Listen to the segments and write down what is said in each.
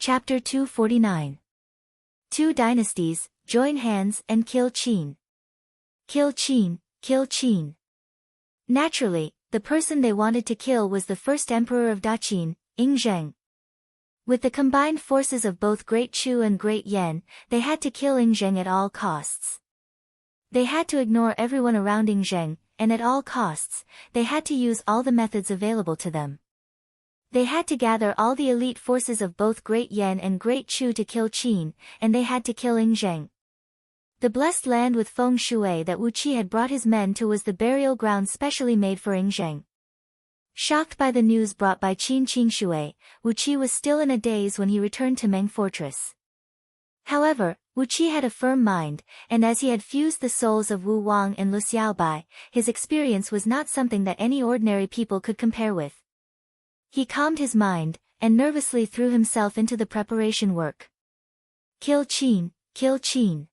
Chapter 249. Two dynasties, join hands and kill Qin. Kill Qin, kill Qin. Naturally, the person they wanted to kill was the first emperor of Daqin, Ingzheng. With the combined forces of both Great Chu and Great Yan, they had to kill Ingzheng at all costs. They had to ignore everyone around Ingzheng, and at all costs, they had to use all the methods available to them. They had to gather all the elite forces of both Great Yan and Great Chu to kill Qin, and they had to kill Ingzheng. The blessed land with feng shui that Wu Qi had brought his men to was the burial ground specially made for Ingzheng. Shocked by the news brought by Qin Qingshui, Wu Qi was still in a daze when he returned to Meng Fortress. However, Wu Qi had a firm mind, and as he had fused the souls of Wu Wang and Lu Xiaobai, his experience was not something that any ordinary people could compare with. He calmed his mind, and nervously threw himself into the preparation work. Kill Qin, kill Qin.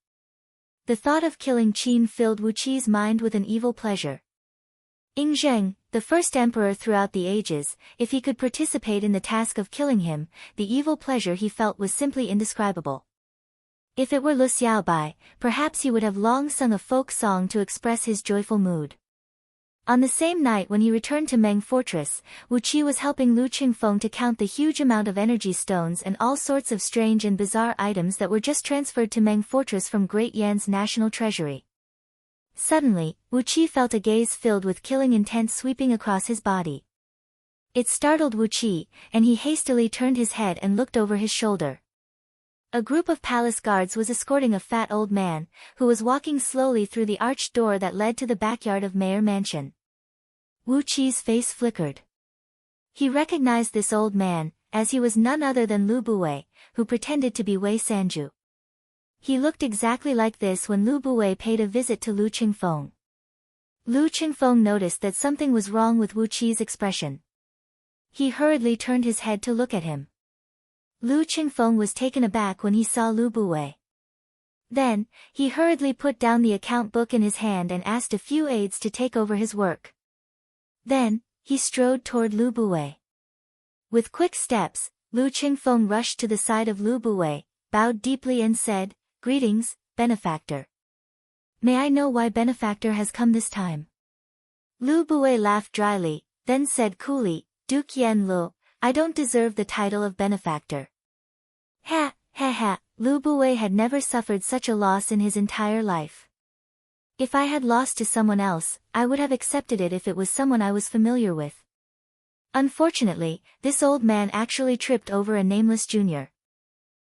The thought of killing Qin filled Wu Qi's mind with an evil pleasure. Ingzheng, the first emperor throughout the ages, if he could participate in the task of killing him, the evil pleasure he felt was simply indescribable. If it were Lu Xiaobai, perhaps he would have long sung a folk song to express his joyful mood. On the same night when he returned to Meng Fortress, Wu Qi was helping Lu Qingfeng to count the huge amount of energy stones and all sorts of strange and bizarre items that were just transferred to Meng Fortress from Great Yan's national treasury. Suddenly, Wu Qi felt a gaze filled with killing intent sweeping across his body. It startled Wu Qi, and he hastily turned his head and looked over his shoulder. A group of palace guards was escorting a fat old man, who was walking slowly through the arched door that led to the backyard of Mayor Mansion. Wu Qi's face flickered. He recognized this old man, as he was none other than Lu Buwei, who pretended to be Wei Sanju. He looked exactly like this when Lu Buwei paid a visit to Lu Qingfeng. Lu Qingfeng noticed that something was wrong with Wu Qi's expression. He hurriedly turned his head to look at him. Lu Qingfeng was taken aback when he saw Lu Buwei. Then, he hurriedly put down the account book in his hand and asked a few aides to take over his work. Then, he strode toward Lu Buwei. With quick steps, Lu Qingfeng rushed to the side of Lu Buwei, bowed deeply and said, "Greetings, benefactor. May I know why benefactor has come this time?" Lu Buwei laughed dryly, then said coolly, "Duke Yan Lu, I don't deserve the title of benefactor." Ha, ha ha, Lu Buwei had never suffered such a loss in his entire life. If I had lost to someone else, I would have accepted it if it was someone I was familiar with. Unfortunately, this old man actually tripped over a nameless junior.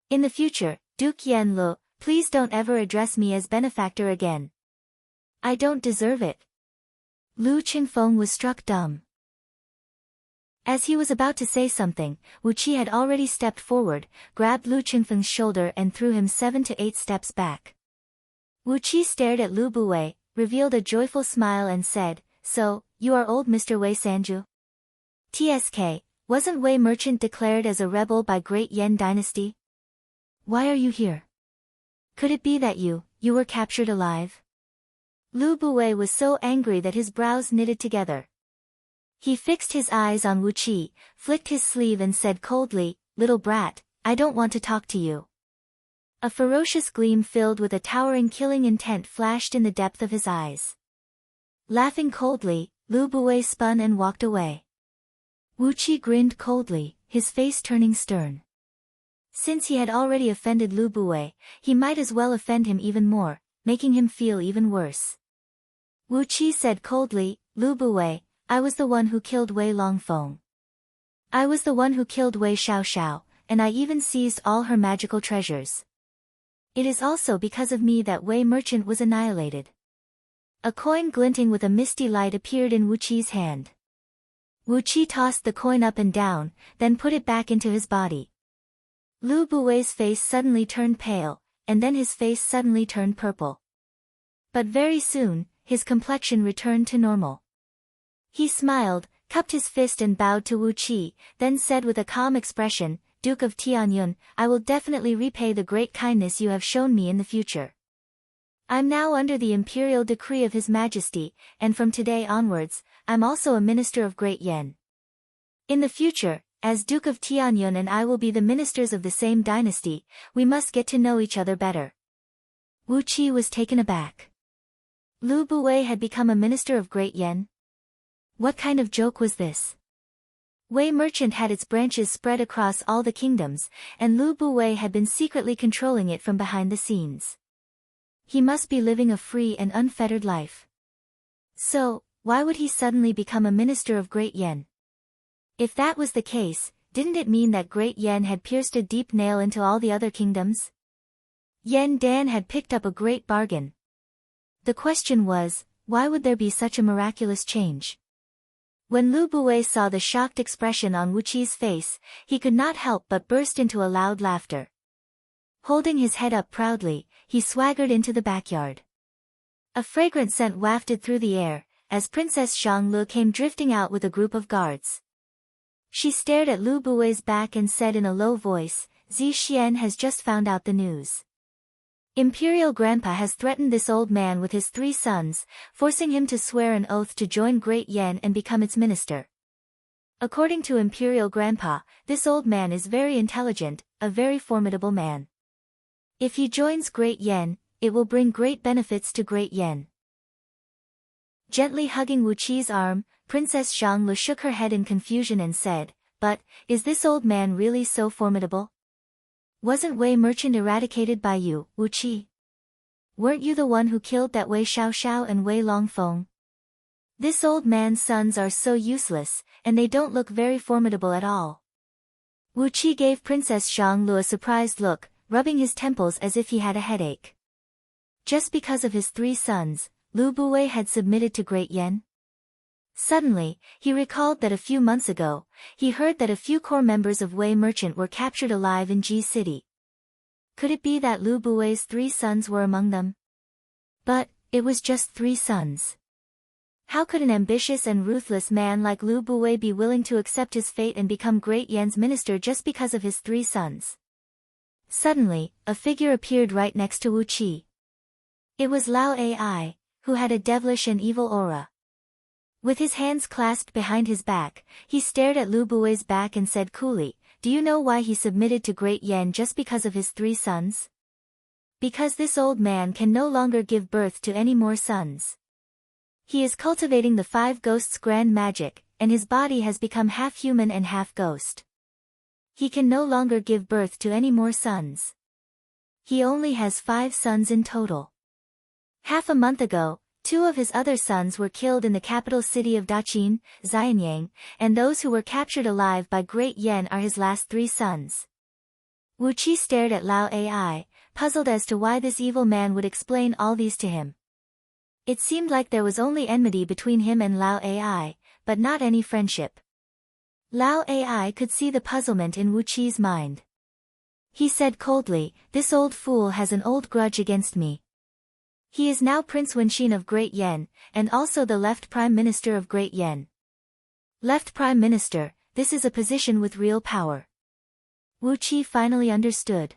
In the future, Duke Yan Lu, please don't ever address me as benefactor again. I don't deserve it. Lu Qingfeng was struck dumb. As he was about to say something, Wu Qi had already stepped forward, grabbed Lu Qingfeng's shoulder and threw him 7 to 8 steps back. Wu Qi stared at Lu Buwei, revealed a joyful smile and said, "So, you are old Mr. Wei Sanju? TSK, wasn't Wei Merchant declared as a rebel by Great Yan Dynasty? Why are you here? Could it be that you were captured alive?" Lu Buwei was so angry that his brows knitted together. He fixed his eyes on Wu Qi, flicked his sleeve and said coldly, "Little brat, I don't want to talk to you." A ferocious gleam filled with a towering killing intent flashed in the depth of his eyes. Laughing coldly, Lu Buwei spun and walked away. Wu Qi grinned coldly, his face turning stern. Since he had already offended Lu Buwei, he might as well offend him even more, making him feel even worse. Wu Qi said coldly, "Lu Buwei, I was the one who killed Wei Longfeng. I was the one who killed Wei Xiaoxiao, and I even seized all her magical treasures. It is also because of me that Wei Merchant was annihilated." A coin glinting with a misty light appeared in Wu Qi's hand. Wu Qi tossed the coin up and down, then put it back into his body. Lu Buwei's face suddenly turned pale, and then his face suddenly turned purple. But very soon, his complexion returned to normal. He smiled, cupped his fist and bowed to Wu Qi, then said with a calm expression, "Duke of Tianyun, I will definitely repay the great kindness you have shown me in the future. I'm now under the imperial decree of His Majesty, and from today onwards, I'm also a minister of Great Yan. In the future, as Duke of Tianyun and I will be the ministers of the same dynasty, we must get to know each other better. Wu Qi was taken aback. Lu Buwei had become a minister of Great Yan? What kind of joke was this? Wei Merchant had its branches spread across all the kingdoms, and Lu Buwei had been secretly controlling it from behind the scenes. He must be living a free and unfettered life. So, why would he suddenly become a minister of Great Yan? If that was the case, didn't it mean that Great Yan had pierced a deep nail into all the other kingdoms? Yan Dan had picked up a great bargain. The question was, why would there be such a miraculous change? When Lu Buwei saw the shocked expression on Wu Qi's face, he could not help but burst into a loud laughter. Holding his head up proudly, he swaggered into the backyard. A fragrant scent wafted through the air, as Princess Zhanglu came drifting out with a group of guards. She stared at Lu Buwei's back and said in a low voice, "Zi Xian has just found out the news. Imperial Grandpa has threatened this old man with his 3 sons, forcing him to swear an oath to join Great Yan and become its minister. According to Imperial Grandpa, this old man is very intelligent, a very formidable man. If he joins Great Yan, it will bring great benefits to Great Yan." Gently hugging Wu Qi's arm, Princess Zhanglu shook her head in confusion and said, "But, is this old man really so formidable? Wasn't Wei Merchant eradicated by you, Wu Qi? Weren't you the one who killed that Wei Xiaoxiao and Wei Longfeng? This old man's sons are so useless, and they don't look very formidable at all." Wu Qi gave Princess Zhanglu a surprised look, rubbing his temples as if he had a headache. Just because of his 3 sons, Lu Buwei had submitted to Great Yan? Suddenly, he recalled that a few months ago, he heard that a few core members of Wei Merchant were captured alive in Ji City. Could it be that Lu Buwei's 3 sons were among them? But, it was just 3 sons. How could an ambitious and ruthless man like Lu Buwei be willing to accept his fate and become Great Yan's minister just because of his 3 sons? Suddenly, a figure appeared right next to Wu Qi. It was Lao Ai, who had a devilish and evil aura. With his hands clasped behind his back, he stared at Lu Buwei's back and said coolly, "Do you know why he submitted to Great Yan just because of his 3 sons? Because this old man can no longer give birth to any more sons. He is cultivating the 5 ghosts' grand magic, and his body has become half human and half ghost. He can no longer give birth to any more sons. He only has 5 sons in total. Half a month ago, 2 of his other sons were killed in the capital city of Daqin, Xianyang, and those who were captured alive by Great Yan are his last 3 sons." Wu Qi stared at Lao Ai, puzzled as to why this evil man would explain all these to him. It seemed like there was only enmity between him and Lao Ai, but not any friendship. Lao Ai could see the puzzlement in Wu Qi's mind. He said coldly, "This old fool has an old grudge against me. He is now Prince Wenxin of Great Yan, and also the left Prime Minister of Great Yan. Left Prime Minister, this is a position with real power." Wu Qi finally understood.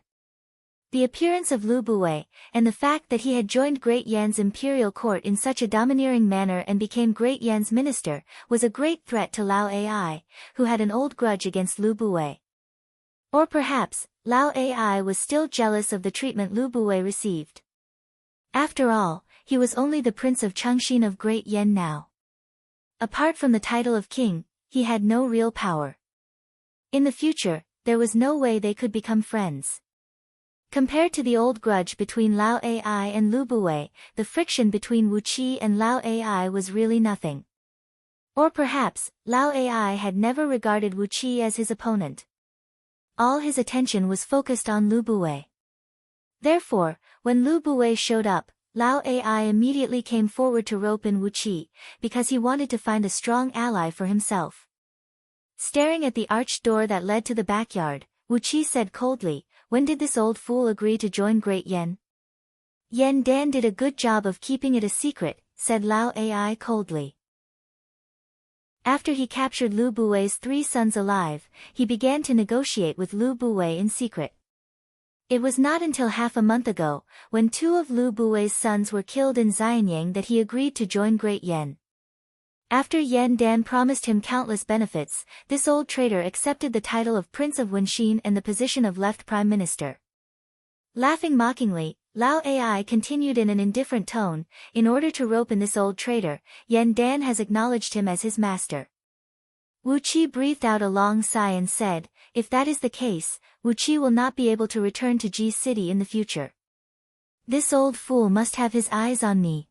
The appearance of Lu Buwei, and the fact that he had joined Great Yan's imperial court in such a domineering manner and became Great Yan's minister, was a great threat to Lao Ai, who had an old grudge against Lu Buwei. Or perhaps, Lao Ai was still jealous of the treatment Lu Buwei received. After all, he was only the Prince of Chengxin of Great Yan now. Apart from the title of king, he had no real power. In the future, there was no way they could become friends. Compared to the old grudge between Lao Ai and Lu Buwei, the friction between Wu Qi and Lao Ai was really nothing. Or perhaps, Lao Ai had never regarded Wu Qi as his opponent. All his attention was focused on Lu Buwei. Therefore, when Lu Buwei showed up, Lao Ai immediately came forward to rope in Wu Qi, because he wanted to find a strong ally for himself. Staring at the arched door that led to the backyard, Wu Qi said coldly, "When did this old fool agree to join Great Yan?" "Yan Dan did a good job of keeping it a secret," said Lao Ai coldly. After he captured Lu Buwei's 3 sons alive, he began to negotiate with Lu Buwei in secret. It was not until half a month ago, when 2 of Lu Buwei's sons were killed in Xianyang, that he agreed to join Great Yan. After Yan Dan promised him countless benefits, this old traitor accepted the title of Prince of Wenxin and the position of left Prime Minister. Laughing mockingly, Lao Ai continued in an indifferent tone, "In order to rope in this old traitor, Yan Dan has acknowledged him as his master." Wu Qi breathed out a long sigh and said, "If that is the case, Wu Qi will not be able to return to Ji City in the future. This old fool must have his eyes on me."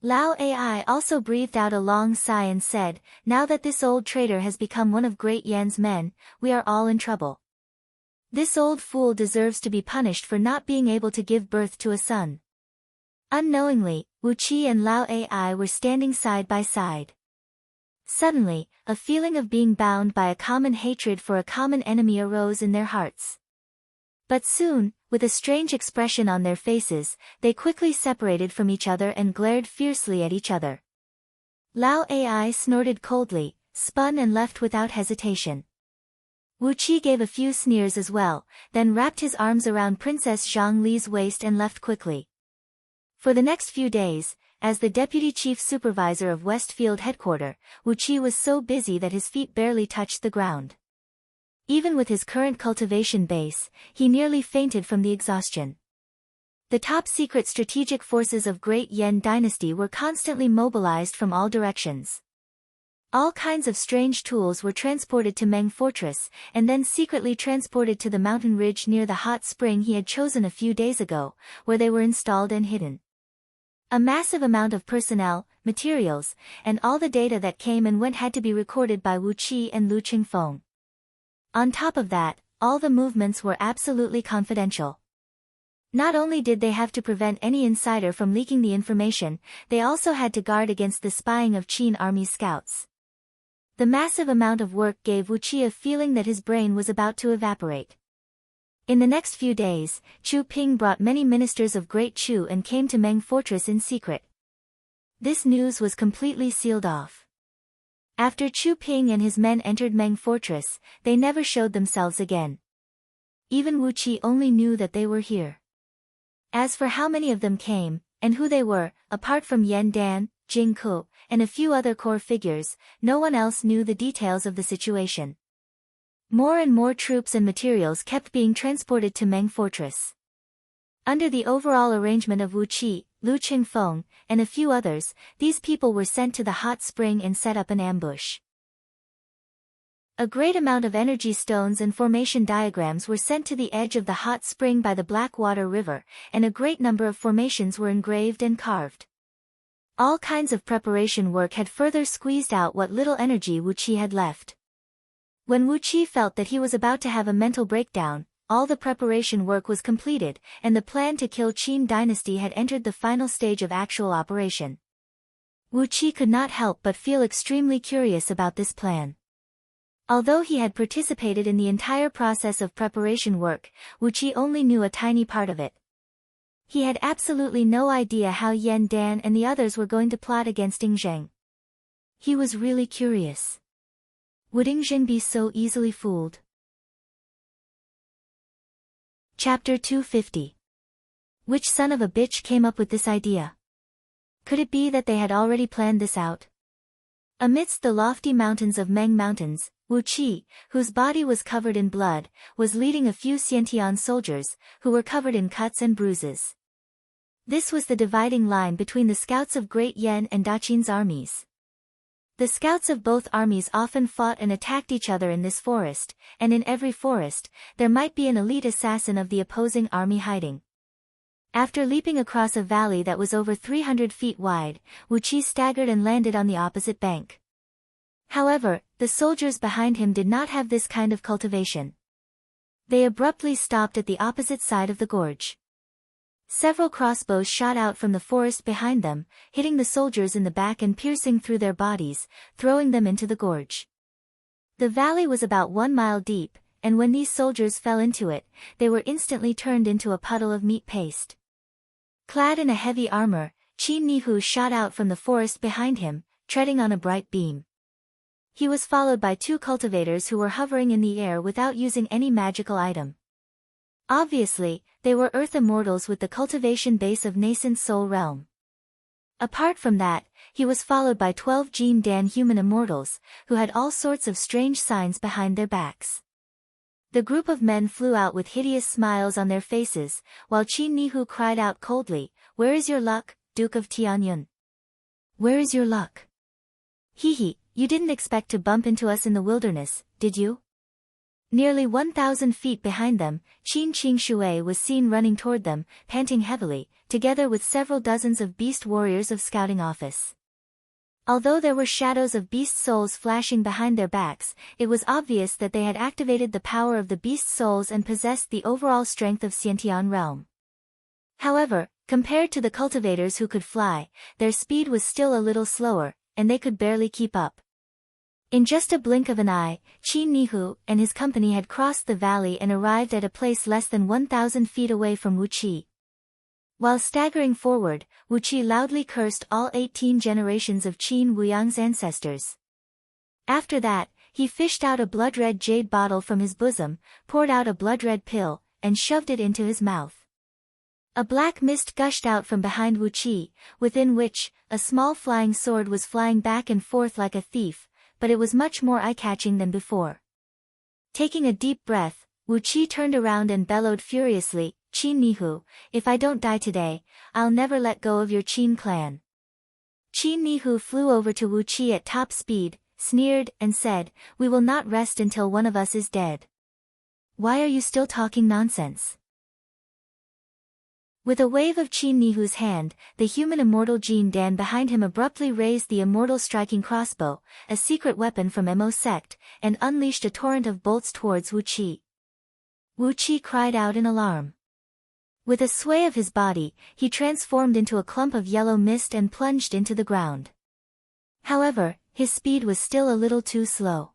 Lao Ai also breathed out a long sigh and said, "Now that this old traitor has become one of Great Yan's men, we are all in trouble. This old fool deserves to be punished for not being able to give birth to a son." Unknowingly, Wu Qi and Lao Ai were standing side by side. Suddenly, a feeling of being bound by a common hatred for a common enemy arose in their hearts. But soon, with a strange expression on their faces, they quickly separated from each other and glared fiercely at each other. Lao Ai snorted coldly, spun and left without hesitation. Wu Qi gave a few sneers as well, then wrapped his arms around Princess Zhang Li's waist and left quickly. For the next few days, as the deputy chief supervisor of Westfield headquarters, Wu Qi was so busy that his feet barely touched the ground. Even with his current cultivation base, he nearly fainted from the exhaustion. The top-secret strategic forces of Great Yan Dynasty were constantly mobilized from all directions. All kinds of strange tools were transported to Meng Fortress, and then secretly transported to the mountain ridge near the hot spring he had chosen a few days ago, where they were installed and hidden. A massive amount of personnel, materials, and all the data that came and went had to be recorded by Wu Qi and Lu Qingfeng. On top of that, all the movements were absolutely confidential. Not only did they have to prevent any insider from leaking the information, they also had to guard against the spying of Qin army scouts. The massive amount of work gave Wu Qi a feeling that his brain was about to evaporate. In the next few days, Chu Ping brought many ministers of Great Chu and came to Meng Fortress in secret. This news was completely sealed off. After Chu Ping and his men entered Meng Fortress, they never showed themselves again. Even Wu Qi only knew that they were here. As for how many of them came, and who they were, apart from Yan Dan, Jing Ku, and a few other core figures, no one else knew the details of the situation. More and more troops and materials kept being transported to Meng Fortress. Under the overall arrangement of Wu Qi, Lu Qingfeng, and a few others, these people were sent to the hot spring and set up an ambush. A great amount of energy stones and formation diagrams were sent to the edge of the hot spring by the Blackwater River, and a great number of formations were engraved and carved. All kinds of preparation work had further squeezed out what little energy Wu Qi had left. When Wu Qi felt that he was about to have a mental breakdown, all the preparation work was completed, and the plan to kill Qin dynasty had entered the final stage of actual operation. Wu Qi could not help but feel extremely curious about this plan. Although he had participated in the entire process of preparation work, Wu Qi only knew a tiny part of it. He had absolutely no idea how Yan Dan and the others were going to plot against Ing Zheng. He was really curious. Would Ing Zheng be so easily fooled? Chapter 250. Which son of a bitch came up with this idea? Could it be that they had already planned this out? Amidst the lofty mountains of Meng Mountains, Wu Qi, whose body was covered in blood, was leading a few Xiantian soldiers, who were covered in cuts and bruises. This was the dividing line between the scouts of Great Yan and Daqin's armies. The scouts of both armies often fought and attacked each other in this forest, and in every forest, there might be an elite assassin of the opposing army hiding. After leaping across a valley that was over 300 feet wide, Wu Qi staggered and landed on the opposite bank. However, the soldiers behind him did not have this kind of cultivation. They abruptly stopped at the opposite side of the gorge. Several crossbows shot out from the forest behind them, hitting the soldiers in the back and piercing through their bodies, throwing them into the gorge. The valley was about 1 mile deep, and when these soldiers fell into it, they were instantly turned into a puddle of meat paste. Clad in a heavy armor, Qin Nihu shot out from the forest behind him, treading on a bright beam. He was followed by 2 cultivators who were hovering in the air without using any magical item. Obviously, they were earth immortals with the cultivation base of nascent soul realm. Apart from that, he was followed by 12 Jin Dan human immortals, who had all sorts of strange signs behind their backs. The group of men flew out with hideous smiles on their faces, while Qin Nihu cried out coldly, "Where is your luck, Duke of Tianyun? Where is your luck? Hee, you didn't expect to bump into us in the wilderness, did you?" Nearly 1,000 feet behind them, Qin Qingshui was seen running toward them, panting heavily, together with several dozens of beast warriors of scouting office. Although there were shadows of beast souls flashing behind their backs, it was obvious that they had activated the power of the beast souls and possessed the overall strength of Xiantian realm. However, compared to the cultivators who could fly, their speed was still a little slower, and they could barely keep up. In just a blink of an eye, Qin Nihu and his company had crossed the valley and arrived at a place less than 1,000 feet away from Wuqi. While staggering forward, Wuqi loudly cursed all 18 generations of Qin Wuyang's ancestors. After that, he fished out a blood-red jade bottle from his bosom, poured out a blood-red pill, and shoved it into his mouth. A black mist gushed out from behind Wuqi, within which, a small flying sword was flying back and forth like a thief, but it was much more eye-catching than before. Taking a deep breath, Wuqi turned around and bellowed furiously, "Qin Nihu, if I don't die today, I'll never let go of your Qin clan." Qin Nihu flew over to Wuqi at top speed, sneered, and said, "We will not rest until one of us is dead. Why are you still talking nonsense?" With a wave of Qin Nihu's hand, the human immortal Jin Dan behind him abruptly raised the immortal striking crossbow, a secret weapon from Mo sect, and unleashed a torrent of bolts towards Wuqi. Wuqi cried out in alarm. With a sway of his body, he transformed into a clump of yellow mist and plunged into the ground. However, his speed was still a little too slow.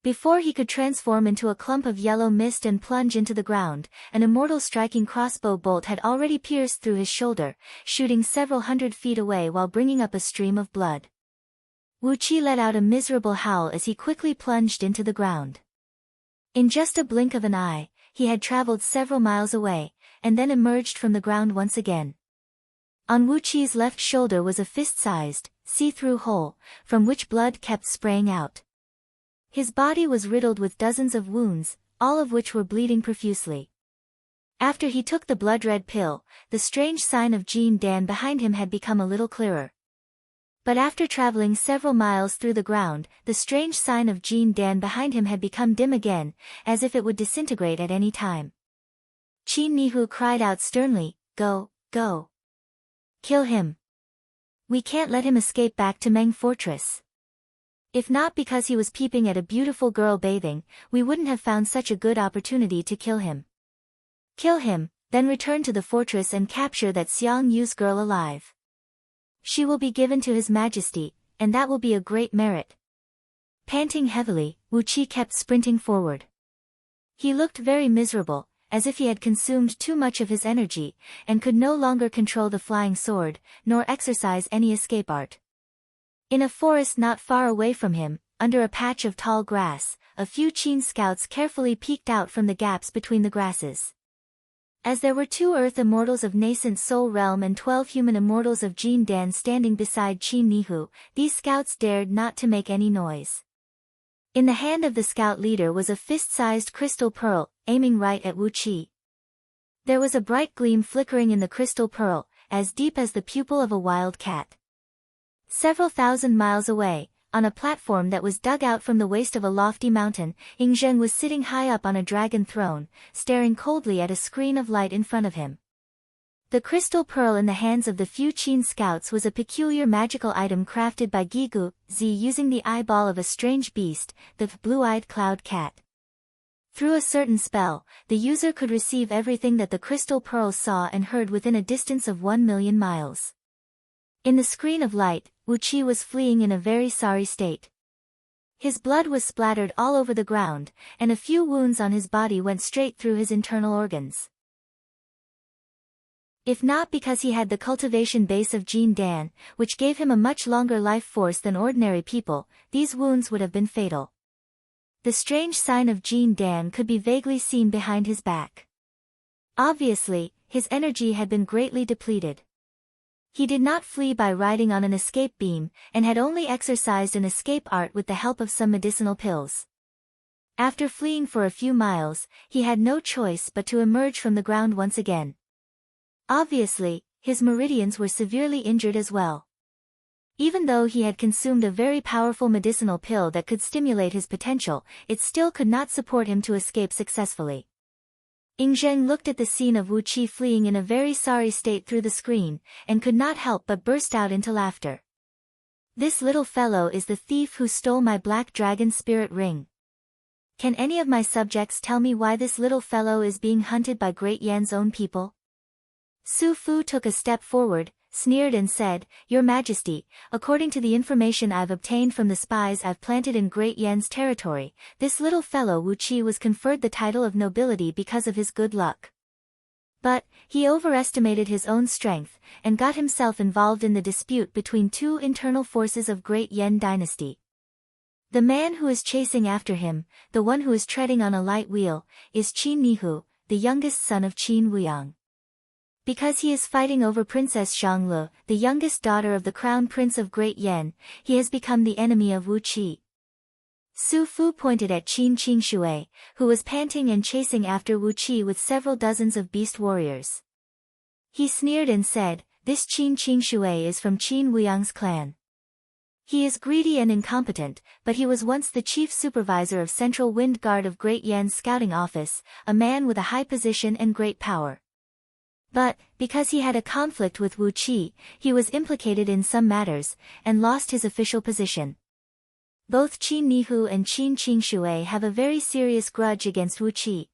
Before he could transform into a clump of yellow mist and plunge into the ground, an immortal striking crossbow bolt had already pierced through his shoulder, shooting several hundred feet away while bringing up a stream of blood. Wuqi let out a miserable howl as he quickly plunged into the ground. In just a blink of an eye, he had traveled several miles away, and then emerged from the ground once again. On Wuqi's left shoulder was a fist-sized, see-through hole, from which blood kept spraying out. His body was riddled with dozens of wounds, all of which were bleeding profusely. After he took the blood-red pill, the strange sign of Jin Dan behind him had become a little clearer. But after traveling several miles through the ground, the strange sign of Jin Dan behind him had become dim again, as if it would disintegrate at any time. Qin Nihu cried out sternly, "Go, go. Kill him. We can't let him escape back to Meng Fortress. If not because he was peeping at a beautiful girl bathing, we wouldn't have found such a good opportunity to kill him. Kill him, then return to the fortress and capture that Xiang Yu's girl alive. She will be given to His Majesty, and that will be a great merit." Panting heavily, Wuqi kept sprinting forward. He looked very miserable, as if he had consumed too much of his energy, and could no longer control the flying sword, nor exercise any escape art. In a forest not far away from him, under a patch of tall grass, a few Qin scouts carefully peeked out from the gaps between the grasses. As there were 2 earth immortals of nascent soul realm and 12 human immortals of Jin Dan standing beside Qin Nihu, these scouts dared not to make any noise. In the hand of the scout leader was a fist-sized crystal pearl, aiming right at Wuqi. There was a bright gleam flickering in the crystal pearl, as deep as the pupil of a wild cat. Several thousand miles away, on a platform that was dug out from the waist of a lofty mountain, Ingzhen was sitting high up on a dragon throne, staring coldly at a screen of light in front of him. The crystal pearl in the hands of the few Qin scouts was a peculiar magical item crafted by Gigu Zi using the eyeball of a strange beast, the blue-eyed cloud cat. Through a certain spell, the user could receive everything that the crystal pearl saw and heard within a distance of 1,000,000 miles. In the screen of light, Wuqi was fleeing in a very sorry state. His blood was splattered all over the ground, and a few wounds on his body went straight through his internal organs. If not because he had the cultivation base of Jin Dan, which gave him a much longer life force than ordinary people, these wounds would have been fatal. The strange sign of Jin Dan could be vaguely seen behind his back. Obviously, his energy had been greatly depleted. He did not flee by riding on an escape beam, and had only exercised an escape art with the help of some medicinal pills. After fleeing for a few miles, he had no choice but to emerge from the ground once again. Obviously, his meridians were severely injured as well. Even though he had consumed a very powerful medicinal pill that could stimulate his potential, it still could not support him to escape successfully. Ying Zheng looked at the scene of Wu Qi fleeing in a very sorry state through the screen, and could not help but burst out into laughter. This little fellow is the thief who stole my black dragon spirit ring. Can any of my subjects tell me why this little fellow is being hunted by Great Yan's own people? Su Fu took a step forward, sneered and said, Your Majesty, according to the information I've obtained from the spies I've planted in Great Yan's territory, this little fellow Wu Qi was conferred the title of nobility because of his good luck. But, he overestimated his own strength, and got himself involved in the dispute between two internal forces of Great Yan dynasty. The man who is chasing after him, the one who is treading on a light wheel, is Qin Nihu, the youngest son of Qin Wuyang. Because he is fighting over Princess Zhanglu, the youngest daughter of the Crown Prince of Great Yan, he has become the enemy of Wu Qi. Su Fu pointed at Qin Qingshui, who was panting and chasing after Wu Qi with several dozens of beast warriors. He sneered and said, This Qin Qingshui is from Qin Wuyang's clan. He is greedy and incompetent, but he was once the chief supervisor of Central Wind Guard of Great Yan's scouting office, a man with a high position and great power. But, because he had a conflict with Wu Qi, he was implicated in some matters, and lost his official position. Both Qin Nihu and Qin Qingshui have a very serious grudge against Wu Qi.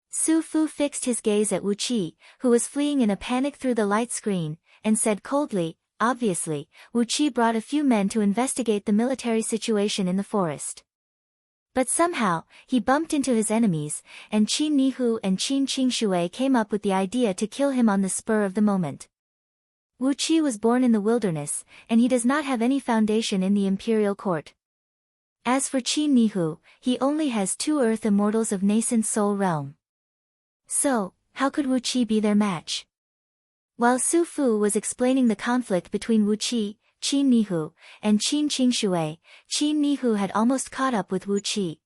Su Fu fixed his gaze at Wu Qi, who was fleeing in a panic through the light screen, and said coldly, Obviously, Wu Qi brought a few men to investigate the military situation in the forest. But somehow, he bumped into his enemies, and Qin Nihu and Qin Qingshui came up with the idea to kill him on the spur of the moment. Wu Qi was born in the wilderness, and he does not have any foundation in the imperial court. As for Qin Nihu, he only has 2 earth immortals of nascent soul realm. So, how could Wu Qi be their match? While Su Fu was explaining the conflict between Wu Qi, Qin Nihu, and Qin Qingshui, Qin Nihu had almost caught up with Wu Qi.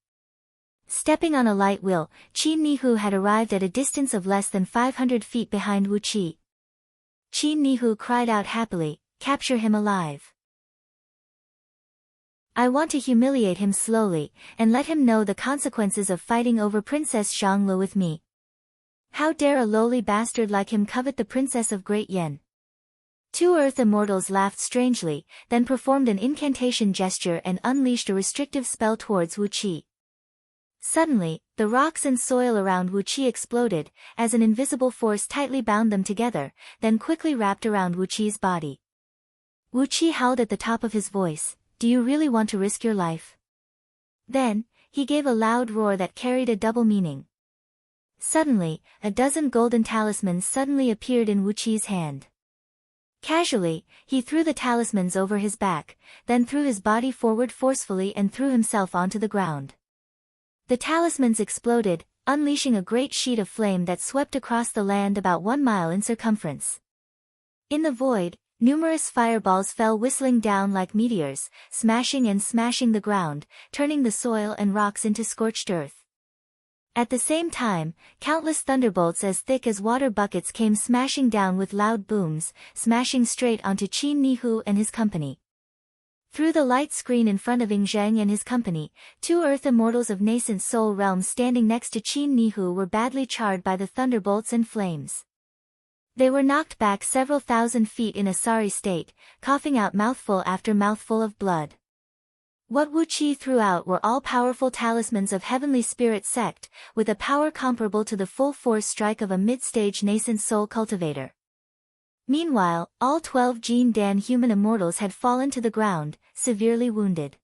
Stepping on a light wheel, Qin Nihu had arrived at a distance of less than 500 feet behind Wu Qi. Qin Nihu cried out happily, Capture him alive. I want to humiliate him slowly, and let him know the consequences of fighting over Princess Zhanglu with me. How dare a lowly bastard like him covet the Princess of Great Yan? 2 earth immortals laughed strangely, then performed an incantation gesture and unleashed a restrictive spell towards Wu Qi. Suddenly, the rocks and soil around Wu Qi exploded, as an invisible force tightly bound them together, then quickly wrapped around Wu Qi's body. Wu Qi howled at the top of his voice, Do you really want to risk your life? Then, he gave a loud roar that carried a double meaning. Suddenly, a dozen golden talismans suddenly appeared in Wu Qi's hand. Casually, he threw the talismans over his back, then threw his body forward forcefully and threw himself onto the ground. The talismans exploded, unleashing a great sheet of flame that swept across the land about 1 mile in circumference. In the void, numerous fireballs fell whistling down like meteors, smashing the ground, turning the soil and rocks into scorched earth. At the same time, countless thunderbolts as thick as water buckets came smashing down with loud booms, smashing straight onto Qin Nihu and his company. Through the light screen in front of Ying Zheng and his company, 2 earth immortals of nascent soul realms standing next to Qin Nihu were badly charred by the thunderbolts and flames. They were knocked back several thousand feet in a sorry state, coughing out mouthful after mouthful of blood. What Wu Qi threw out were all-powerful talismans of Heavenly Spirit Sect, with a power comparable to the full-force strike of a mid-stage nascent soul cultivator. Meanwhile, all 12 Jin Dan human immortals had fallen to the ground, severely wounded.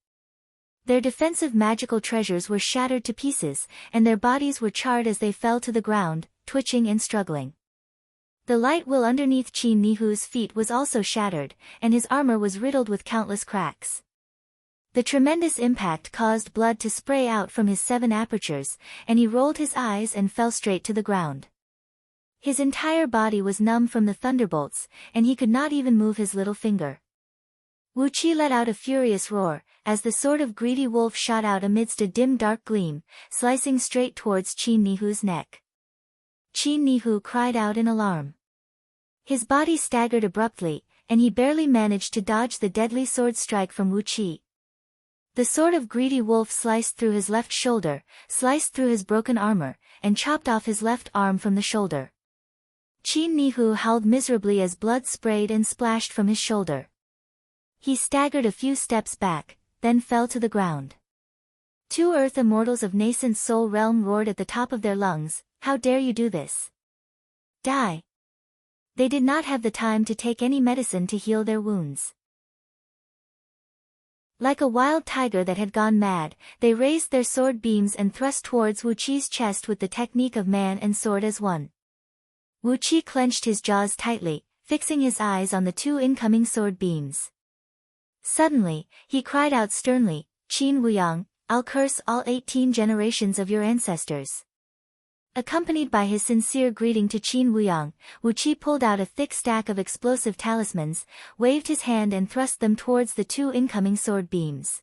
Their defensive magical treasures were shattered to pieces, and their bodies were charred as they fell to the ground, twitching and struggling. The light wheel underneath Qin Nihu's feet was also shattered, and his armor was riddled with countless cracks. The tremendous impact caused blood to spray out from his 7 apertures, and he rolled his eyes and fell straight to the ground. His entire body was numb from the thunderbolts, and he could not even move his little finger. Wu Qi let out a furious roar, as the sword of greedy wolf shot out amidst a dim dark gleam, slicing straight towards Qin Nihu's neck. Qin Nihu cried out in alarm. His body staggered abruptly, and he barely managed to dodge the deadly sword strike from Wu Qi. The sword of greedy wolf sliced through his left shoulder, sliced through his broken armor, and chopped off his left arm from the shoulder. Qin Nihu howled miserably as blood sprayed and splashed from his shoulder. He staggered a few steps back, then fell to the ground. Two earth immortals of nascent soul realm roared at the top of their lungs, "How dare you do this? Die!" They did not have the time to take any medicine to heal their wounds. Like a wild tiger that had gone mad, they raised their sword beams and thrust towards Wu Qi's chest with the technique of man and sword as one. Wu Qi clenched his jaws tightly, fixing his eyes on the two incoming sword beams. Suddenly, he cried out sternly, "Qin Wuyang, I'll curse all 18 generations of your ancestors." Accompanied by his sincere greeting to Qin Wuyang, Wu Qi pulled out a thick stack of explosive talismans, waved his hand and thrust them towards the two incoming sword beams.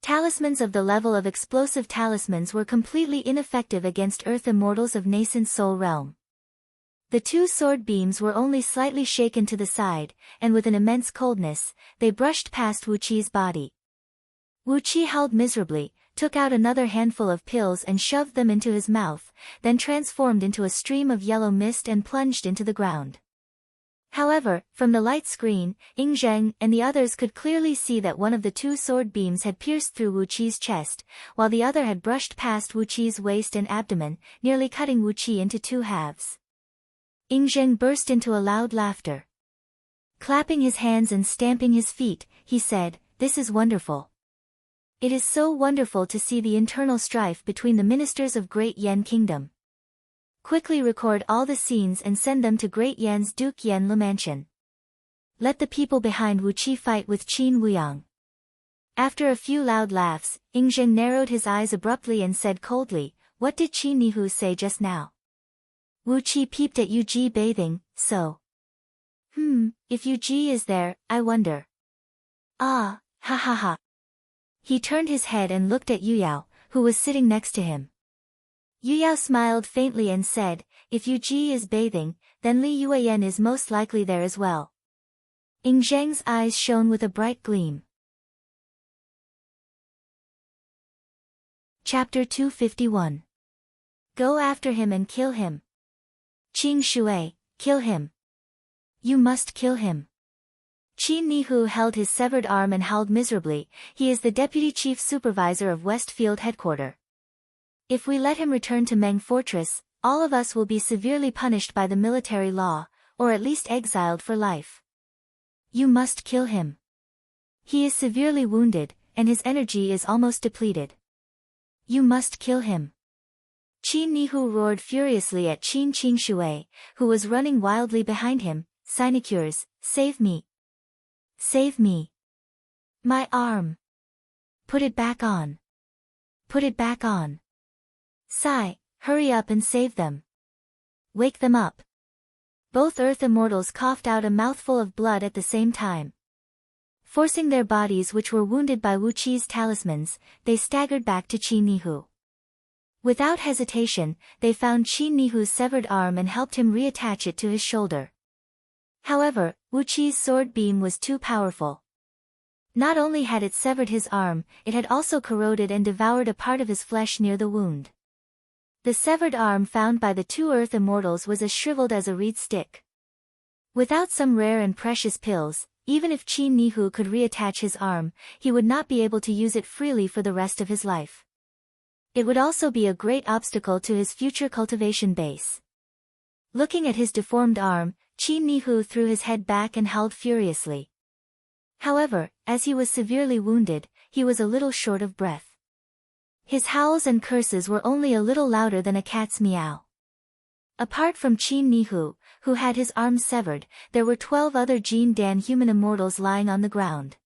Talismans of the level of explosive talismans were completely ineffective against earth immortals of nascent soul realm. The two sword beams were only slightly shaken to the side, and with an immense coldness, they brushed past Wu Qi's body. Wu Qi howled miserably, took out another handful of pills and shoved them into his mouth, then transformed into a stream of yellow mist and plunged into the ground. However, from the light screen, Ying Zheng and the others could clearly see that one of the two sword beams had pierced through Wu Qi's chest, while the other had brushed past Wu Qi's waist and abdomen, nearly cutting Wu Qi into two halves. Ying Zheng burst into a loud laughter. Clapping his hands and stamping his feet, he said, "This is wonderful. It is so wonderful to see the internal strife between the ministers of Great Yan Kingdom. Quickly record all the scenes and send them to Great Yan's Duke Yan Le Mansion. Let the people behind Wu Qi fight with Qin Wuyang." After a few loud laughs, Ying Zheng narrowed his eyes abruptly and said coldly, "What did Qin Nihu say just now?" Wu Qi peeped at Yu Ji bathing, so. If Yu Ji is there, I wonder. Ah, ha ha ha. He turned his head and looked at Yu Yao, who was sitting next to him. Yu Yao smiled faintly and said, "If Yu Ji is bathing, then Li Yuan is most likely there as well." Ying Zheng's eyes shone with a bright gleam. Chapter 251. Go after him and kill him. Qing Shui, kill him. You must kill him. Qin Nihu held his severed arm and howled miserably. He is the deputy chief supervisor of Westfield headquarters. If we let him return to Meng Fortress, all of us will be severely punished by the military law, or at least exiled for life. You must kill him. He is severely wounded, and his energy is almost depleted. You must kill him. Qin Nihu roared furiously at Qing Shui, who was running wildly behind him. "Sinecures, save me! Save me! My arm! Put it back on! Put it back on! Sai, hurry up and save them! Wake them up!" Both earth immortals coughed out a mouthful of blood at the same time. Forcing their bodies which were wounded by Wu Qi's talismans, they staggered back to Qin Nihu. Without hesitation, they found Qin Nihu's severed arm and helped him reattach it to his shoulder. However, Wu Qi's sword beam was too powerful. Not only had it severed his arm, it had also corroded and devoured a part of his flesh near the wound. The severed arm found by the two earth immortals was as shriveled as a reed stick. Without some rare and precious pills, even if Qin Nihu could reattach his arm, he would not be able to use it freely for the rest of his life. It would also be a great obstacle to his future cultivation base. Looking at his deformed arm, Qin Nihu threw his head back and howled furiously. However, as he was severely wounded, he was a little short of breath. His howls and curses were only a little louder than a cat's meow. Apart from Qin Nihu, who had his arm severed, there were 12 other Jin Dan human immortals lying on the ground.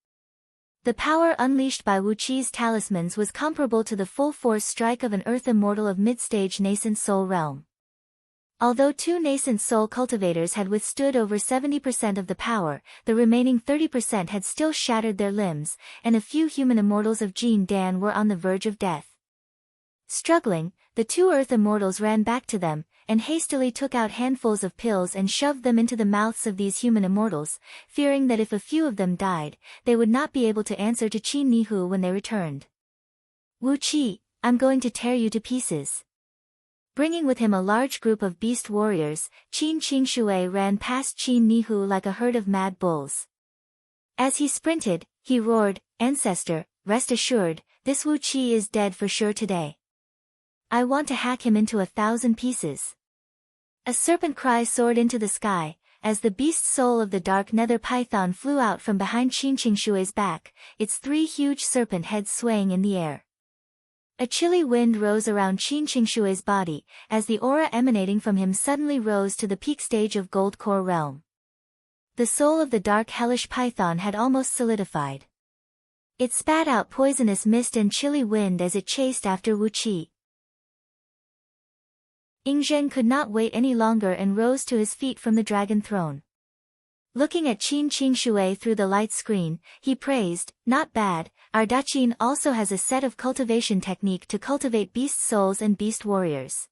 The power unleashed by Wu Qi's talismans was comparable to the full-force strike of an earth immortal of mid-stage nascent soul realm. Although two nascent soul cultivators had withstood over 70% of the power, the remaining 30% had still shattered their limbs, and a few human immortals of Jean Dan were on the verge of death. Struggling, the two Earth immortals ran back to them, and hastily took out handfuls of pills and shoved them into the mouths of these human immortals, fearing that if a few of them died, they would not be able to answer to Qin Nihu when they returned. "Wu Qi, I'm going to tear you to pieces." Bringing with him a large group of beast warriors, Qin Qingshui ran past Qin Nihu like a herd of mad bulls. As he sprinted, he roared, "Ancestor, rest assured, this Wu Qi is dead for sure today. I want to hack him into 1,000 pieces." A serpent cry soared into the sky, as the beast soul of the dark nether python flew out from behind Qin Qingshui's back, its three huge serpent heads swaying in the air. A chilly wind rose around Qin Qingshui's body, as the aura emanating from him suddenly rose to the peak stage of Gold Core Realm. The soul of the dark hellish python had almost solidified. It spat out poisonous mist and chilly wind as it chased after Wu Qi. Ingzhen could not wait any longer and rose to his feet from the dragon throne. Looking at Qin Qingshui through the light screen, he praised, "Not bad, our Daqin also has a set of cultivation technique to cultivate beast souls and beast warriors."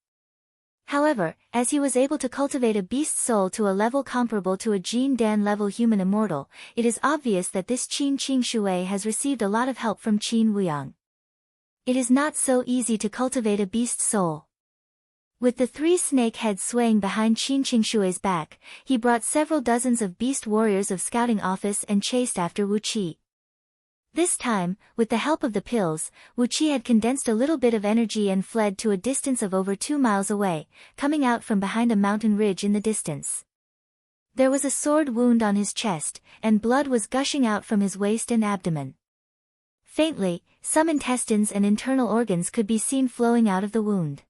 However, as he was able to cultivate a beast soul to a level comparable to a Jin Dan level human immortal, it is obvious that this Qin Qingshui has received a lot of help from Qin Wuyang. It is not so easy to cultivate a beast soul. With the three snake heads swaying behind Qin Qingshui's back, he brought several dozens of beast warriors of scouting office and chased after Wu Qi. This time, with the help of the pills, Wu Qi had condensed a little bit of energy and fled to a distance of over 2 miles away, coming out from behind a mountain ridge in the distance. There was a sword wound on his chest, and blood was gushing out from his waist and abdomen. Faintly, some intestines and internal organs could be seen flowing out of the wound.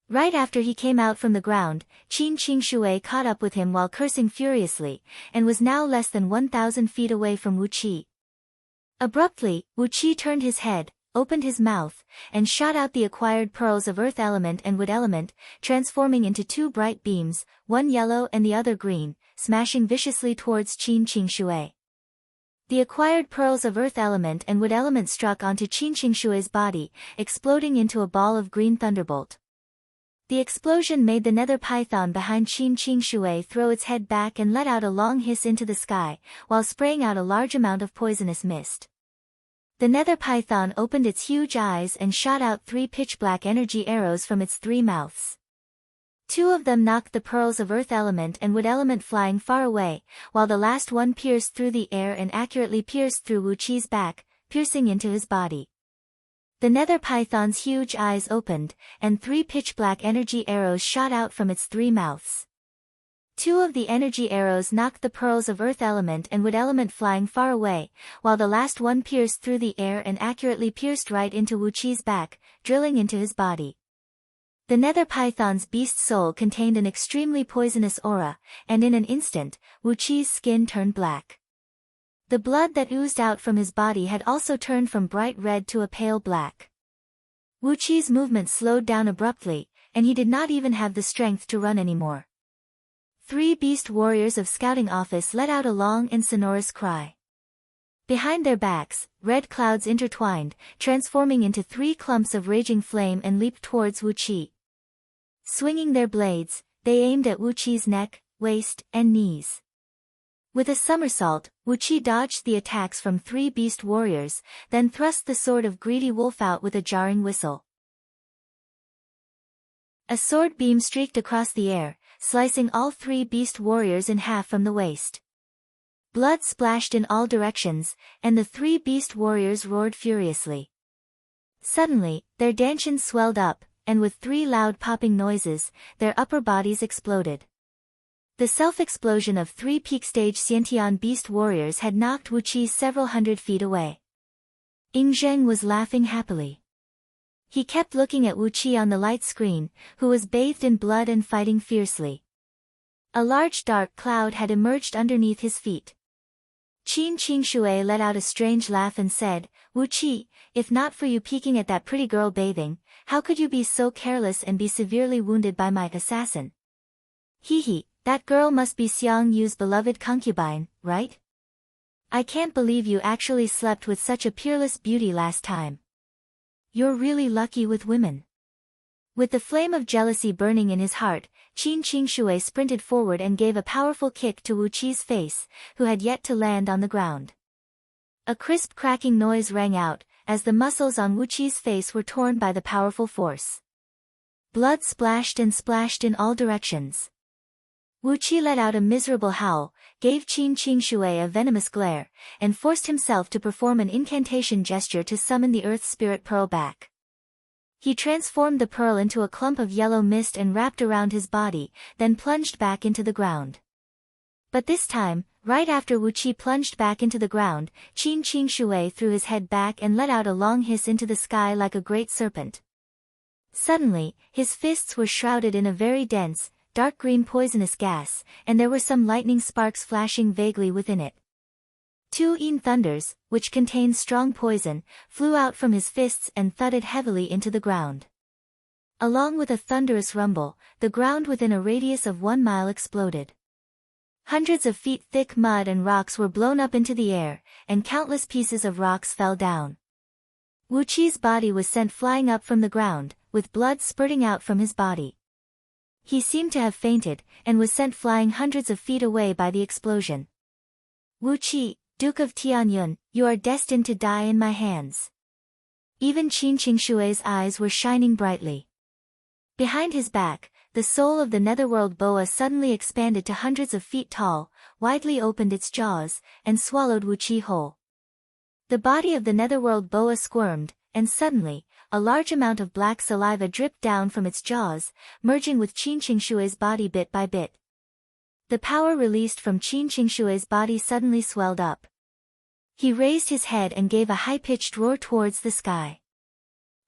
Right after he came out from the ground, Qin Qingshui caught up with him while cursing furiously, and was now less than 1,000 feet away from Wu Qi. Abruptly, Wu Qi turned his head, opened his mouth, and shot out the acquired pearls of earth element and wood element, transforming into two bright beams, one yellow and the other green, smashing viciously towards Qin Qingshui. The acquired pearls of earth element and wood element struck onto Qin Qingshui's body, exploding into a ball of green thunderbolt. The explosion made the nether python behind Qin Qingshui throw its head back and let out a long hiss into the sky, while spraying out a large amount of poisonous mist. The nether python opened its huge eyes and shot out 3 pitch-black energy arrows from its 3 mouths. 2 of them knocked the pearls of earth element and wood element flying far away, while the last one pierced through the air and accurately pierced through Wu Qi's back, piercing into his body. The nether python's huge eyes opened, and 3 pitch-black energy arrows shot out from its 3 mouths. 2 of the energy arrows knocked the pearls of earth element and wood element flying far away, while the last one pierced through the air and accurately pierced right into Wu Qi's back, drilling into his body. The nether python's beast soul contained an extremely poisonous aura, and in an instant, Wu Qi's skin turned black. The blood that oozed out from his body had also turned from bright red to a pale black. Wu Qi's movement slowed down abruptly, and he did not even have the strength to run anymore. 3 beast warriors of scouting office let out a long and sonorous cry. Behind their backs, red clouds intertwined, transforming into 3 clumps of raging flame and leaped towards Wu Qi. Swinging their blades, they aimed at Wu Qi's neck, waist, and knees. With a somersault, Wu Qi dodged the attacks from 3 beast warriors, then thrust the sword of greedy wolf out with a jarring whistle. A sword beam streaked across the air, slicing all 3 beast warriors in half from the waist. Blood splashed in all directions, and the 3 beast warriors roared furiously. Suddenly, their dantians swelled up, and with 3 loud popping noises, their upper bodies exploded. The self-explosion of 3 peak-stage Xiantian beast warriors had knocked Wu Qi several hundred feet away. Ingzhen was laughing happily. He kept looking at Wu Qi on the light screen, who was bathed in blood and fighting fiercely. A large dark cloud had emerged underneath his feet. Qin Qingshui let out a strange laugh and said, "Wu Qi, if not for you peeking at that pretty girl bathing, how could you be so careless and be severely wounded by my assassin?" Hee, that girl must be Xiang Yu's beloved concubine, right? I can't believe you actually slept with such a peerless beauty last time. You're really lucky with women. With the flame of jealousy burning in his heart, Qin Qingshui sprinted forward and gave a powerful kick to Wu Qi's face, who had yet to land on the ground. A crisp cracking noise rang out, as the muscles on Wu Qi's face were torn by the powerful force. Blood splashed and splashed in all directions. Wu Qi let out a miserable howl, gave Qin Qingshui a venomous glare, and forced himself to perform an incantation gesture to summon the Earth Spirit Pearl back. He transformed the pearl into a clump of yellow mist and wrapped around his body, then plunged back into the ground. But this time, right after Wu Qi plunged back into the ground, Qin Qingshui threw his head back and let out a long hiss into the sky like a great serpent. Suddenly, his fists were shrouded in a very dense, dark green poisonous gas, and there were some lightning sparks flashing vaguely within it. Two Yin thunders, which contained strong poison, flew out from his fists and thudded heavily into the ground. Along with a thunderous rumble, the ground within a radius of 1 mile exploded. Hundreds of feet thick mud and rocks were blown up into the air, and countless pieces of rocks fell down. Wu Qi's body was sent flying up from the ground, with blood spurting out from his body. He seemed to have fainted, and was sent flying hundreds of feet away by the explosion. Wu Qi, Duke of Tianyun, you are destined to die in my hands. Even Qin Qingshui's eyes were shining brightly. Behind his back, the soul of the netherworld boa suddenly expanded to hundreds of feet tall, widely opened its jaws, and swallowed Wu Qi whole. The body of the netherworld boa squirmed, and suddenly, a large amount of black saliva dripped down from its jaws, merging with Qin Qingshui's body bit by bit. The power released from Qin Qingshui's body suddenly swelled up. He raised his head and gave a high-pitched roar towards the sky.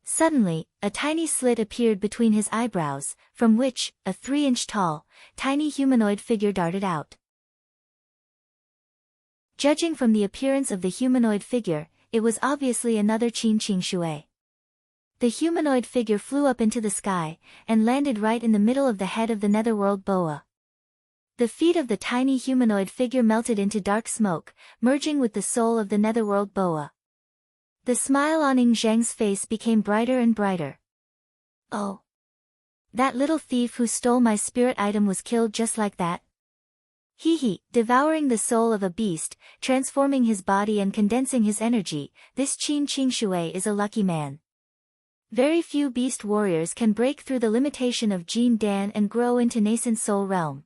Suddenly, a tiny slit appeared between his eyebrows, from which, a 3-inch tall, tiny humanoid figure darted out. Judging from the appearance of the humanoid figure, it was obviously another Qin Qingshui. The humanoid figure flew up into the sky, and landed right in the middle of the head of the netherworld boa. The feet of the tiny humanoid figure melted into dark smoke, merging with the soul of the netherworld boa. The smile on Ing Zheng's face became brighter and brighter. Oh! That little thief who stole my spirit item was killed just like that? Hee, devouring the soul of a beast, transforming his body and condensing his energy, this Qin Qingshui is a lucky man. Very few beast warriors can break through the limitation of Jin Dan and grow into nascent soul realm.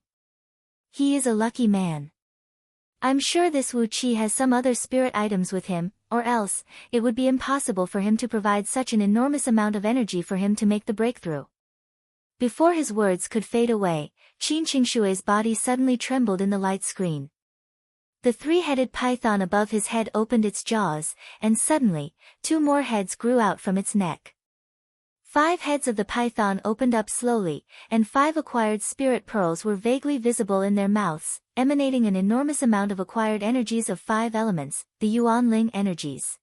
He is a lucky man. I'm sure this Wu Qi has some other spirit items with him, or else, it would be impossible for him to provide such an enormous amount of energy for him to make the breakthrough. Before his words could fade away, Qin Qingshui's body suddenly trembled in the light screen. The 3-headed python above his head opened its jaws, and suddenly, 2 more heads grew out from its neck. 5 heads of the python opened up slowly, and 5 acquired spirit pearls were vaguely visible in their mouths, emanating an enormous amount of acquired energies of 5 elements, the Yuanling energies.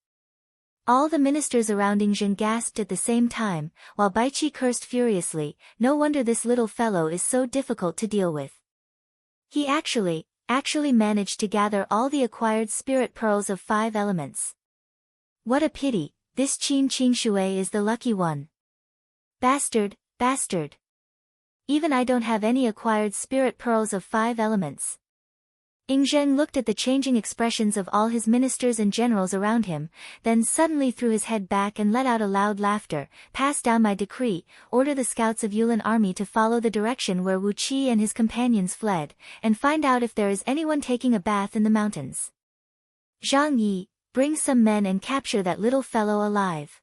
All the ministers around Yingzhen gasped at the same time, while Baiqi cursed furiously. No wonder this little fellow is so difficult to deal with. He actually managed to gather all the acquired spirit pearls of 5 elements. What a pity, this Qin Qingshui is the lucky one. Bastard! Even I don't have any acquired spirit pearls of 5 elements. Yingzhen looked at the changing expressions of all his ministers and generals around him, then suddenly threw his head back and let out a loud laughter. Pass down my decree, order the scouts of Yulin army to follow the direction where Wu Qi and his companions fled, and find out if there is anyone taking a bath in the mountains. Zhang Yi, bring some men and capture that little fellow alive.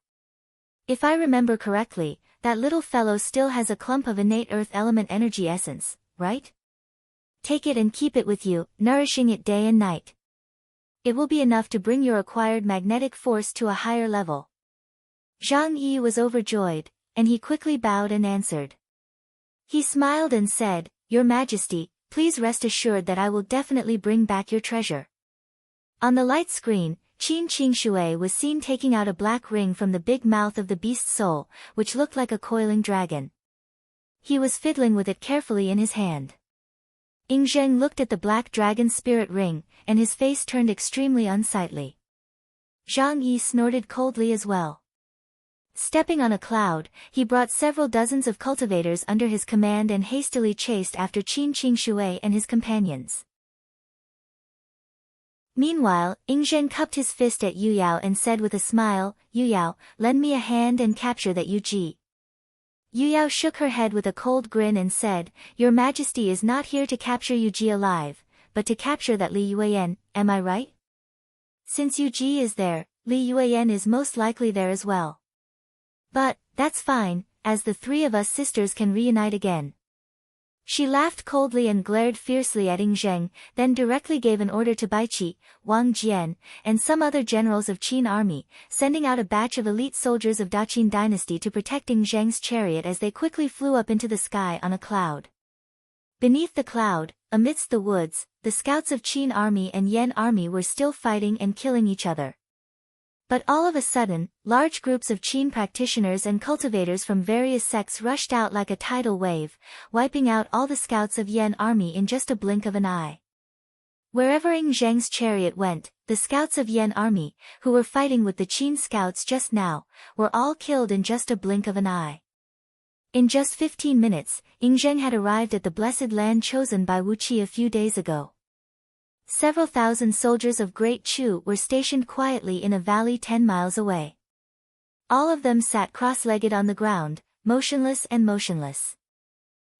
If I remember correctly, that little fellow still has a clump of innate earth element energy essence, right? Take it and keep it with you, nourishing it day and night. It will be enough to bring your acquired magnetic force to a higher level. Zhang Yi was overjoyed, and he quickly bowed and answered. He smiled and said, Your Majesty, please rest assured that I will definitely bring back your treasure. On the light screen, Qin Qingshui was seen taking out a black ring from the big mouth of the beast's soul, which looked like a coiling dragon. He was fiddling with it carefully in his hand. Ing Zheng looked at the black dragon spirit ring, and his face turned extremely unsightly. Zhang Yi snorted coldly as well. Stepping on a cloud, he brought several dozens of cultivators under his command and hastily chased after Qin Qingshui and his companions. Meanwhile, Ing Zheng cupped his fist at Yu Yao and said with a smile, "Yu Yao, lend me a hand and capture that Yu Ji." Yu Yao shook her head with a cold grin and said, "Your Majesty is not here to capture Yu Ji alive, but to capture that Li Yuan, am I right? Since Yu Ji is there, Li Yuan is most likely there as well. But, that's fine, as the three of us sisters can reunite again." She laughed coldly and glared fiercely at Ing Zheng, then directly gave an order to Baiqi, Wang Jian, and some other generals of Qin army, sending out a batch of elite soldiers of Daqin dynasty to protect Ing Zheng's chariot as they quickly flew up into the sky on a cloud. Beneath the cloud, amidst the woods, the scouts of Qin army and Yan army were still fighting and killing each other. But all of a sudden, large groups of Qin practitioners and cultivators from various sects rushed out like a tidal wave, wiping out all the scouts of Yan army in just a blink of an eye. Wherever Ing Zheng's chariot went, the scouts of Yan army, who were fighting with the Qin scouts just now, were all killed in just a blink of an eye. In just 15 minutes, Ing Zheng had arrived at the blessed land chosen by Wu Qi a few days ago. Several thousand soldiers of Great Chu were stationed quietly in a valley 10 miles away. All of them sat cross-legged on the ground, motionless and motionless.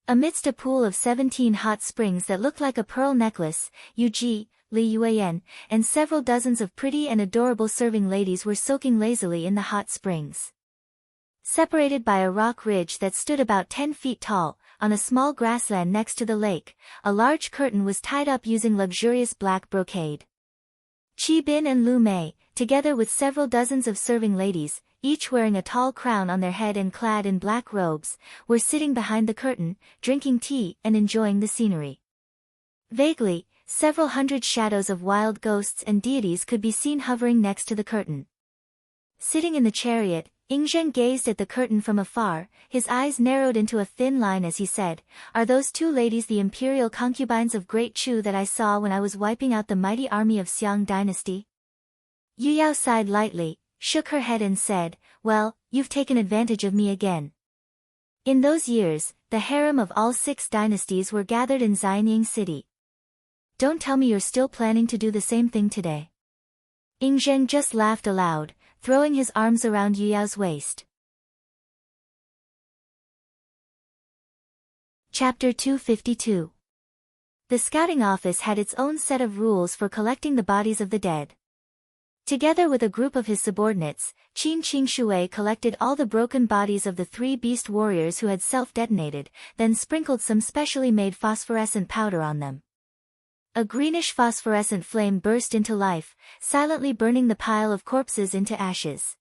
Amidst a pool of 17 hot springs that looked like a pearl necklace, Yu Ji, Li Yuan, and several dozens of pretty and adorable serving ladies were soaking lazily in the hot springs. Separated by a rock ridge that stood about 10 feet tall, on a small grassland next to the lake, a large curtain was tied up using luxurious black brocade. Qi Bin and Lu Mei, together with several dozens of serving ladies, each wearing a tall crown on their head and clad in black robes, were sitting behind the curtain, drinking tea and enjoying the scenery. Vaguely, several hundred shadows of wild ghosts and deities could be seen hovering next to the curtain. Sitting in the chariot, Ing Zheng gazed at the curtain from afar, his eyes narrowed into a thin line as he said, "Are those two ladies the imperial concubines of Great Chu that I saw when I was wiping out the mighty army of Xiang dynasty?" Yu Yao sighed lightly, shook her head and said, "Well, you've taken advantage of me again. In those years, the harem of all 6 dynasties were gathered in Xianying city. Don't tell me you're still planning to do the same thing today." Ing Zheng just laughed aloud, throwing his arms around Yu Yao's waist. Chapter 252. The scouting office had its own set of rules for collecting the bodies of the dead. Together with a group of his subordinates, Qin Qingshui collected all the broken bodies of the 3 beast warriors who had self-detonated, then sprinkled some specially made phosphorescent powder on them. A greenish phosphorescent flame burst into life, silently burning the pile of corpses into ashes.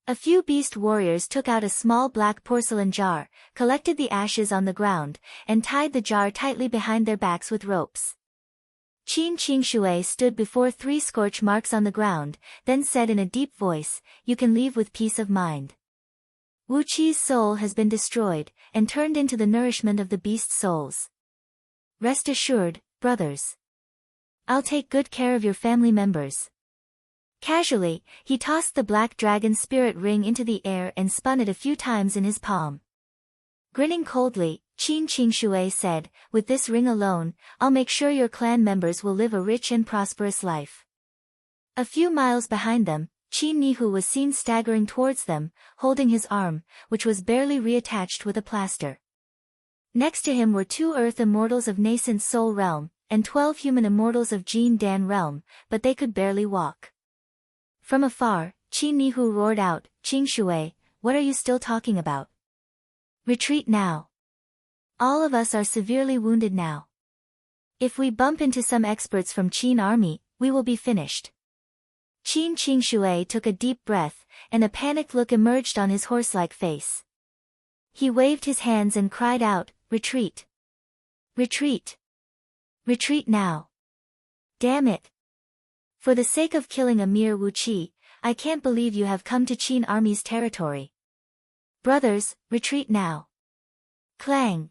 A few beast warriors took out a small black porcelain jar, collected the ashes on the ground, and tied the jar tightly behind their backs with ropes. Qin Qingshui stood before 3 scorch marks on the ground, then said in a deep voice, "You can leave with peace of mind. Wu Qi's soul has been destroyed, and turned into the nourishment of the beast souls. Rest assured, brothers. I'll take good care of your family members." Casually, he tossed the black dragon spirit ring into the air and spun it a few times in his palm. Grinning coldly, Qin Qingshui said, "With this ring alone, I'll make sure your clan members will live a rich and prosperous life." A few miles behind them, Qin Nihu was seen staggering towards them, holding his arm, which was barely reattached with a plaster. Next to him were 2 earth immortals of nascent soul realm, and 12 human immortals of Jin Dan realm, but they could barely walk. From afar, Qin Nihu roared out, "Qingshui, what are you still talking about? Retreat now. All of us are severely wounded now. If we bump into some experts from Qin army, we will be finished." Qin Qingshui took a deep breath, and a panicked look emerged on his horse-like face. He waved his hands and cried out, "Retreat! Retreat! Retreat now! Damn it! For the sake of killing a mere Wu Qi, I can't believe you have come to Qin army's territory. Brothers, retreat now!" Clang!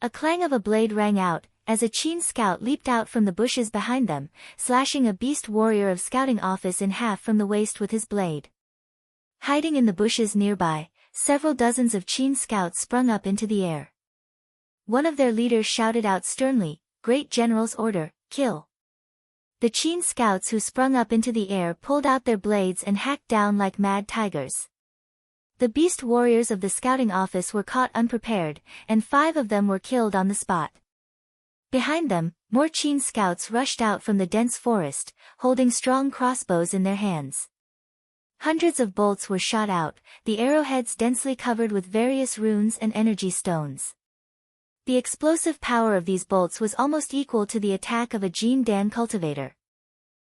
A clang of a blade rang out, as a Qin scout leaped out from the bushes behind them, slashing a beast warrior of scouting office in half from the waist with his blade. Hiding in the bushes nearby, several dozens of Qin scouts sprung up into the air. One of their leaders shouted out sternly, "Great General's order, kill!" The Qin scouts who sprung up into the air pulled out their blades and hacked down like mad tigers. The beast warriors of the scouting office were caught unprepared, and 5 of them were killed on the spot. Behind them, more Qin scouts rushed out from the dense forest, holding strong crossbows in their hands. Hundreds of bolts were shot out, the arrowheads densely covered with various runes and energy stones. The explosive power of these bolts was almost equal to the attack of a Jin Dan cultivator.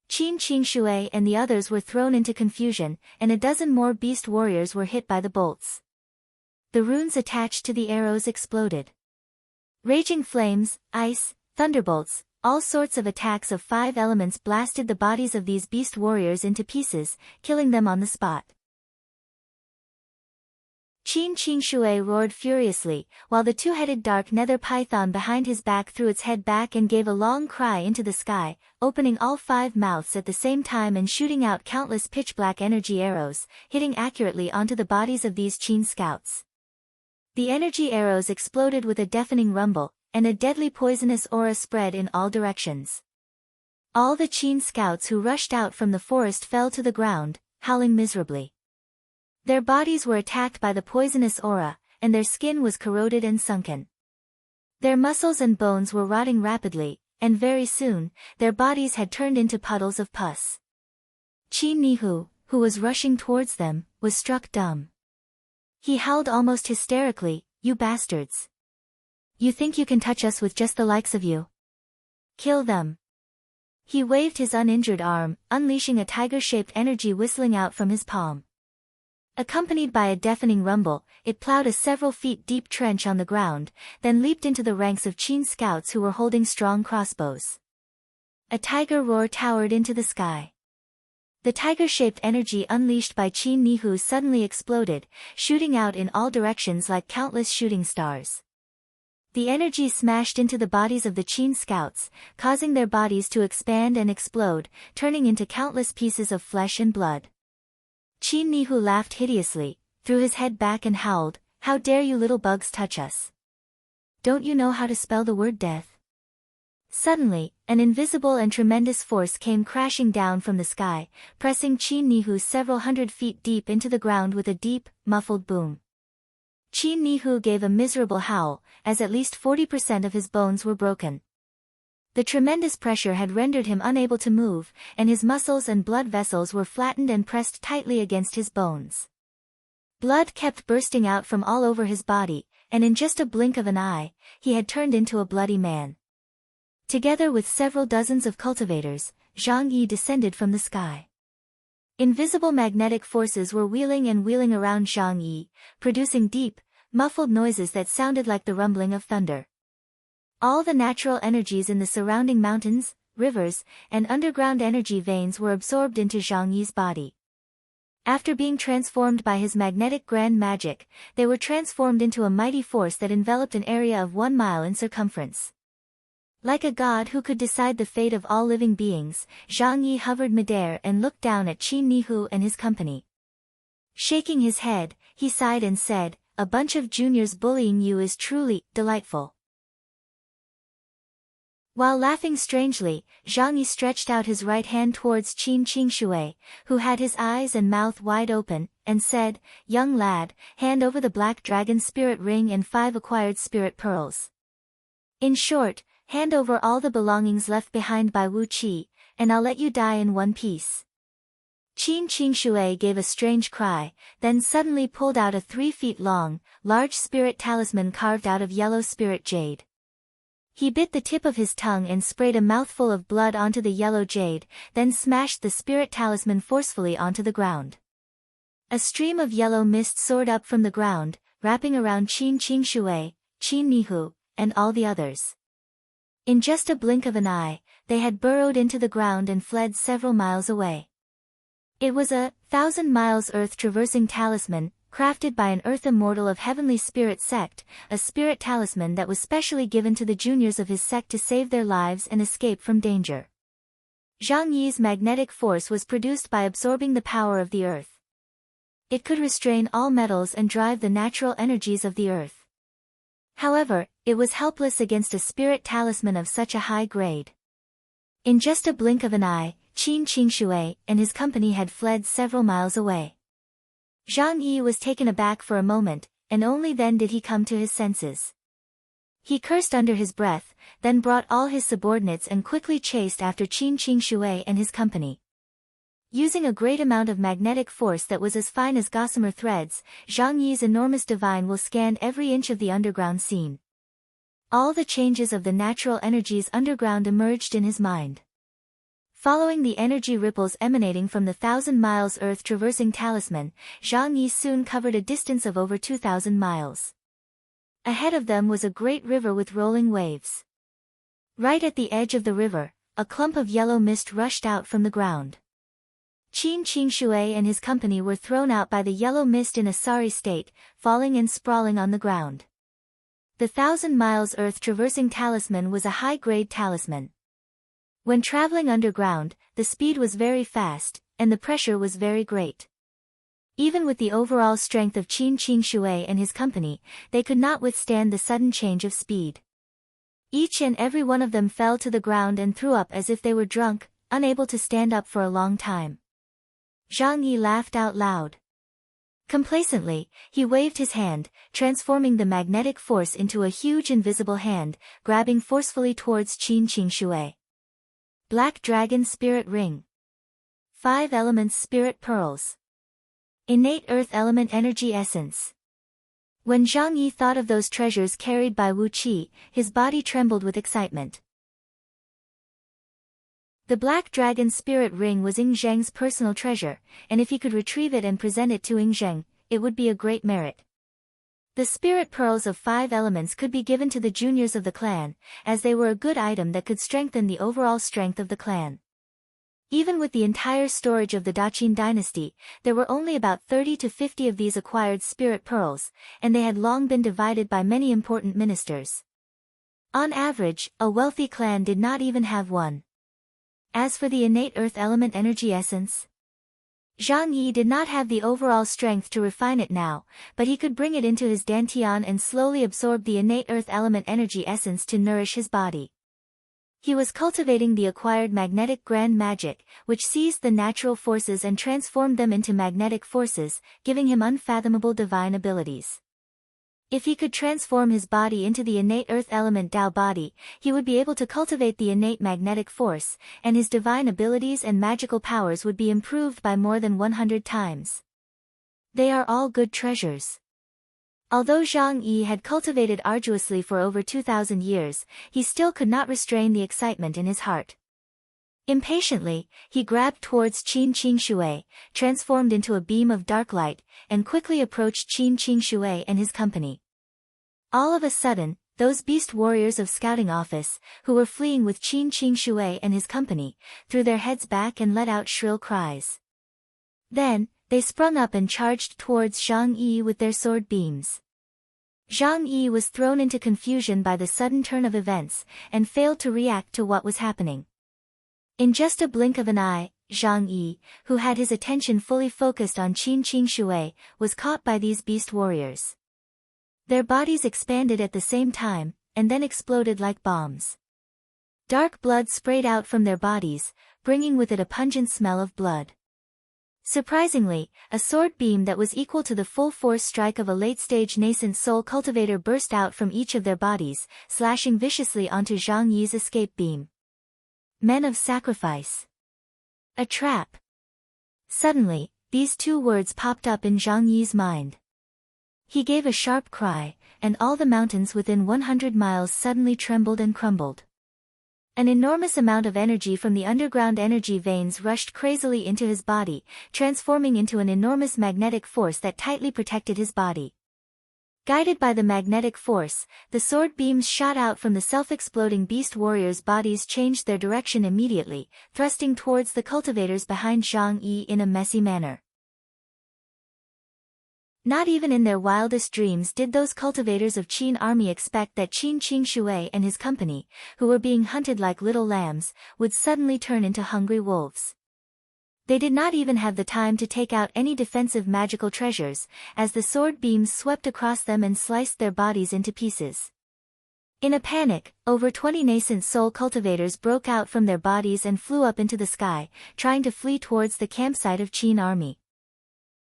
Qin Qingshui and the others were thrown into confusion, and a dozen more beast warriors were hit by the bolts. The runes attached to the arrows exploded. Raging flames, ice, thunderbolts, all sorts of attacks of 5 elements blasted the bodies of these beast warriors into pieces, killing them on the spot. Qin Qingshui roared furiously, while the 2-headed dark nether python behind his back threw its head back and gave a long cry into the sky, opening all 5 mouths at the same time and shooting out countless pitch-black energy arrows, hitting accurately onto the bodies of these Qin scouts. The energy arrows exploded with a deafening rumble, and a deadly poisonous aura spread in all directions. All the Qin scouts who rushed out from the forest fell to the ground, howling miserably. Their bodies were attacked by the poisonous aura, and their skin was corroded and sunken. Their muscles and bones were rotting rapidly, and very soon, their bodies had turned into puddles of pus. Qin Nihu, who was rushing towards them, was struck dumb. He howled almost hysterically, "You bastards! You think you can touch us with just the likes of you? Kill them!" He waved his uninjured arm, unleashing a tiger-shaped energy whistling out from his palm. Accompanied by a deafening rumble, it plowed a several feet deep trench on the ground, then leaped into the ranks of Qin scouts who were holding strong crossbows. A tiger roar towered into the sky. The tiger-shaped energy unleashed by Qin Nihu suddenly exploded, shooting out in all directions like countless shooting stars. The energy smashed into the bodies of the Qin scouts, causing their bodies to expand and explode, turning into countless pieces of flesh and blood. Qin Nihu laughed hideously, threw his head back and howled, "How dare you little bugs touch us? Don't you know how to spell the word death?" Suddenly, an invisible and tremendous force came crashing down from the sky, pressing Qin Nihu several hundred feet deep into the ground with a deep, muffled boom. Qin Nihu gave a miserable howl, as at least 40% of his bones were broken. The tremendous pressure had rendered him unable to move, and his muscles and blood vessels were flattened and pressed tightly against his bones. Blood kept bursting out from all over his body, and in just a blink of an eye, he had turned into a bloody man. Together with several dozens of cultivators, Zhang Yi descended from the sky. Invisible magnetic forces were wheeling and wheeling around Zhang Yi, producing deep, muffled noises that sounded like the rumbling of thunder. All the natural energies in the surrounding mountains, rivers, and underground energy veins were absorbed into Zhang Yi's body. After being transformed by his magnetic grand magic, they were transformed into a mighty force that enveloped an area of 1 mile in circumference. Like a god who could decide the fate of all living beings, Zhang Yi hovered midair and looked down at Qin Nihu and his company. Shaking his head, he sighed and said, "A bunch of juniors bullying you is truly delightful." While laughing strangely, Zhang Yi stretched out his right hand towards Qin Qingshui, who had his eyes and mouth wide open, and said, "Young lad, hand over the Black Dragon Spirit Ring and 5 acquired Spirit Pearls. In short, hand over all the belongings left behind by Wu Qi, and I'll let you die in one piece." Qin Qingshui gave a strange cry, then suddenly pulled out a 3 feet long, large spirit talisman carved out of yellow spirit jade. He bit the tip of his tongue and sprayed a mouthful of blood onto the yellow jade, then smashed the spirit talisman forcefully onto the ground. A stream of yellow mist soared up from the ground, wrapping around Qin Qingshui, Qin Nihu, and all the others. In just a blink of an eye, they had burrowed into the ground and fled several miles away. It was a 1,000 miles earth-traversing talisman, crafted by an earth immortal of heavenly spirit sect, a spirit talisman that was specially given to the juniors of his sect to save their lives and escape from danger. Zhang Yi's magnetic force was produced by absorbing the power of the earth. It could restrain all metals and drive the natural energies of the earth. However, it was helpless against a spirit talisman of such a high grade. In just a blink of an eye, Qin Qingshui and his company had fled several miles away. Zhang Yi was taken aback for a moment, and only then did he come to his senses. He cursed under his breath, then brought all his subordinates and quickly chased after Qin Qingshui and his company. Using a great amount of magnetic force that was as fine as gossamer threads, Zhang Yi's enormous divine will scanned every inch of the underground scene. All the changes of the natural energies underground emerged in his mind. Following the energy ripples emanating from the 1,000 miles earth-traversing talisman, Zhang Yi soon covered a distance of over 2,000 miles. Ahead of them was a great river with rolling waves. Right at the edge of the river, a clump of yellow mist rushed out from the ground. Qin Qingshui and his company were thrown out by the yellow mist in a sorry state, falling and sprawling on the ground. The 1,000 miles earth-traversing talisman was a high-grade talisman. When traveling underground, the speed was very fast, and the pressure was very great. Even with the overall strength of Qin Qingshui and his company, they could not withstand the sudden change of speed. Each and every one of them fell to the ground and threw up as if they were drunk, unable to stand up for a long time. Zhang Yi laughed out loud. Complacently, he waved his hand, transforming the magnetic force into a huge invisible hand, grabbing forcefully towards Qin Qingshui. Black Dragon Spirit Ring. 5 Elements Spirit Pearls. Innate Earth Element Energy Essence. When Zhang Yi thought of those treasures carried by Wu Qi, his body trembled with excitement. The Black Dragon Spirit Ring was Ying Zheng's personal treasure, and if he could retrieve it and present it to Ying Zheng, it would be a great merit. The spirit pearls of 5 elements could be given to the juniors of the clan, as they were a good item that could strengthen the overall strength of the clan. Even with the entire storage of the Daqin dynasty, there were only about 30 to 50 of these acquired spirit pearls, and they had long been divided by many important ministers. On average, a wealthy clan did not even have one. As for the innate earth element energy essence, Zhang Yi did not have the overall strength to refine it now, but he could bring it into his dantian and slowly absorb the innate earth element energy essence to nourish his body. He was cultivating the acquired magnetic grand magic, which seized the natural forces and transformed them into magnetic forces, giving him unfathomable divine abilities. If he could transform his body into the innate earth element Tao body, he would be able to cultivate the innate magnetic force, and his divine abilities and magical powers would be improved by more than 100 times. They are all good treasures. Although Zhang Yi had cultivated arduously for over 2,000 years, he still could not restrain the excitement in his heart. Impatiently, he grabbed towards Qin Qingshui, transformed into a beam of dark light, and quickly approached Qin Qingshui and his company. All of a sudden, those beast warriors of scouting office, who were fleeing with Qin Qingshui and his company, threw their heads back and let out shrill cries. Then, they sprung up and charged towards Zhang Yi with their sword beams. Zhang Yi was thrown into confusion by the sudden turn of events, and failed to react to what was happening. In just a blink of an eye, Zhang Yi, who had his attention fully focused on Qin Qingshui, was caught by these beast warriors. Their bodies expanded at the same time, and then exploded like bombs. Dark blood sprayed out from their bodies, bringing with it a pungent smell of blood. Surprisingly, a sword beam that was equal to the full force strike of a late-stage nascent soul cultivator burst out from each of their bodies, slashing viciously onto Zhang Yi's escape beam. Men of sacrifice. A trap. Suddenly, these 2 words popped up in Zhang Yi's mind. He gave a sharp cry, and all the mountains within 100 miles suddenly trembled and crumbled. An enormous amount of energy from the underground energy veins rushed crazily into his body, transforming into an enormous magnetic force that tightly protected his body. Guided by the magnetic force, the sword beams shot out from the self-exploding beast warriors' bodies changed their direction immediately, thrusting towards the cultivators behind Zhang Yi in a messy manner. Not even in their wildest dreams did those cultivators of Qin army expect that Qin Qingshui and his company, who were being hunted like little lambs, would suddenly turn into hungry wolves. They did not even have the time to take out any defensive magical treasures, as the sword beams swept across them and sliced their bodies into pieces. In a panic, over 20 nascent soul cultivators broke out from their bodies and flew up into the sky, trying to flee towards the campsite of Qin army.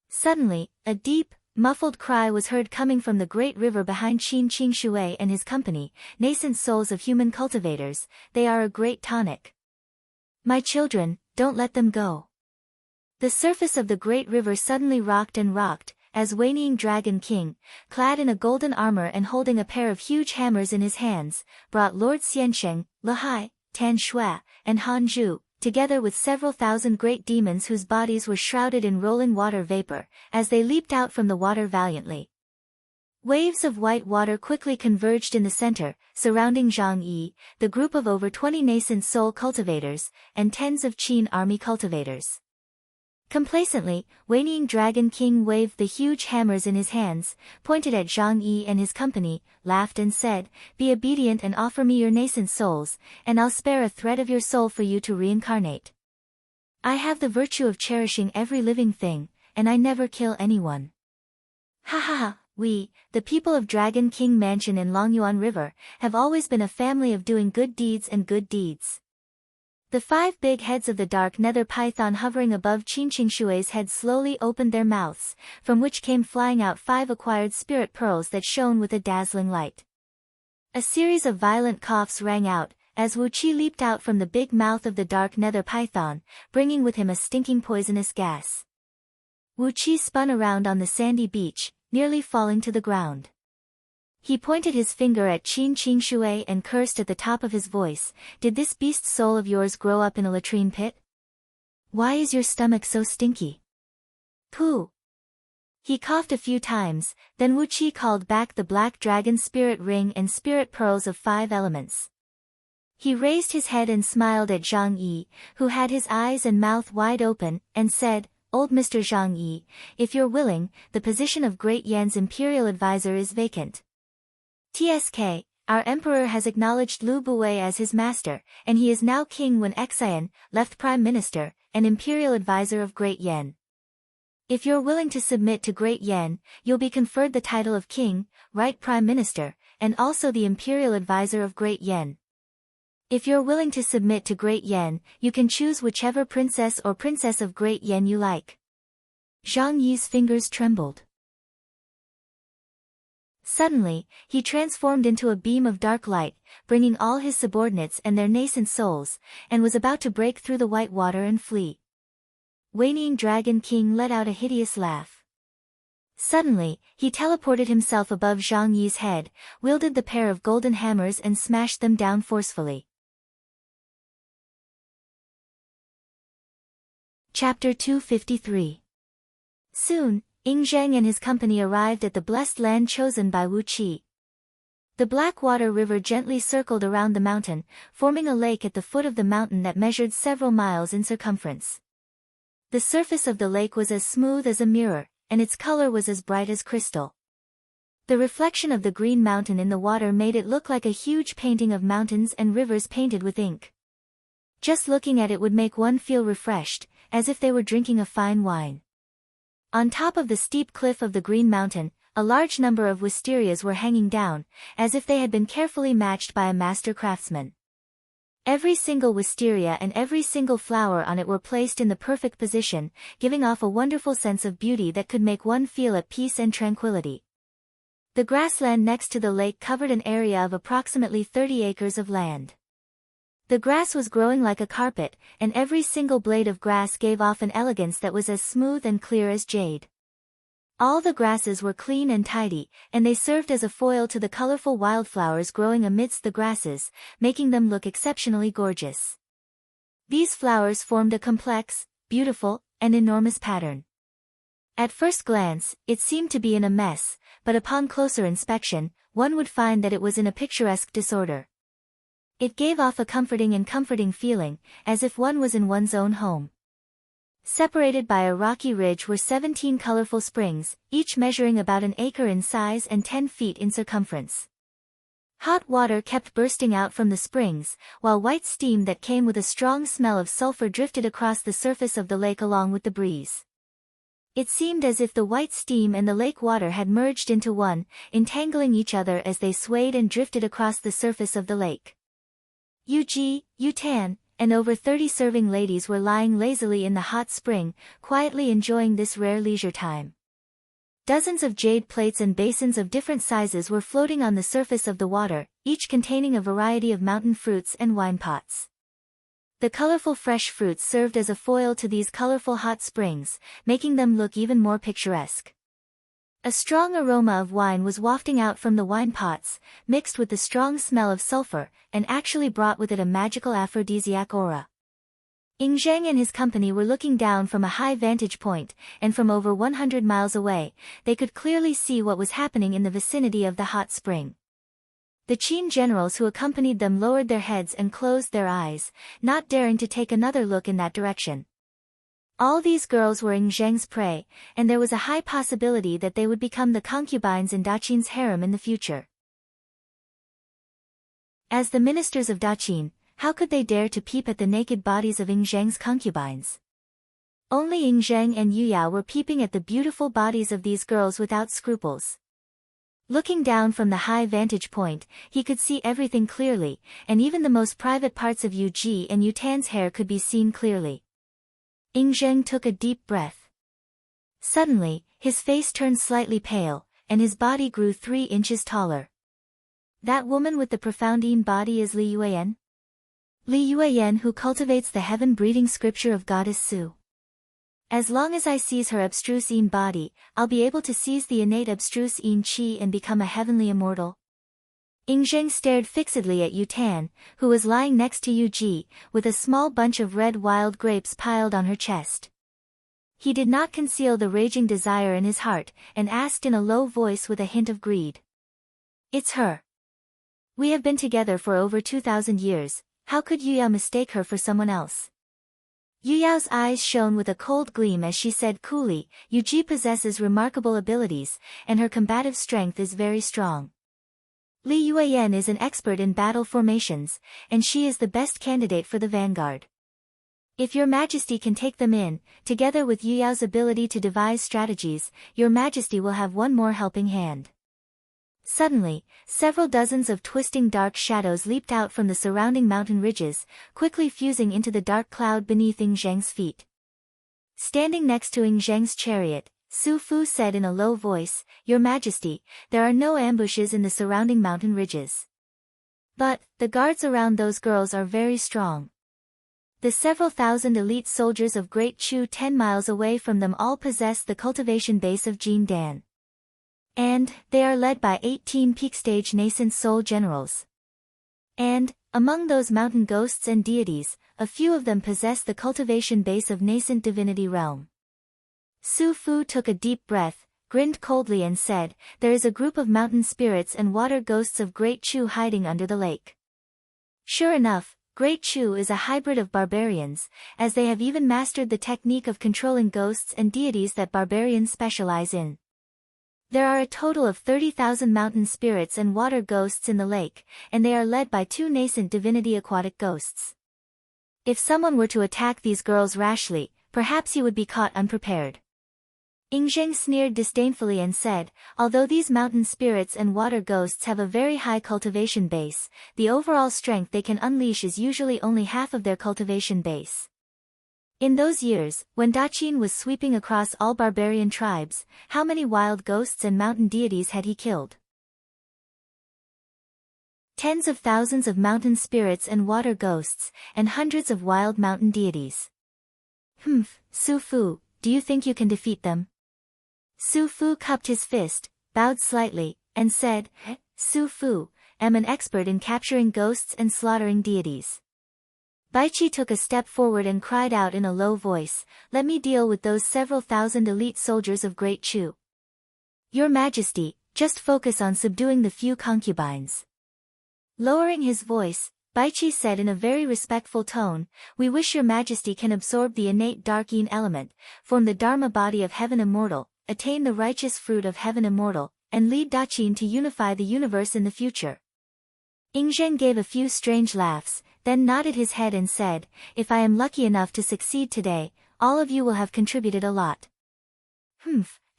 Suddenly, a deep, muffled cry was heard coming from the great river behind Qin Qingshui and his company, nascent souls of human cultivators, they are a great tonic. My children, don't let them go. The surface of the great river suddenly rocked and rocked, as Waining Dragon King, clad in a golden armor and holding a pair of huge hammers in his hands, brought Lord Xiansheng, Lehai, Tan Shui, and Han Zhu, together with several thousand great demons whose bodies were shrouded in rolling water vapor, as they leaped out from the water valiantly. Waves of white water quickly converged in the center, surrounding Zhang Yi, the group of over 20 nascent soul cultivators, and tens of Qin army cultivators. Complacently, Waining Dragon King waved the huge hammers in his hands, pointed at Zhang Yi and his company, laughed and said, "Be obedient and offer me your nascent souls, and I'll spare a thread of your soul for you to reincarnate. I have the virtue of cherishing every living thing, and I never kill anyone." Ha ha ha, we, the people of Dragon King Mansion in Longyuan River, have always been a family of doing good deeds and good deeds. The 5 big heads of the dark nether python hovering above Qin Qingshui's head slowly opened their mouths, from which came flying out 5 acquired spirit pearls that shone with a dazzling light. A series of violent coughs rang out, as Wu Qi leaped out from the big mouth of the dark nether python, bringing with him a stinking poisonous gas. Wu Qi spun around on the sandy beach, nearly falling to the ground. He pointed his finger at Qin Qingshui and cursed at the top of his voice, "Did this beast soul of yours grow up in a latrine pit? Why is your stomach so stinky? Pooh!" He coughed a few times, then Wu Qi called back the black dragon spirit ring and spirit pearls of 5 elements. He raised his head and smiled at Zhang Yi, who had his eyes and mouth wide open, and said, "Old Mr. Zhang Yi, if you're willing, the position of Great Yan's imperial advisor is vacant. TSK, our emperor has acknowledged Lu Buwei as his master, and he is now King Wen Xian, left prime minister, and imperial advisor of Great Yan. If you're willing to submit to Great Yan, you'll be conferred the title of King, right prime minister, and also the imperial advisor of Great Yan. If you're willing to submit to Great Yan, you can choose whichever princess or princess of Great Yan you like." Zhang Yi's fingers trembled. Suddenly, he transformed into a beam of dark light, bringing all his subordinates and their nascent souls, and was about to break through the white water and flee. Waining Dragon King let out a hideous laugh. Suddenly, he teleported himself above Zhang Yi's head, wielded the pair of golden hammers and smashed them down forcefully. Chapter 253. Soon, Ying Zheng and his company arrived at the blessed land chosen by Wu Qi. The Blackwater River gently circled around the mountain, forming a lake at the foot of the mountain that measured several miles in circumference. The surface of the lake was as smooth as a mirror, and its color was as bright as crystal. The reflection of the green mountain in the water made it look like a huge painting of mountains and rivers painted with ink. Just looking at it would make one feel refreshed, as if they were drinking a fine wine. On top of the steep cliff of the Green Mountain, a large number of wisterias were hanging down, as if they had been carefully matched by a master craftsman. Every single wisteria and every single flower on it were placed in the perfect position, giving off a wonderful sense of beauty that could make one feel at peace and tranquility. The grassland next to the lake covered an area of approximately 30 acres of land. The grass was growing like a carpet, and every single blade of grass gave off an elegance that was as smooth and clear as jade. All the grasses were clean and tidy, and they served as a foil to the colorful wildflowers growing amidst the grasses, making them look exceptionally gorgeous. These flowers formed a complex, beautiful, and enormous pattern. At first glance, it seemed to be in a mess, but upon closer inspection, one would find that it was in a picturesque disorder. It gave off a comforting feeling, as if one was in one's own home. Separated by a rocky ridge were 17 colorful springs, each measuring about an acre in size and 10 feet in circumference. Hot water kept bursting out from the springs, while white steam that came with a strong smell of sulfur drifted across the surface of the lake along with the breeze. It seemed as if the white steam and the lake water had merged into one, entangling each other as they swayed and drifted across the surface of the lake. Yutan, and over 30 serving ladies were lying lazily in the hot spring, quietly enjoying this rare leisure time. Dozens of jade plates and basins of different sizes were floating on the surface of the water, each containing a variety of mountain fruits and wine pots. The colorful fresh fruits served as a foil to these colorful hot springs, making them look even more picturesque. A strong aroma of wine was wafting out from the wine pots, mixed with the strong smell of sulfur, and actually brought with it a magical aphrodisiac aura. Ing Zheng and his company were looking down from a high vantage point, and from over 100 miles away, they could clearly see what was happening in the vicinity of the hot spring. The Qin generals who accompanied them lowered their heads and closed their eyes, not daring to take another look in that direction. All these girls were Ing Zheng's prey, and there was a high possibility that they would become the concubines in Daqin's harem in the future. As the ministers of Daqin, how could they dare to peep at the naked bodies of Ing Zheng's concubines? Only Ing Zheng and Yu Yao were peeping at the beautiful bodies of these girls without scruples. Looking down from the high vantage point, he could see everything clearly, and even the most private parts of Yu Ji and Yu Tan's hair could be seen clearly. Ing Zheng took a deep breath. Suddenly, his face turned slightly pale, and his body grew 3 inches taller. That woman with the profound body is Li Yuan? Li Yuan, who cultivates the heaven-breeding scripture of goddess Su. As long as I seize her abstruse body, I'll be able to seize the innate abstruse qi and become a heavenly immortal. Ing Zheng stared fixedly at Yu Tan, who was lying next to Yu Ji, with a small bunch of red wild grapes piled on her chest. He did not conceal the raging desire in his heart, and asked in a low voice with a hint of greed. It's her. We have been together for over 2,000 years. How could Yu Yao mistake her for someone else? Yu Yao's eyes shone with a cold gleam as she said coolly, Yu Ji possesses remarkable abilities, and her combative strength is very strong. Li Yuan is an expert in battle formations, and she is the best candidate for the vanguard. If your majesty can take them in, together with Yu Yao's ability to devise strategies, your majesty will have one more helping hand. Suddenly, several dozens of twisting dark shadows leaped out from the surrounding mountain ridges, quickly fusing into the dark cloud beneath Ing Zheng's feet. Standing next to Ing Zheng's chariot, Su Fu said in a low voice, Your Majesty, there are no ambushes in the surrounding mountain ridges. But, the guards around those girls are very strong. The several thousand elite soldiers of Great Chu 10 miles away from them all possess the cultivation base of Jin Dan. And, they are led by 18 peak-stage nascent soul generals. And, among those mountain ghosts and deities, a few of them possess the cultivation base of nascent divinity realm. Su Fu took a deep breath, grinned coldly and said, There is a group of mountain spirits and water ghosts of Great Chu hiding under the lake. Sure enough, Great Chu is a hybrid of barbarians, as they have even mastered the technique of controlling ghosts and deities that barbarians specialize in. There are a total of 30,000 mountain spirits and water ghosts in the lake, and they are led by 2 nascent divinity aquatic ghosts. If someone were to attack these girls rashly, perhaps he would be caught unprepared. Ing Zheng sneered disdainfully and said, Although these mountain spirits and water ghosts have a very high cultivation base, the overall strength they can unleash is usually only half of their cultivation base. In those years, when Daqin was sweeping across all barbarian tribes, how many wild ghosts and mountain deities had he killed? Tens of thousands of mountain spirits and water ghosts, and hundreds of wild mountain deities. Su Fu, do you think you can defeat them? Su Fu cupped his fist, bowed slightly, and said, Su Fu, am an expert in capturing ghosts and slaughtering deities. Baichi took a step forward and cried out in a low voice, Let me deal with those several thousand elite soldiers of Great Chu. Your Majesty, just focus on subduing the few concubines. Lowering his voice, Baichi said in a very respectful tone, "We wish your majesty can absorb the innate dark yin element, form the Dharma body of heaven immortal, attain the righteous fruit of heaven immortal, and lead Daqin to unify the universe in the future." Ingzhen gave a few strange laughs, then nodded his head and said, "If I am lucky enough to succeed today, all of you will have contributed a lot.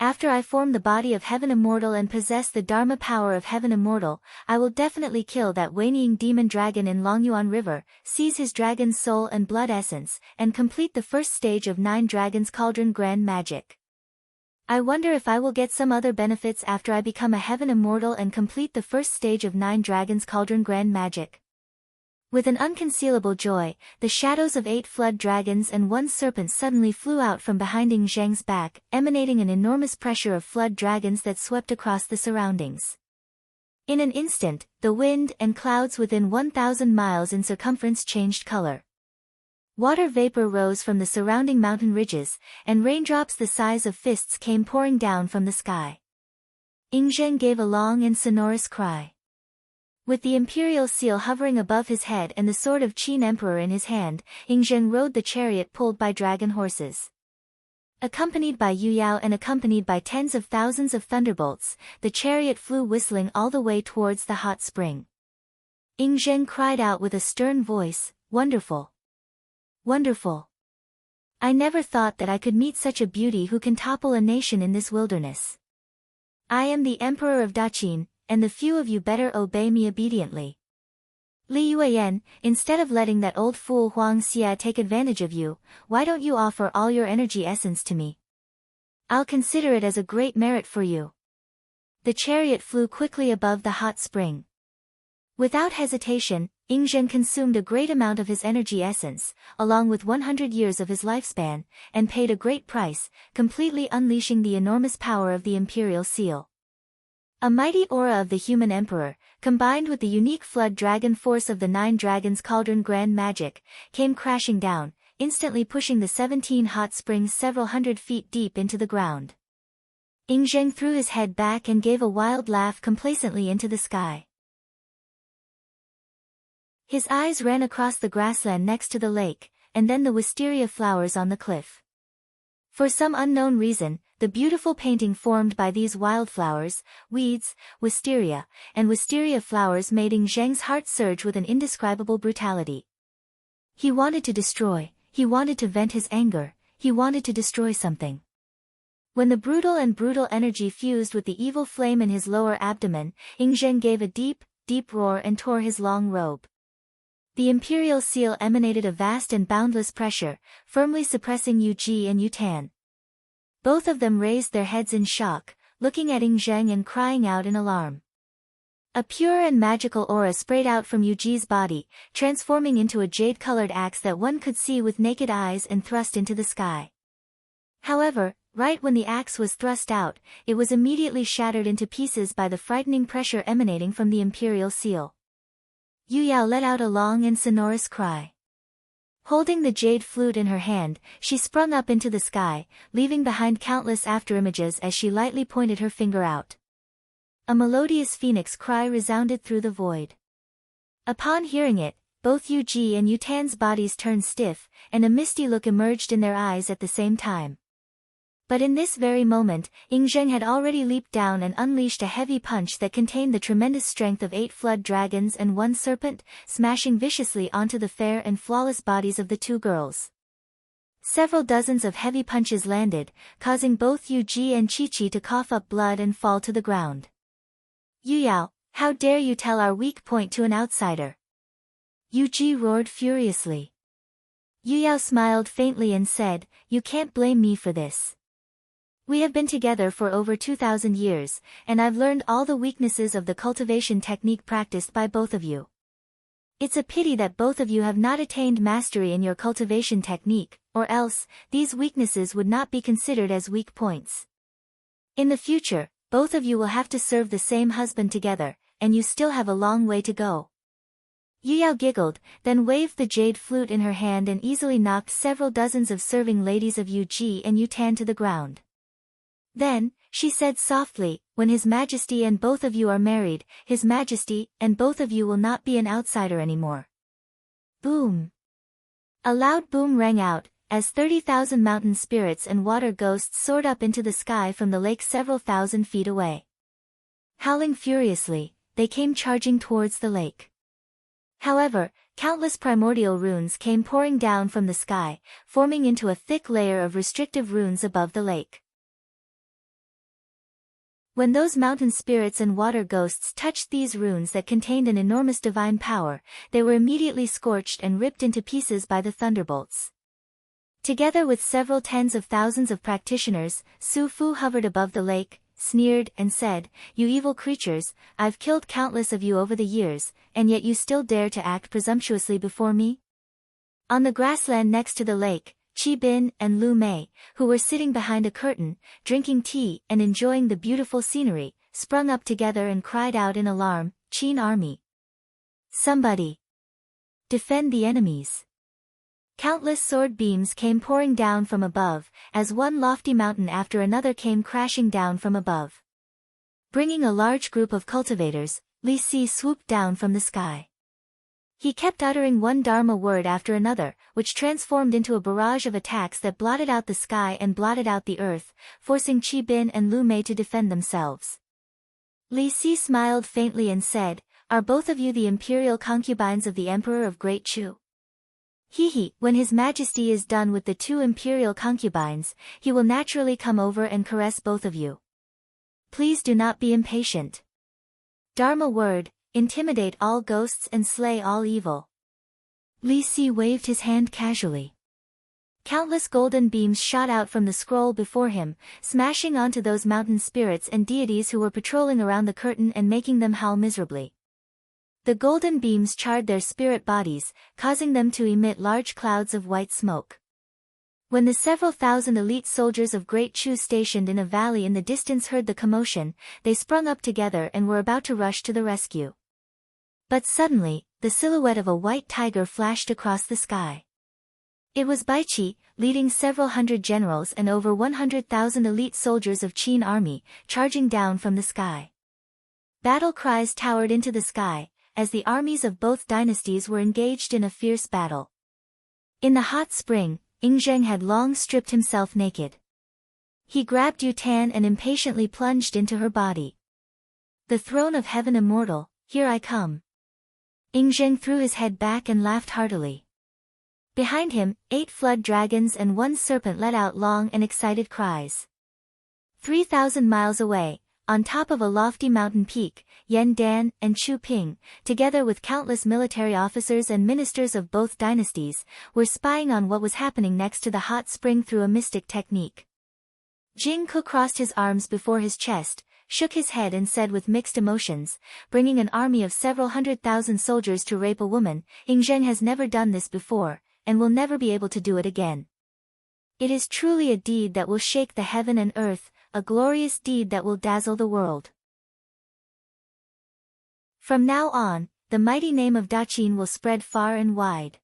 After I form the body of heaven immortal and possess the Dharma power of heaven immortal, I will definitely kill that whinnying demon dragon in Longyuan River, seize his dragon's soul and blood essence, and complete the first stage of 9 Dragons Cauldron Grand Magic. I wonder if I will get some other benefits after I become a heaven immortal and complete the first stage of 9 Dragons Cauldron Grand Magic." With an unconcealable joy, the shadows of 8 flood dragons and 1 serpent suddenly flew out from behind Ingzhen's back, emanating an enormous pressure of flood dragons that swept across the surroundings. In an instant, the wind and clouds within 1,000 miles in circumference changed color. Water vapor rose from the surrounding mountain ridges, and raindrops the size of fists came pouring down from the sky. Ingzhen gave a long and sonorous cry. With the imperial seal hovering above his head and the sword of Qin Emperor in his hand, Ingzhen rode the chariot pulled by dragon horses. Accompanied by Yu Yao and accompanied by tens of thousands of thunderbolts, the chariot flew whistling all the way towards the hot spring. Ingzhen cried out with a stern voice, "Wonderful! Wonderful! I never thought that I could meet such a beauty who can topple a nation in this wilderness. I am the Emperor of Daqin, and the few of you better obey me obediently. Li Yueyan, instead of letting that old fool Huang Xia take advantage of you, why don't you offer all your energy essence to me? I'll consider it as a great merit for you." The chariot flew quickly above the hot spring. Without hesitation, Ingzhen consumed a great amount of his energy essence, along with 100 years of his lifespan, and paid a great price, completely unleashing the enormous power of the imperial seal. A mighty aura of the human emperor, combined with the unique flood dragon force of the 9 Dragons Cauldron Grand Magic, came crashing down, instantly pushing the 17 hot springs several hundred feet deep into the ground. Ingzhen threw his head back and gave a wild laugh complacently into the sky. His eyes ran across the grassland next to the lake, and then the wisteria flowers on the cliff. For some unknown reason, the beautiful painting formed by these wildflowers, weeds, wisteria, and wisteria flowers made Ingzhen's heart surge with an indescribable brutality. He wanted to destroy, he wanted to vent his anger, he wanted to destroy something. When the brutal energy fused with the evil flame in his lower abdomen, Ingzhen gave a deep, deep roar and tore his long robe. The imperial seal emanated a vast and boundless pressure, firmly suppressing Yu Ji and Yu Tan. Both of them raised their heads in shock, looking at Ingzhen and crying out in alarm. A pure and magical aura sprayed out from Yu Ji's body, transforming into a jade-colored axe that one could see with naked eyes and thrust into the sky. However, right when the axe was thrust out, it was immediately shattered into pieces by the frightening pressure emanating from the imperial seal. Yu Yao let out a long and sonorous cry. Holding the jade flute in her hand, she sprung up into the sky, leaving behind countless afterimages as she lightly pointed her finger out. A melodious phoenix cry resounded through the void. Upon hearing it, both Yu Ji and Yu Tan's bodies turned stiff, and a misty look emerged in their eyes at the same time. But in this very moment, Ingzhen had already leaped down and unleashed a heavy punch that contained the tremendous strength of 8 flood dragons and 1 serpent, smashing viciously onto the fair and flawless bodies of the 2 girls. Several dozens of heavy punches landed, causing both Yu Ji and Chi Chi to cough up blood and fall to the ground. "Yu Yao, how dare you tell our weak point to an outsider?" Yu Ji roared furiously. Yu Yao smiled faintly and said, "You can't blame me for this. We have been together for over 2,000 years, and I've learned all the weaknesses of the cultivation technique practiced by both of you. It's a pity that both of you have not attained mastery in your cultivation technique, or else, these weaknesses would not be considered as weak points. In the future, both of you will have to serve the same husband together, and you still have a long way to go." Yu Yao giggled, then waved the jade flute in her hand and easily knocked several dozens of serving ladies of Yu Ji and Yu Tan to the ground. Then, she said softly, "When His Majesty and both of you are married, His Majesty and both of you will not be an outsider anymore. Boom! A loud boom rang out, as 30,000 mountain spirits and water ghosts soared up into the sky from the lake several thousand feet away. Howling furiously, they came charging towards the lake. However, countless primordial runes came pouring down from the sky, forming into a thick layer of restrictive runes above the lake. When those mountain spirits and water ghosts touched these runes that contained an enormous divine power, they were immediately scorched and ripped into pieces by the thunderbolts. Together with several tens of thousands of practitioners, Su Fu hovered above the lake, sneered, and said, "You evil creatures, I've killed countless of you over the years, and yet you still dare to act presumptuously before me?" On the grassland next to the lake, Qi Bin and Lu Mei, who were sitting behind a curtain, drinking tea and enjoying the beautiful scenery, sprung up together and cried out in alarm, "Qin army! Somebody! Defend the enemies!" Countless sword beams came pouring down from above, as one lofty mountain after another came crashing down from above. Bringing a large group of cultivators, Li Si swooped down from the sky. He kept uttering one Dharma word after another, which transformed into a barrage of attacks that blotted out the sky and blotted out the earth, forcing Qi Bin and Lu Mei to defend themselves. Li Si smiled faintly and said, "Are both of you the imperial concubines of the Emperor of Great Chu?" He, when His Majesty is done with the two imperial concubines, he will naturally come over and caress both of you. Please do not be impatient. Dharma word, intimidate all ghosts and slay all evil. Li Si waved his hand casually. Countless golden beams shot out from the scroll before him, smashing onto those mountain spirits and deities who were patrolling around the curtain and making them howl miserably. The golden beams charred their spirit bodies, causing them to emit large clouds of white smoke. When the several thousand elite soldiers of Great Chu stationed in a valley in the distance heard the commotion, they sprung up together and were about to rush to the rescue. But suddenly, the silhouette of a white tiger flashed across the sky. It was Baiqi, leading several hundred generals and over 100,000 elite soldiers of Qin army, charging down from the sky. Battle cries towered into the sky, as the armies of both dynasties were engaged in a fierce battle. In the hot spring, Yingzheng had long stripped himself naked. He grabbed Yu Tan and impatiently plunged into her body. "The throne of heaven immortal, here I come." Yingzheng threw his head back and laughed heartily. Behind him, 8 flood dragons and 1 serpent let out long and excited cries. 3,000 miles away, on top of a lofty mountain peak, Yan Dan and Chu Ping, together with countless military officers and ministers of both dynasties, were spying on what was happening next to the hot spring through a mystic technique. Jing Ke crossed his arms before his chest, shook his head and said with mixed emotions, "Bringing an army of several 100,000 soldiers to rape a woman, Yingzheng has never done this before, and will never be able to do it again. It is truly a deed that will shake the heaven and earth, a glorious deed that will dazzle the world. From now on, the mighty name of Daqin will spread far and wide."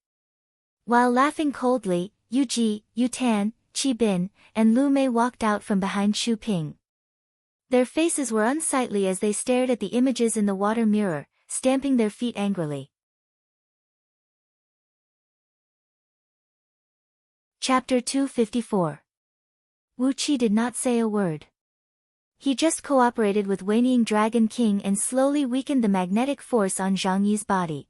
While laughing coldly, Yu Ji, Yu Tan, Qi Bin, and Lu Mei walked out from behind Chu Ping. Their faces were unsightly as they stared at the images in the water mirror, stamping their feet angrily. Chapter 254. Wu Qi did not say a word. He just cooperated with Wanying Dragon King and slowly weakened the magnetic force on Zhang Yi's body.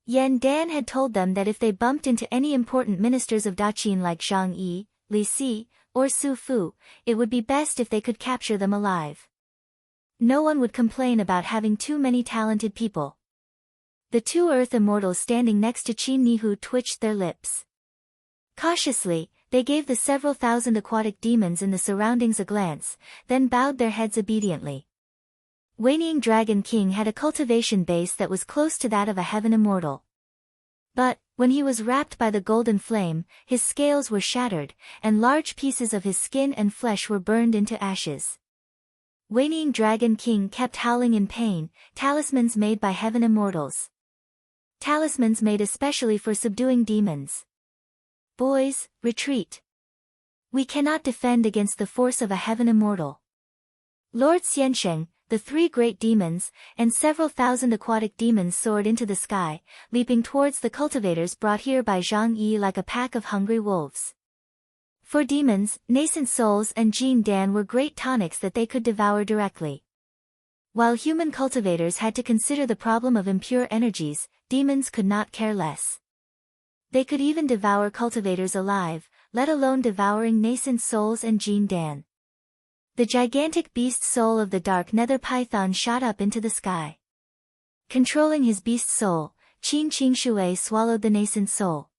Yan Dan had told them that if they bumped into any important ministers of Daqin like Zhang Yi, Li Si, or Su Fu, it would be best if they could capture them alive. No one would complain about having too many talented people. The 2 earth immortals standing next to Qin Nihu twitched their lips. Cautiously, they gave the several thousand aquatic demons in the surroundings a glance, then bowed their heads obediently. Wanying Dragon King had a cultivation base that was close to that of a heaven immortal. But, when he was wrapped by the golden flame, his scales were shattered, and large pieces of his skin and flesh were burned into ashes. Wanying Dragon King kept howling in pain, talismans made by heaven immortals. Talismans made especially for subduing demons. "Boys, retreat. We cannot defend against the force of a heaven immortal." Lord Xiansheng, the three great demons, and several thousand aquatic demons soared into the sky, leaping towards the cultivators brought here by Zhang Yi like a pack of hungry wolves. For demons, nascent souls and Jin Dan were great tonics that they could devour directly. While human cultivators had to consider the problem of impure energies, demons could not care less. They could even devour cultivators alive, let alone devouring nascent souls and Jin Dan. The gigantic beast soul of the dark nether python shot up into the sky. Controlling his beast soul, Qin Qingshui swallowed the nascent soul.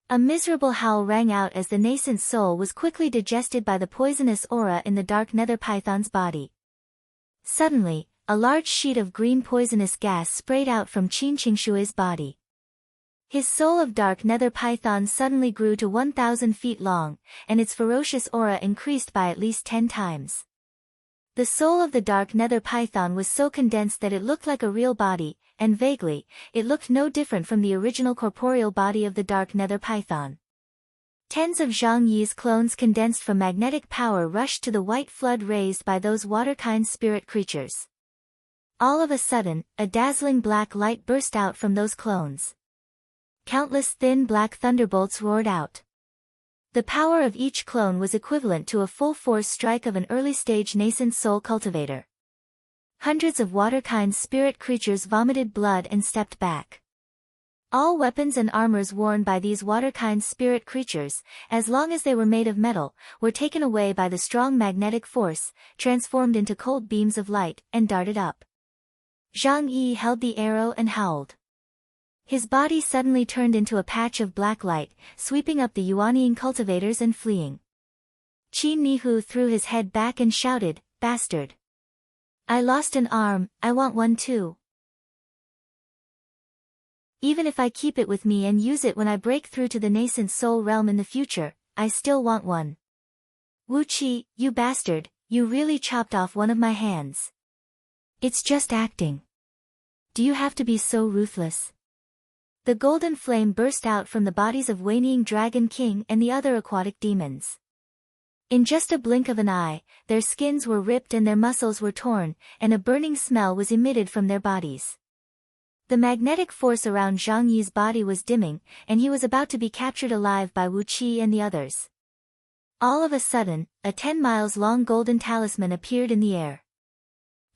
A miserable howl rang out as the nascent soul was quickly digested by the poisonous aura in the dark nether python's body. Suddenly, a large sheet of green poisonous gas sprayed out from Qin Qingshui's body. His soul of dark nether python suddenly grew to 1,000 feet long, and its ferocious aura increased by at least 10 times. The soul of the dark nether python was so condensed that it looked like a real body, and vaguely, it looked no different from the original corporeal body of the dark nether python. Tens of Zhang Yi's clones condensed from magnetic power rushed to the white flood raised by those waterkind spirit creatures. All of a sudden, a dazzling black light burst out from those clones. Countless thin black thunderbolts roared out. The power of each clone was equivalent to a full-force strike of an early-stage nascent soul cultivator. Hundreds of waterkind spirit creatures vomited blood and stepped back. All weapons and armors worn by these waterkind spirit creatures, as long as they were made of metal, were taken away by the strong magnetic force, transformed into cold beams of light, and darted up. Zhang Yi held the arrow and howled. His body suddenly turned into a patch of black light, sweeping up the Yuanying cultivators and fleeing. Qin Nihu threw his head back and shouted, "Bastard! I lost an arm, I want one too. Even if I keep it with me and use it when I break through to the nascent soul realm in the future, I still want one. Wu Qi, you bastard, you really chopped off one of my hands. It's just acting. Do you have to be so ruthless?" The golden flame burst out from the bodies of Wanying Dragon King and the other aquatic demons. In just a blink of an eye, their skins were ripped and their muscles were torn, and a burning smell was emitted from their bodies. The magnetic force around Zhang Yi's body was dimming, and he was about to be captured alive by Wu Qi and the others. All of a sudden, a 10 miles long golden talisman appeared in the air.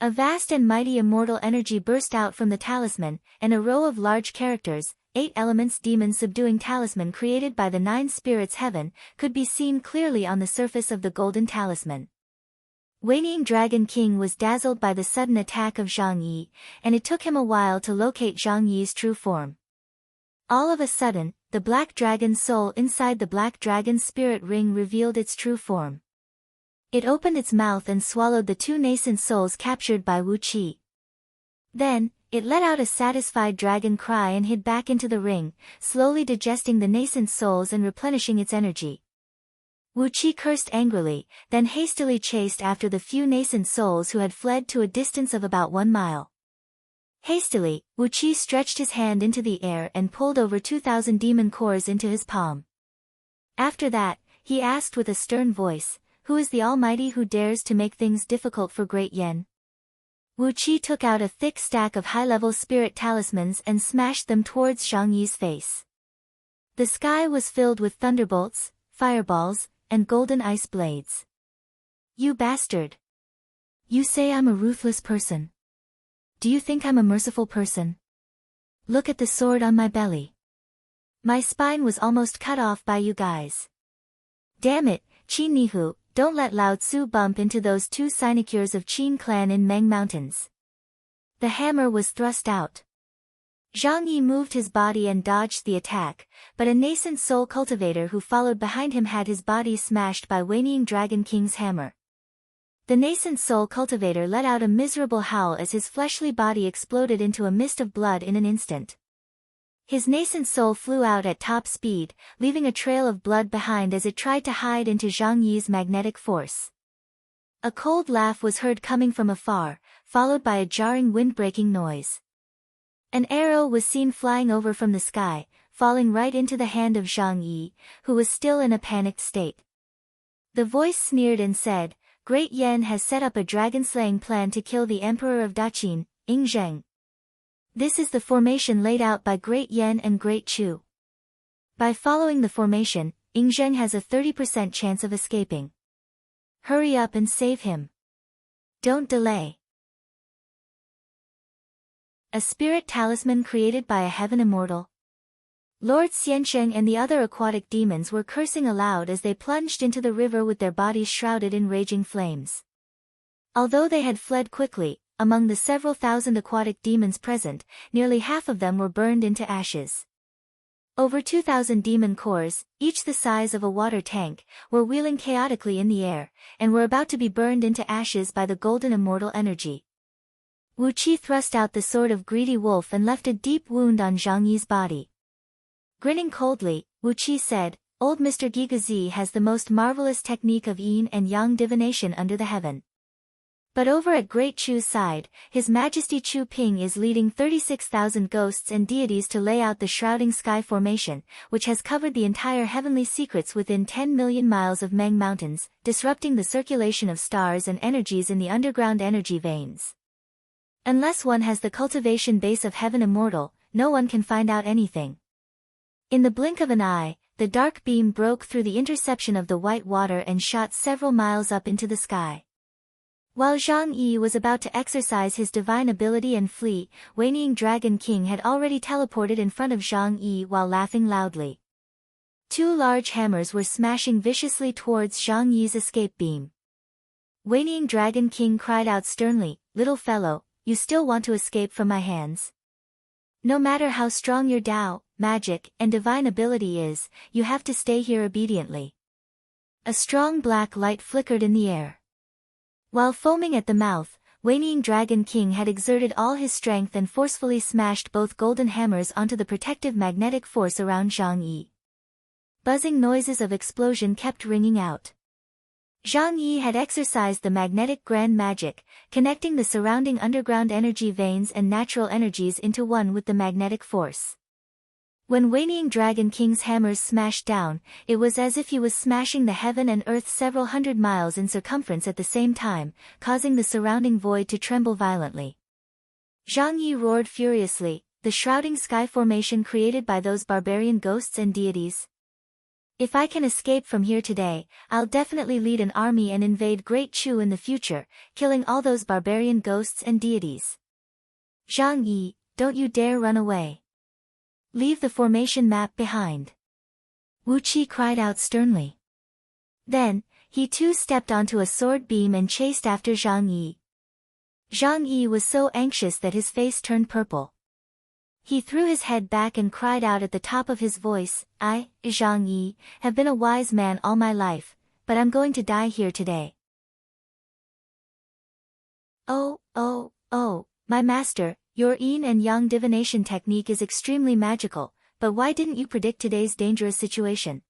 A vast and mighty immortal energy burst out from the talisman, and a row of large characters, 8 elements demon subduing talisman created by the 9 spirits heaven, could be seen clearly on the surface of the golden talisman. Wanying Dragon King was dazzled by the sudden attack of Zhang Yi, and it took him a while to locate Zhang Yi's true form. All of a sudden, the black dragon soul inside the black dragon spirit ring revealed its true form. It opened its mouth and swallowed the 2 nascent souls captured by Wu Qi. Then, it let out a satisfied dragon cry and hid back into the ring, slowly digesting the nascent souls and replenishing its energy. Wu Qi cursed angrily, then hastily chased after the few nascent souls who had fled to a distance of about 1 mile. Hastily, Wu Qi stretched his hand into the air and pulled over 2,000 demon cores into his palm. After that, he asked with a stern voice, "Who is the Almighty who dares to make things difficult for Great Yen?" Wu Qi took out a thick stack of high-level spirit talismans and smashed them towards Zhang Yi's face. The sky was filled with thunderbolts, fireballs, and golden ice blades. "You bastard! You say I'm a ruthless person. Do you think I'm a merciful person? Look at the sword on my belly. My spine was almost cut off by you guys. Damn it, Qin Nihu, don't let Lao Tzu bump into those 2 sinecures of Qin clan in Meng Mountains." The hammer was thrust out. Zhang Yi moved his body and dodged the attack, but a nascent soul cultivator who followed behind him had his body smashed by Wanying Dragon King's hammer. The nascent soul cultivator let out a miserable howl as his fleshly body exploded into a mist of blood in an instant. His nascent soul flew out at top speed, leaving a trail of blood behind as it tried to hide into Zhang Yi's magnetic force. A cold laugh was heard coming from afar, followed by a jarring wind-breaking noise. An arrow was seen flying over from the sky, falling right into the hand of Zhang Yi, who was still in a panicked state. The voice sneered and said, Great Yan has set up a dragon-slaying plan to kill the Emperor of Daqin, Yingzheng. This is the formation laid out by Great Yan and Great Chu. By following the formation, Yingzheng has a 30% chance of escaping. Hurry up and save him. Don't delay. A spirit talisman created by a heaven immortal. Lord Xiansheng and the other aquatic demons were cursing aloud as they plunged into the river with their bodies shrouded in raging flames. Although they had fled quickly, among the several thousand aquatic demons present, nearly half of them were burned into ashes. Over 2,000 demon cores, each the size of a water tank, were wheeling chaotically in the air, and were about to be burned into ashes by the golden immortal energy. Wu Qi thrust out the sword of greedy wolf and left a deep wound on Zhang Yi's body. Grinning coldly, Wu Qi said, "Old Mr. Gigazi has the most marvelous technique of yin and yang divination under the heaven." But over at Great Chu's side, His Majesty Chu Ping is leading 36,000 ghosts and deities to lay out the shrouding sky formation, which has covered the entire heavenly secrets within 10 million miles of Meng Mountains, disrupting the circulation of stars and energies in the underground energy veins. Unless one has the cultivation base of Heaven Immortal, no one can find out anything. In the blink of an eye, the dark beam broke through the interception of the white water and shot several miles up into the sky. While Zhang Yi was about to exercise his divine ability and flee, Wanying Dragon King had already teleported in front of Zhang Yi while laughing loudly. Two large hammers were smashing viciously towards Zhang Yi's escape beam. Wanying Dragon King cried out sternly, "Little fellow, you still want to escape from my hands? No matter how strong your Tao, magic, and divine ability is, you have to stay here obediently." A strong black light flickered in the air. While foaming at the mouth, Wanying Dragon King had exerted all his strength and forcefully smashed both golden hammers onto the protective magnetic force around Zhang Yi. Buzzing noises of explosion kept ringing out. Zhang Yi had exercised the magnetic grand magic, connecting the surrounding underground energy veins and natural energies into one with the magnetic force. When Wanying Dragon King's hammers smashed down, it was as if he was smashing the heaven and earth several hundred miles in circumference at the same time, causing the surrounding void to tremble violently. Zhang Yi roared furiously, "The shrouding sky formation created by those barbarian ghosts and deities? If I can escape from here today, I'll definitely lead an army and invade Great Chu in the future, killing all those barbarian ghosts and deities. Zhang Yi, don't you dare run away. Leave the formation map behind." Wu Qi cried out sternly. Then, he too stepped onto a sword beam and chased after Zhang Yi. Zhang Yi was so anxious that his face turned purple. He threw his head back and cried out at the top of his voice, "I, Zhang Yi, have been a wise man all my life, but I'm going to die here today." Oh, my master, your yin and yang divination technique is extremely magical, but why didn't you predict today's dangerous situation?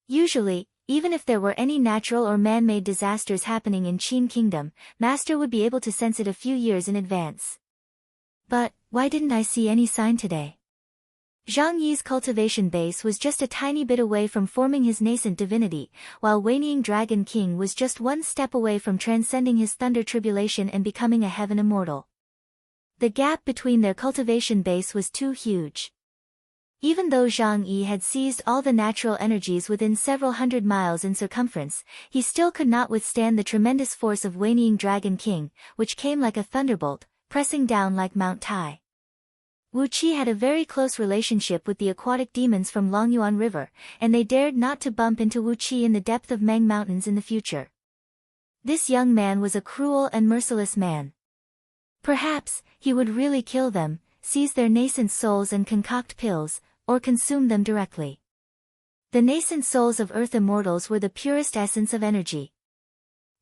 Usually, even if there were any natural or man-made disasters happening in Qin Kingdom, Master would be able to sense it a few years in advance. But, why didn't I see any sign today? Zhang Yi's cultivation base was just a tiny bit away from forming his nascent divinity, while Wanying Dragon King was just one step away from transcending his thunder tribulation and becoming a heaven immortal. The gap between their cultivation base was too huge. Even though Zhang Yi had seized all the natural energies within several hundred miles in circumference, he still could not withstand the tremendous force of Wanying Dragon King, which came like a thunderbolt, pressing down like Mount Tai. Wu Qi had a very close relationship with the aquatic demons from Longyuan River, and they dared not to bump into Wu Qi in the depth of Meng Mountains in the future. This young man was a cruel and merciless man. Perhaps, he would really kill them, seize their nascent souls and concoct pills, or consume them directly. The nascent souls of Earth immortals were the purest essence of energy.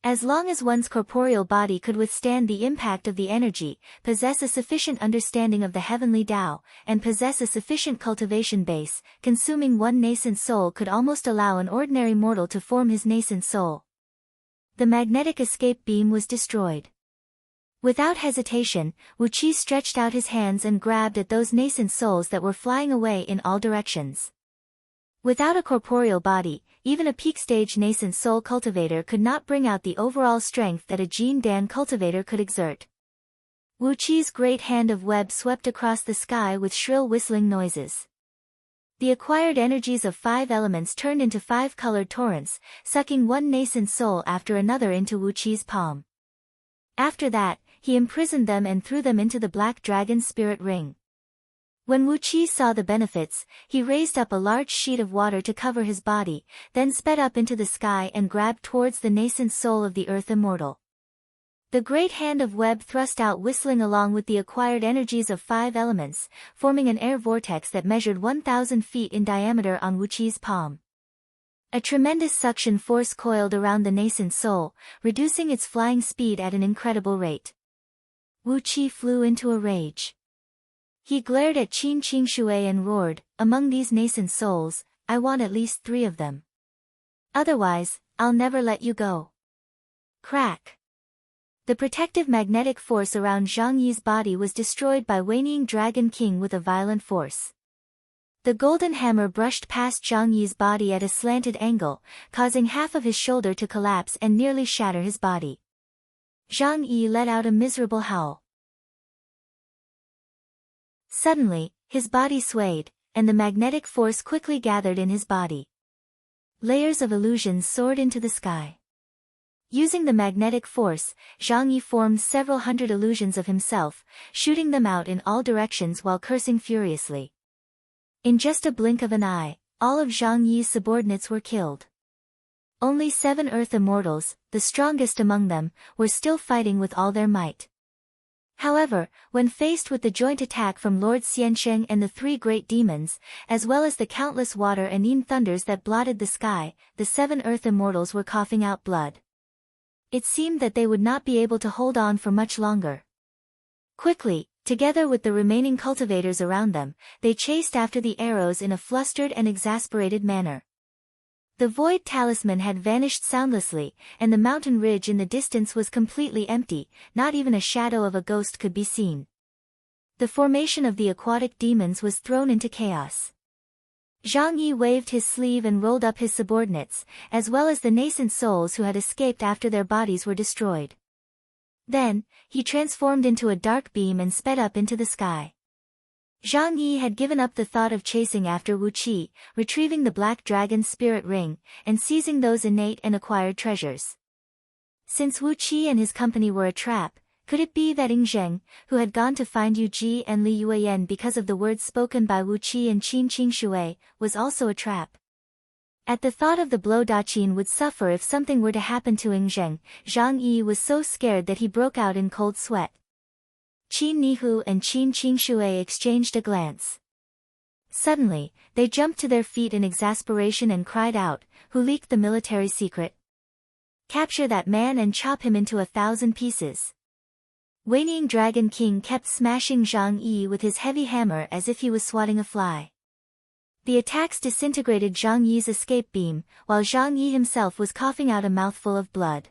As long as one's corporeal body could withstand the impact of the energy, possess a sufficient understanding of the heavenly Tao, and possess a sufficient cultivation base, consuming one nascent soul could almost allow an ordinary mortal to form his nascent soul. The magnetic escape beam was destroyed. Without hesitation, Wu Qi stretched out his hands and grabbed at those nascent souls that were flying away in all directions. Without a corporeal body, even a peak-stage nascent soul cultivator could not bring out the overall strength that a Jin Dan cultivator could exert. Wu Qi's great hand of web swept across the sky with shrill whistling noises. The acquired energies of 5 elements turned into 5 colored torrents, sucking one nascent soul after another into Wu Qi's palm. After that, he imprisoned them and threw them into the Black Dragon's spirit ring. When Wu Qi saw the benefits, he raised up a large sheet of water to cover his body, then sped up into the sky and grabbed towards the nascent soul of the earth immortal. The great hand of web thrust out whistling along with the acquired energies of 5 elements, forming an air vortex that measured 1,000 feet in diameter on Wu Qi's palm. A tremendous suction force coiled around the nascent soul, reducing its flying speed at an incredible rate. Wu Qi flew into a rage. He glared at Qin Qingshui and roared, "Among these nascent souls, I want at least 3 of them. Otherwise, I'll never let you go." Crack! The protective magnetic force around Zhang Yi's body was destroyed by Weining Dragon King with a violent force. The golden hammer brushed past Zhang Yi's body at a slanted angle, causing half of his shoulder to collapse and nearly shatter his body. Zhang Yi let out a miserable howl. Suddenly, his body swayed, and the magnetic force quickly gathered in his body. Layers of illusions soared into the sky. Using the magnetic force, Zhang Yi formed several hundred illusions of himself, shooting them out in all directions while cursing furiously. In just a blink of an eye, all of Zhang Yi's subordinates were killed. Only 7 Earth Immortals, the strongest among them, were still fighting with all their might. However, when faced with the joint attack from Lord Xiansheng and the 3 great demons, as well as the countless water and yin thunders that blotted the sky, the 7 Earth Immortals were coughing out blood. It seemed that they would not be able to hold on for much longer. Quickly, together with the remaining cultivators around them, they chased after the arrows in a flustered and exasperated manner. The void talisman had vanished soundlessly, and the mountain ridge in the distance was completely empty, not even a shadow of a ghost could be seen. The formation of the aquatic demons was thrown into chaos. Zhang Yi waved his sleeve and rolled up his subordinates, as well as the nascent souls who had escaped after their bodies were destroyed. Then, he transformed into a dark beam and sped up into the sky. Zhang Yi had given up the thought of chasing after Wu Qi, retrieving the Black Dragon's spirit ring, and seizing those innate and acquired treasures. Since Wu Qi and his company were a trap, could it be that Ying Zheng, who had gone to find Yu Ji and Li Yueyan because of the words spoken by Wu Qi and Qin Qingshui, was also a trap? At the thought of the blow Daqin would suffer if something were to happen to Ying Zheng, Zhang Yi was so scared that he broke out in cold sweat. Qin Nihu and Qin Qingshui exchanged a glance. Suddenly, they jumped to their feet in exasperation and cried out, "Who leaked the military secret? Capture that man and chop him into 1,000 pieces." Weining Dragon King kept smashing Zhang Yi with his heavy hammer as if he was swatting a fly. The attacks disintegrated Zhang Yi's escape beam, while Zhang Yi himself was coughing out a mouthful of blood.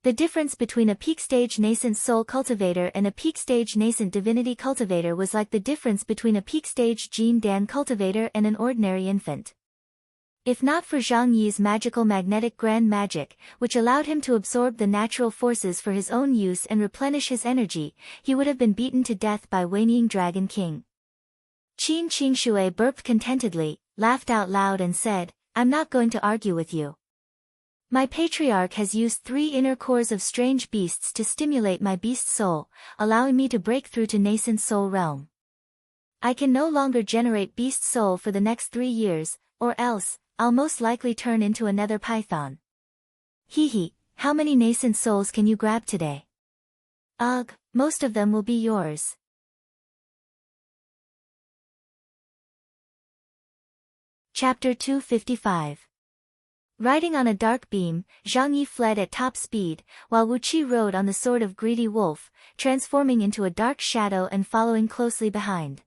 The difference between a peak-stage nascent soul cultivator and a peak-stage nascent divinity cultivator was like the difference between a peak-stage Jin Dan cultivator and an ordinary infant. If not for Zhang Yi's magical magnetic grand magic, which allowed him to absorb the natural forces for his own use and replenish his energy, he would have been beaten to death by Weining Dragon King. Qin Qingshui burped contentedly, laughed out loud and said, "I'm not going to argue with you. My patriarch has used 3 inner cores of strange beasts to stimulate my beast soul, allowing me to break through to nascent soul realm. I can no longer generate beast soul for the next 3 years, or else, I'll most likely turn into another python. Hee, how many nascent souls can you grab today? Ugh, most of them will be yours." Chapter 255. Riding on a dark beam, Zhang Yi fled at top speed, while Wu Qi rode on the sword of Greedy Wolf, transforming into a dark shadow and following closely behind.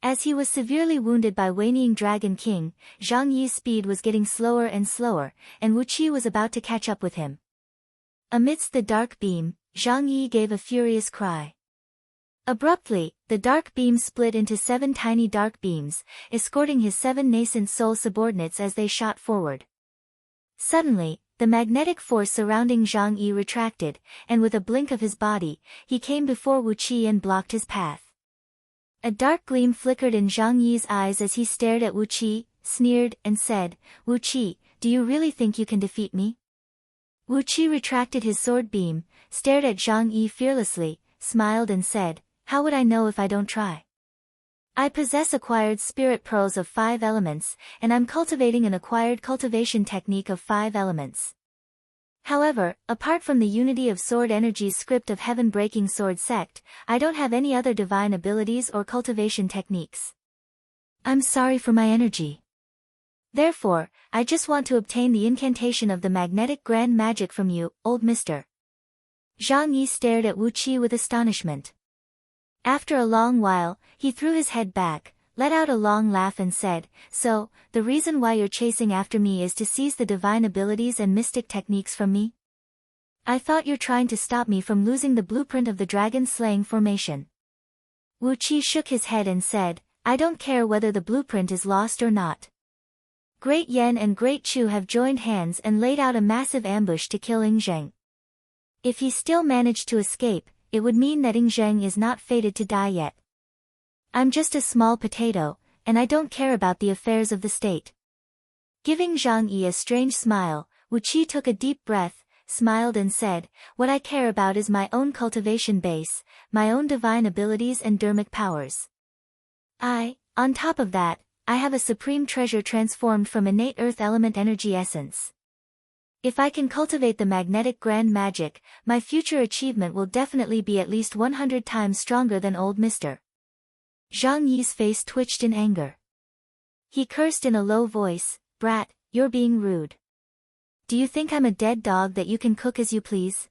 As he was severely wounded by Weining Dragon King, Zhang Yi's speed was getting slower and slower, and Wu Qi was about to catch up with him. Amidst the dark beam, Zhang Yi gave a furious cry. Abruptly, the dark beam split into 7 tiny dark beams, escorting his 7 nascent soul subordinates as they shot forward. Suddenly, the magnetic force surrounding Zhang Yi retracted, and with a blink of his body, he came before Wu Qi and blocked his path. A dark gleam flickered in Zhang Yi's eyes as he stared at Wu Qi, sneered, and said, "Wu Qi, do you really think you can defeat me?" Wu Qi retracted his sword beam, stared at Zhang Yi fearlessly, smiled and said, "How would I know if I don't try? I possess acquired spirit pearls of 5 elements, and I'm cultivating an acquired cultivation technique of 5 elements. However, apart from the Unity of Sword Energy's script of heaven-breaking sword sect, I don't have any other divine abilities or cultivation techniques. I'm sorry for my energy. Therefore, I just want to obtain the incantation of the magnetic grand magic from you, old mister." Zhang Yi stared at Wu Qi with astonishment. After a long while, he threw his head back, let out a long laugh and said, "So, the reason why you're chasing after me is to seize the divine abilities and mystic techniques from me? I thought you're trying to stop me from losing the blueprint of the dragon-slaying formation." Wu Qi shook his head and said, "I don't care whether the blueprint is lost or not. Great Yen and Great Chu have joined hands and laid out a massive ambush to kill Ing Zheng. If he still managed to escape, it would mean that Ing Zheng is not fated to die yet. I'm just a small potato, and I don't care about the affairs of the state." Giving Zhang Yi a strange smile, Wu Qi took a deep breath, smiled and said, "What I care about is my own cultivation base, my own divine abilities and dermic powers. On top of that, I have a supreme treasure transformed from innate earth element energy essence. If I can cultivate the magnetic grand magic, my future achievement will definitely be at least 100 times stronger than old mister." Zhang Yi's face twitched in anger. He cursed in a low voice, "Brat, you're being rude. Do you think I'm a dead dog that you can cook as you please?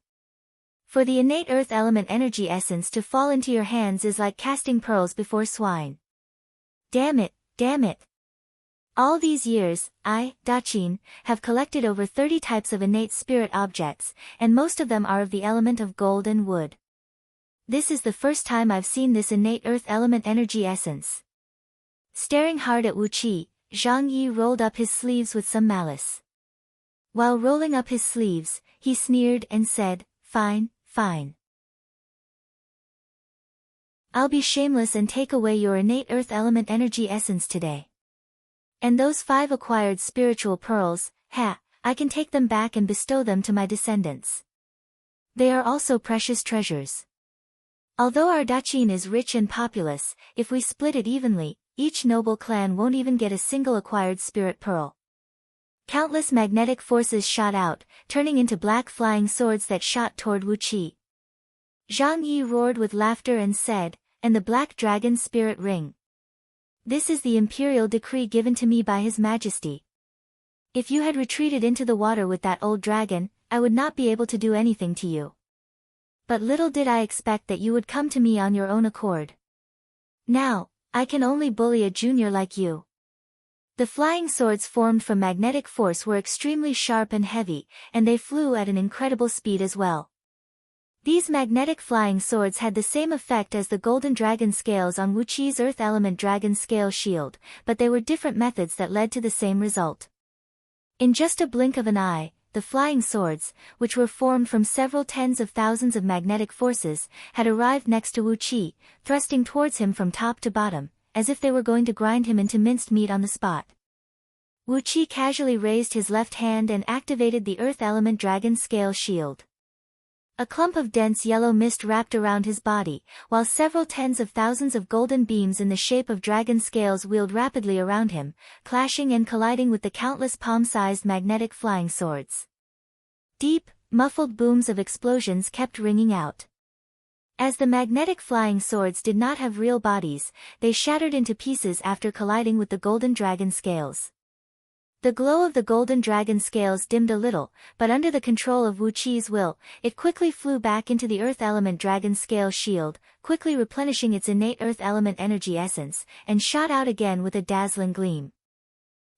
For the innate earth element energy essence to fall into your hands is like casting pearls before swine. Damn it, damn it. All these years, I, Daqin, have collected over 30 types of innate spirit objects, and most of them are of the element of gold and wood. This is the first time I've seen this innate earth element energy essence." Staring hard at Wu Qi, Zhang Yi rolled up his sleeves with some malice. While rolling up his sleeves, he sneered and said, "Fine, fine. I'll be shameless and take away your innate earth element energy essence today. And those 5 acquired spiritual pearls, I can take them back and bestow them to my descendants. They are also precious treasures. Although our Daqin is rich and populous, if we split it evenly, each noble clan won't even get a single acquired spirit pearl." Countless magnetic forces shot out, turning into black flying swords that shot toward Wu Qi. Zhang Yi roared with laughter and said, "And the black dragon spirit ring. This is the imperial decree given to me by His Majesty. If you had retreated into the water with that old dragon, I would not be able to do anything to you. But little did I expect that you would come to me on your own accord. Now, I can only bully a junior like you." The flying swords formed from magnetic force were extremely sharp and heavy, and they flew at an incredible speed as well. These magnetic flying swords had the same effect as the golden dragon scales on Wu Qi's earth element dragon scale shield, but they were different methods that led to the same result. In just a blink of an eye, the flying swords, which were formed from several tens of thousands of magnetic forces, had arrived next to Wu Qi, thrusting towards him from top to bottom, as if they were going to grind him into minced meat on the spot. Wu Qi casually raised his left hand and activated the earth element dragon scale shield. A clump of dense yellow mist wrapped around his body, while several tens of thousands of golden beams in the shape of dragon scales wheeled rapidly around him, clashing and colliding with the countless palm-sized magnetic flying swords. Deep, muffled booms of explosions kept ringing out. As the magnetic flying swords did not have real bodies, they shattered into pieces after colliding with the golden dragon scales. The glow of the golden dragon scales dimmed a little, but under the control of Wu Qi's will, it quickly flew back into the earth element dragon scale shield, quickly replenishing its innate earth element energy essence, and shot out again with a dazzling gleam.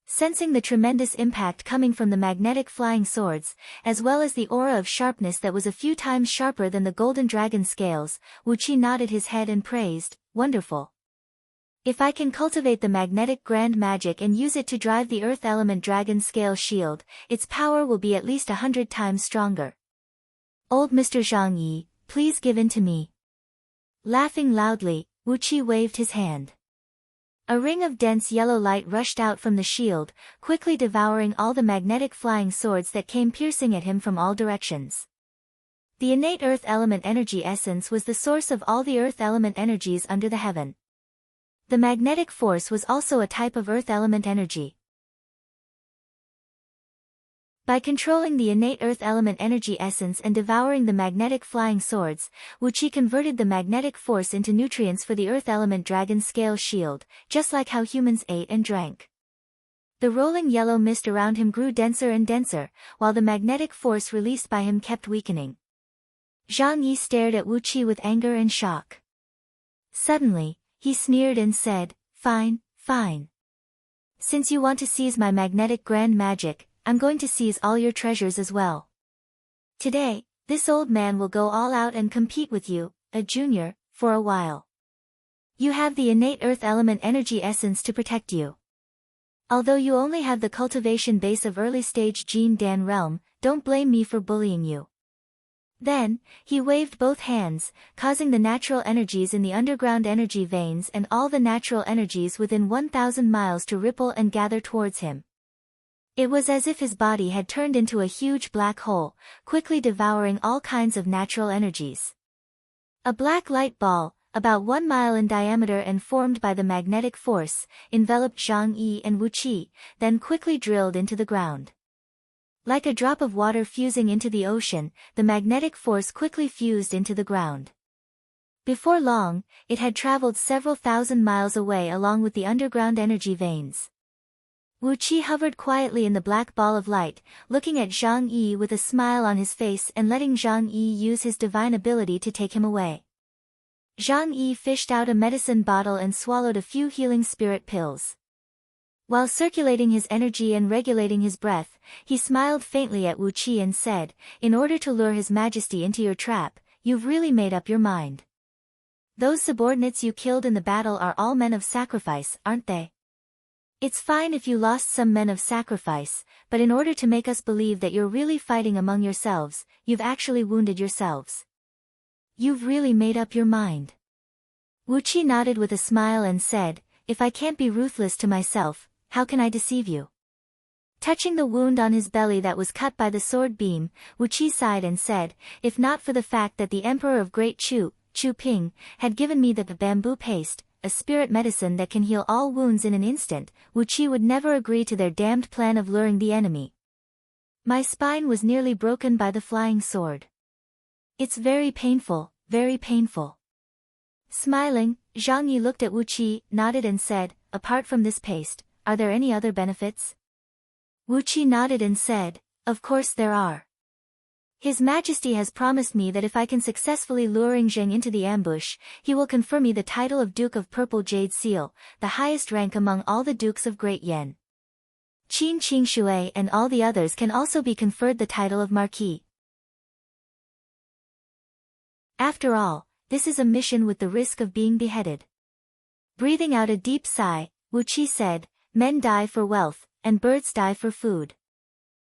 Sensing the tremendous impact coming from the magnetic flying swords, as well as the aura of sharpness that was a few times sharper than the golden dragon scales, Wu Qi nodded his head and praised, "Wonderful. If I can cultivate the magnetic grand magic and use it to drive the earth element dragon scale shield, its power will be at least 100 times stronger. Old Mr. Zhang Yi, please give in to me." Laughing loudly, Wu Qi waved his hand. A ring of dense yellow light rushed out from the shield, quickly devouring all the magnetic flying swords that came piercing at him from all directions. The innate earth element energy essence was the source of all the earth element energies under the heaven. The magnetic force was also a type of earth element energy. By controlling the innate earth element energy essence and devouring the magnetic flying swords, Wu Qi converted the magnetic force into nutrients for the earth element dragon scale shield, just like how humans ate and drank. The rolling yellow mist around him grew denser and denser, while the magnetic force released by him kept weakening. Zhang Yi stared at Wu Qi with anger and shock. Suddenly, he sneered and said, "Fine, fine. Since you want to seize my magnetic grand magic, I'm going to seize all your treasures as well. Today, this old man will go all out and compete with you, a junior, for a while. You have the innate earth element energy essence to protect you. Although you only have the cultivation base of early stage Jin Dan realm, don't blame me for bullying you." Then, he waved both hands, causing the natural energies in the underground energy veins and all the natural energies within 1,000 miles to ripple and gather towards him. It was as if his body had turned into a huge black hole, quickly devouring all kinds of natural energies. A black light ball, about 1 mile in diameter and formed by the magnetic force, enveloped Zhang Yi and Wu Qi, then quickly drilled into the ground. Like a drop of water fusing into the ocean, the magnetic force quickly fused into the ground. Before long, it had traveled several thousand miles away along with the underground energy veins. Wu Qi hovered quietly in the black ball of light, looking at Zhang Yi with a smile on his face and letting Zhang Yi use his divine ability to take him away. Zhang Yi fished out a medicine bottle and swallowed a few healing spirit pills. While circulating his energy and regulating his breath, he smiled faintly at Wu Qi and said, "In order to lure His Majesty into your trap, you've really made up your mind. Those subordinates you killed in the battle are all men of sacrifice, aren't they? It's fine if you lost some men of sacrifice, but in order to make us believe that you're really fighting among yourselves, you've actually wounded yourselves. You've really made up your mind." Wu Qi nodded with a smile and said, "If I can't be ruthless to myself, how can I deceive you?" Touching the wound on his belly that was cut by the sword beam, Wu Qi sighed and said, "If not for the fact that the Emperor of Great Chu Ping, had given me the bamboo paste, a spirit medicine that can heal all wounds in an instant, Wu Qi would never agree to their damned plan of luring the enemy. My spine was nearly broken by the flying sword. It's very painful, very painful." Smiling, Zhang Yi looked at Wu Qi, nodded and said, "Apart from this paste, are there any other benefits?" Wu Qi nodded and said, "Of course there are. His Majesty has promised me that if I can successfully lure Zheng into the ambush, he will confer me the title of Duke of Purple Jade Seal, the highest rank among all the Dukes of Great Yen. Qin Qing Shui and all the others can also be conferred the title of Marquis. After all, this is a mission with the risk of being beheaded." Breathing out a deep sigh, Wu Qi said, "Men die for wealth, and birds die for food.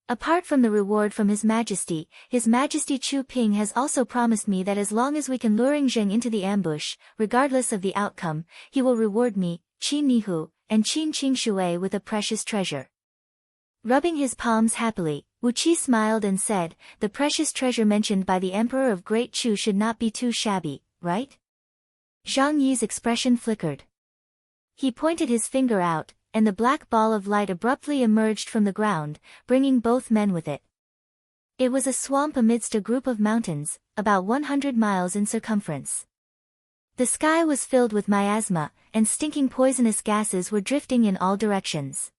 Apart from the reward from His Majesty Chu Ping has also promised me that as long as we can lure Zheng into the ambush, regardless of the outcome, he will reward me, Qin Nihu, and Qin Qing Shui with a precious treasure." Rubbing his palms happily, Wu Qi smiled and said, "The precious treasure mentioned by the Emperor of Great Chu should not be too shabby, right?" Zhang Yi's expression flickered. He pointed his finger out, and the black ball of light abruptly emerged from the ground, bringing both men with it. It was a swamp amidst a group of mountains, about 100 miles in circumference. The sky was filled with miasma, and stinking poisonous gases were drifting in all directions.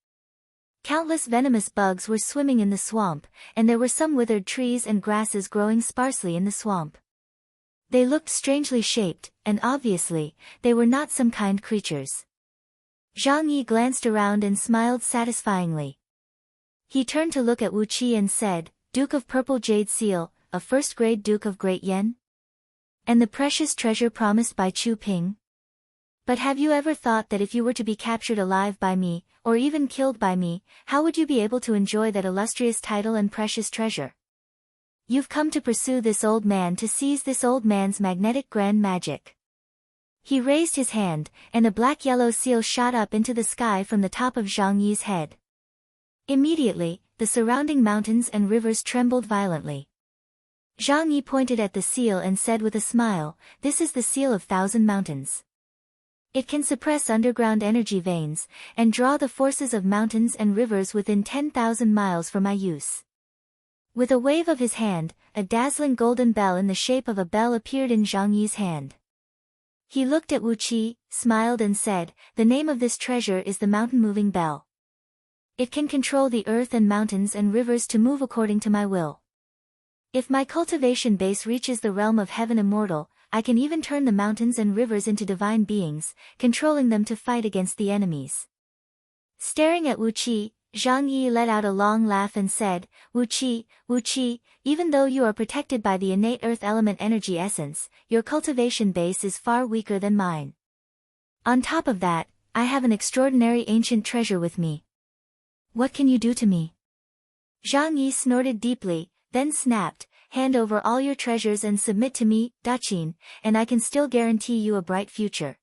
Countless venomous bugs were swimming in the swamp, and there were some withered trees and grasses growing sparsely in the swamp. They looked strangely shaped, and obviously, they were not some kind creatures. Zhang Yi glanced around and smiled satisfyingly. He turned to look at Wu Qi and said, Duke of Purple Jade Seal, a first-grade Duke of Great Yen? And the precious treasure promised by Chu Ping? But have you ever thought that if you were to be captured alive by me, or even killed by me, how would you be able to enjoy that illustrious title and precious treasure? You've come to pursue this old man to seize this old man's magnetic grand magic. He raised his hand, and a black-yellow seal shot up into the sky from the top of Zhang Yi's head. Immediately, the surrounding mountains and rivers trembled violently. Zhang Yi pointed at the seal and said with a smile, This is the seal of Thousand Mountains. It can suppress underground energy veins, and draw the forces of mountains and rivers within 10,000 miles for my use. With a wave of his hand, a dazzling golden bell in the shape of a bell appeared in Zhang Yi's hand. He looked at Wu Qi, smiled and said, The name of this treasure is the mountain-moving bell. It can control the earth and mountains and rivers to move according to my will. If my cultivation base reaches the realm of heaven immortal, I can even turn the mountains and rivers into divine beings, controlling them to fight against the enemies. Staring at Wu Qi, Zhang Yi let out a long laugh and said, Wu Qi, even though you are protected by the innate earth element energy essence, your cultivation base is far weaker than mine. On top of that, I have an extraordinary ancient treasure with me. What can you do to me? Zhang Yi snorted deeply, then snapped, Hand over all your treasures and submit to me, Daqin, and I can still guarantee you a bright future.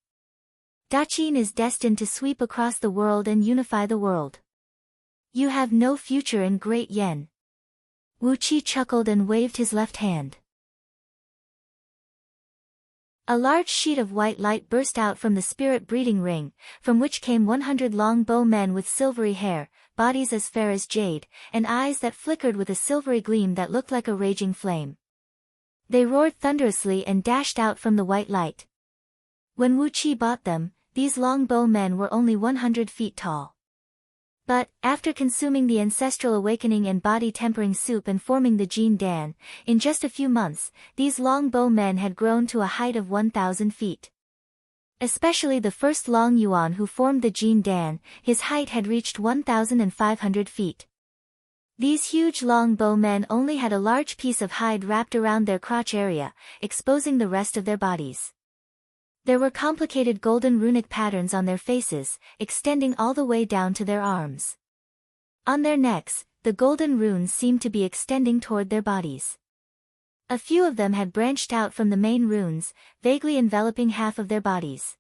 Daqin is destined to sweep across the world and unify the world. You have no future in Great Yen. Wu Qi chuckled and waved his left hand. A large sheet of white light burst out from the spirit breeding ring, from which came 100 long bow men with silvery hair, bodies as fair as jade, and eyes that flickered with a silvery gleam that looked like a raging flame. They roared thunderously and dashed out from the white light. When Wu Qi bought them, these long bow men were only 100 feet tall. But, after consuming the ancestral awakening and body-tempering soup and forming the Jin Dan, in just a few months, these long bow men had grown to a height of 1,000 feet. Especially the first Long Yuan who formed the Jin Dan, his height had reached 1,500 feet. These huge long bow men only had a large piece of hide wrapped around their crotch area, exposing the rest of their bodies. There were complicated golden runic patterns on their faces, extending all the way down to their arms. On their necks, the golden runes seemed to be extending toward their bodies. A few of them had branched out from the main runes, vaguely enveloping half of their bodies.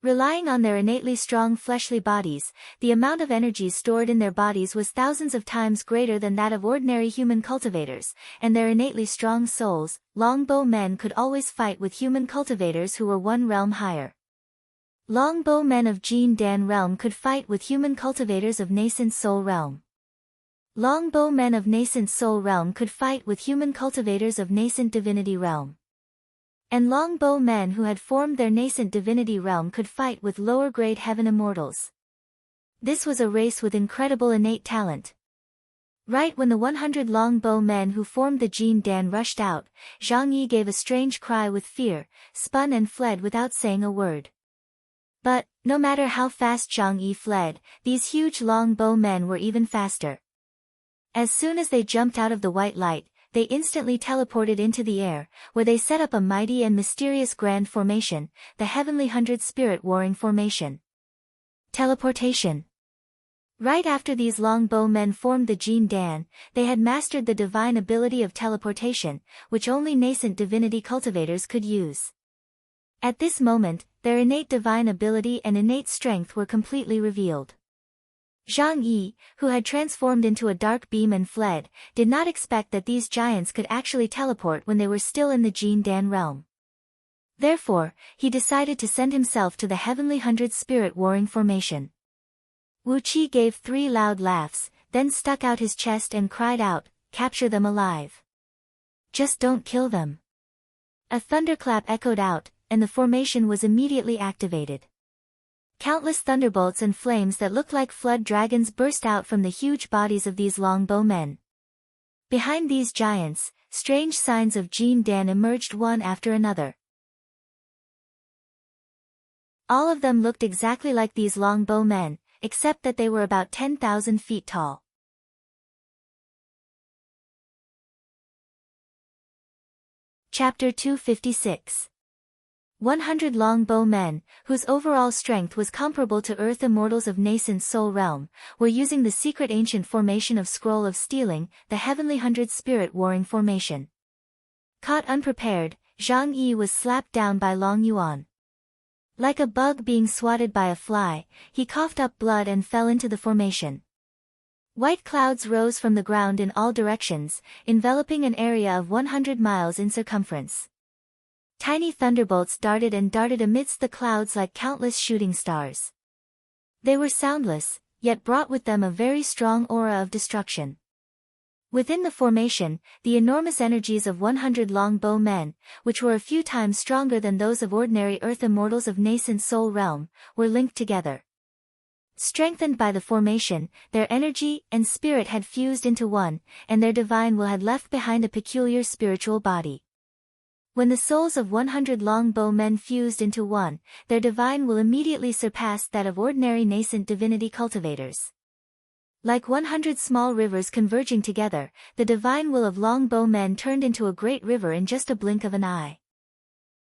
Relying on their innately strong fleshly bodies, the amount of energy stored in their bodies was thousands of times greater than that of ordinary human cultivators, and their innately strong souls, longbow men could always fight with human cultivators who were one realm higher. Longbow men of Jin Dan realm could fight with human cultivators of nascent soul realm. Longbow men of nascent soul realm could fight with human cultivators of nascent divinity realm. And longbow men who had formed their nascent divinity realm could fight with lower-grade heaven immortals. This was a race with incredible innate talent. Right when the 100 longbow men who formed the Jin Dan rushed out, Zhang Yi gave a strange cry with fear, spun and fled without saying a word. But, no matter how fast Zhang Yi fled, these huge longbow men were even faster. As soon as they jumped out of the white light, they instantly teleported into the air, where they set up a mighty and mysterious grand formation, the Heavenly 100 Spirit Warring Formation. Teleportation. Right after these longbow men formed the Jin Dan, they had mastered the divine ability of teleportation, which only nascent divinity cultivators could use. At this moment, their innate divine ability and innate strength were completely revealed. Zhang Yi, who had transformed into a dark beam and fled, did not expect that these giants could actually teleport when they were still in the Jin Dan realm. Therefore, he decided to send himself to the Heavenly 100 Spirit Warring Formation. Wu Qi gave 3 loud laughs, then stuck out his chest and cried out, "Capture them alive. Just don't kill them." A thunderclap echoed out, and the formation was immediately activated. Countless thunderbolts and flames that looked like flood dragons burst out from the huge bodies of these longbow men. Behind these giants, strange signs of Jin Dan emerged one after another. All of them looked exactly like these longbow men, except that they were about 10,000 feet tall. Chapter 256. 100 longbow men, whose overall strength was comparable to Earth immortals of nascent soul realm, were using the secret ancient formation of Scroll of Stealing, the heavenly 100 spirit warring formation. Caught unprepared, Zhang Yi was slapped down by Long Yuan. Like a bug being swatted by a fly, he coughed up blood and fell into the formation. White clouds rose from the ground in all directions, enveloping an area of 100 miles in circumference. Tiny thunderbolts darted amidst the clouds like countless shooting stars. They were soundless, yet brought with them a very strong aura of destruction. Within the formation, the enormous energies of 100 longbow men, which were a few times stronger than those of ordinary earth immortals of nascent soul realm, were linked together. Strengthened by the formation, their energy and spirit had fused into one, and their divine will had left behind a peculiar spiritual body. When the souls of 100 longbow men fused into one, their divine will immediately surpassed that of ordinary nascent divinity cultivators. Like 100 small rivers converging together, the divine will of longbow men turned into a great river in just a blink of an eye.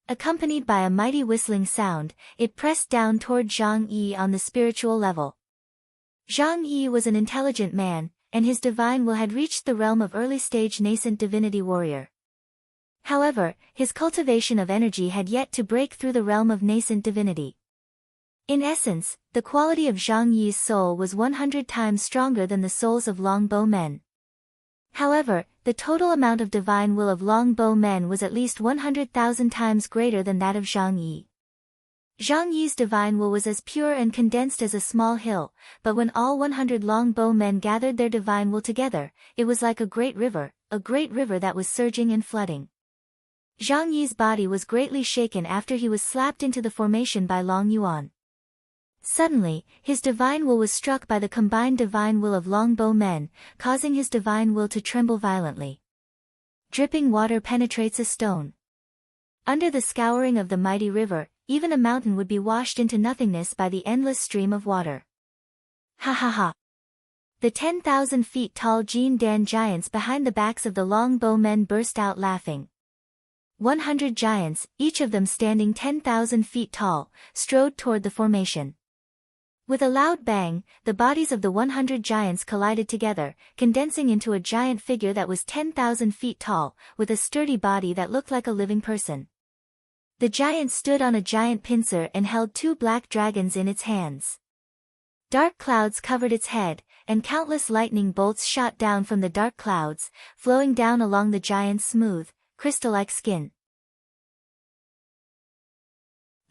Accompanied by a mighty whistling sound, it pressed down toward Zhang Yi on the spiritual level. Zhang Yi was an intelligent man, and his divine will had reached the realm of early-stage nascent divinity warrior. However, his cultivation of energy had yet to break through the realm of nascent divinity. In essence, the quality of Zhang Yi's soul was 100 times stronger than the souls of longbow men. However, the total amount of divine will of longbow men was at least 100,000 times greater than that of Zhang Yi. Zhang Yi's divine will was as pure and condensed as a small hill, but when all 100 longbow men gathered their divine will together, it was like a great river that was surging and flooding. Zhang Yi's body was greatly shaken after he was slapped into the formation by Long Yuan. Suddenly, his divine will was struck by the combined divine will of longbow men, causing his divine will to tremble violently. Dripping water penetrates a stone. Under the scouring of the mighty river, even a mountain would be washed into nothingness by the endless stream of water. Ha ha ha! The 10,000 feet tall Jin Dan giants behind the backs of the longbow men burst out laughing. 100 giants, each of them standing 10,000 feet tall, strode toward the formation. With a loud bang, the bodies of the 100 giants collided together, condensing into a giant figure that was 10,000 feet tall, with a sturdy body that looked like a living person. The giant stood on a giant pincer and held 2 black dragons in its hands. Dark clouds covered its head, and countless lightning bolts shot down from the dark clouds, flowing down along the giant's smooth, crystal-like skin.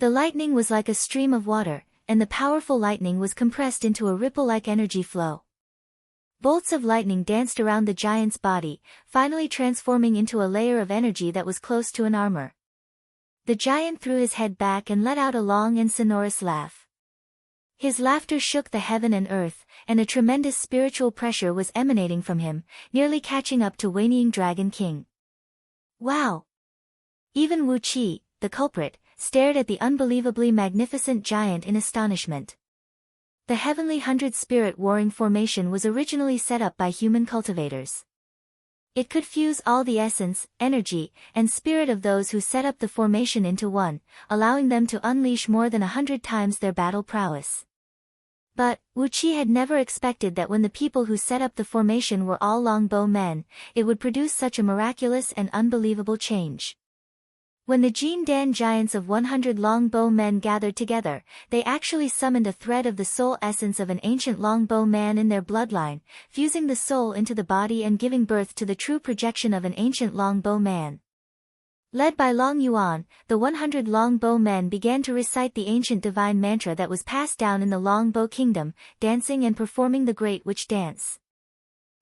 The lightning was like a stream of water, and the powerful lightning was compressed into a ripple-like energy flow. Bolts of lightning danced around the giant's body, finally transforming into a layer of energy that was close to an armor. The giant threw his head back and let out a long and sonorous laugh. His laughter shook the heaven and earth, and a tremendous spiritual pressure was emanating from him, nearly catching up to Wanying Dragon King. Wow! Even Wu Qi, the culprit, stared at the unbelievably magnificent giant in astonishment. The heavenly 100 spirit warring formation was originally set up by human cultivators. It could fuse all the essence, energy, and spirit of those who set up the formation into one, allowing them to unleash more than 100 times their battle prowess. But, Wu Qi had never expected that when the people who set up the formation were all longbow men, it would produce such a miraculous and unbelievable change. When the Jin Dan giants of 100 longbow men gathered together, they actually summoned a thread of the soul essence of an ancient longbow man in their bloodline, fusing the soul into the body and giving birth to the true projection of an ancient longbow man. Led by Long Yuan, the 100 longbow men began to recite the ancient divine mantra that was passed down in the Longbow Kingdom, dancing and performing the Great Witch Dance.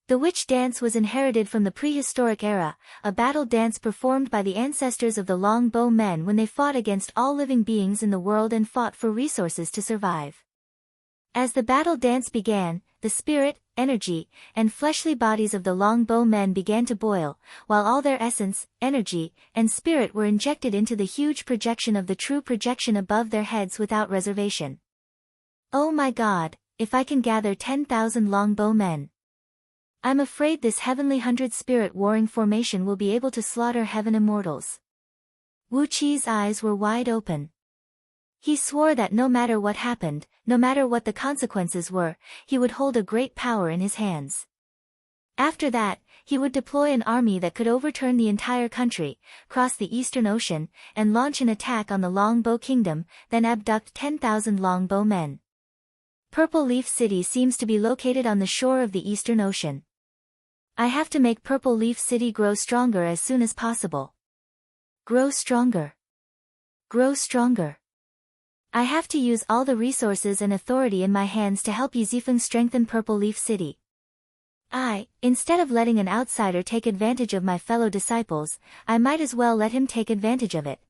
The witch dance was inherited from the prehistoric era, a battle dance performed by the ancestors of the longbow men when they fought against all living beings in the world and fought for resources to survive. As the battle dance began, the spirit, energy, and fleshly bodies of the longbow men began to boil, while all their essence, energy, and spirit were injected into the huge projection of the true projection above their heads without reservation. Oh my God, if I can gather 10,000 longbow men. I'm afraid this heavenly 100-spirit warring formation will be able to slaughter heaven immortals. Wu Qi's eyes were wide open. He swore that no matter what happened, no matter what the consequences were, he would hold a great power in his hands. After that, he would deploy an army that could overturn the entire country, cross the Eastern Ocean, and launch an attack on the Longbow Kingdom, then abduct 10,000 longbow men. Purple Leaf City seems to be located on the shore of the Eastern Ocean. I have to make Purple Leaf City grow stronger as soon as possible. Grow stronger. Grow stronger. I have to use all the resources and authority in my hands to help Yizifeng strengthen Purple Leaf City. Instead of letting an outsider take advantage of my fellow disciples, I might as well let him take advantage of it.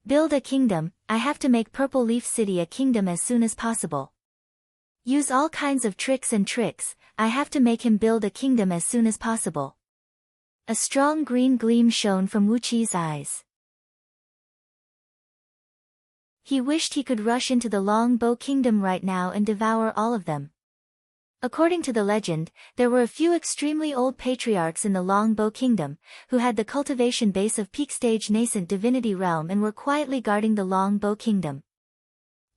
Build a kingdom. I have to make Purple Leaf City a kingdom as soon as possible. Use all kinds of tricks. I have to make him build a kingdom as soon as possible. A strong green gleam shone from Wu Qi's eyes. He wished he could rush into the Longbow Kingdom right now and devour all of them. According to the legend, there were a few extremely old patriarchs in the Longbow Kingdom, who had the cultivation base of peak stage nascent divinity realm and were quietly guarding the Longbow Kingdom.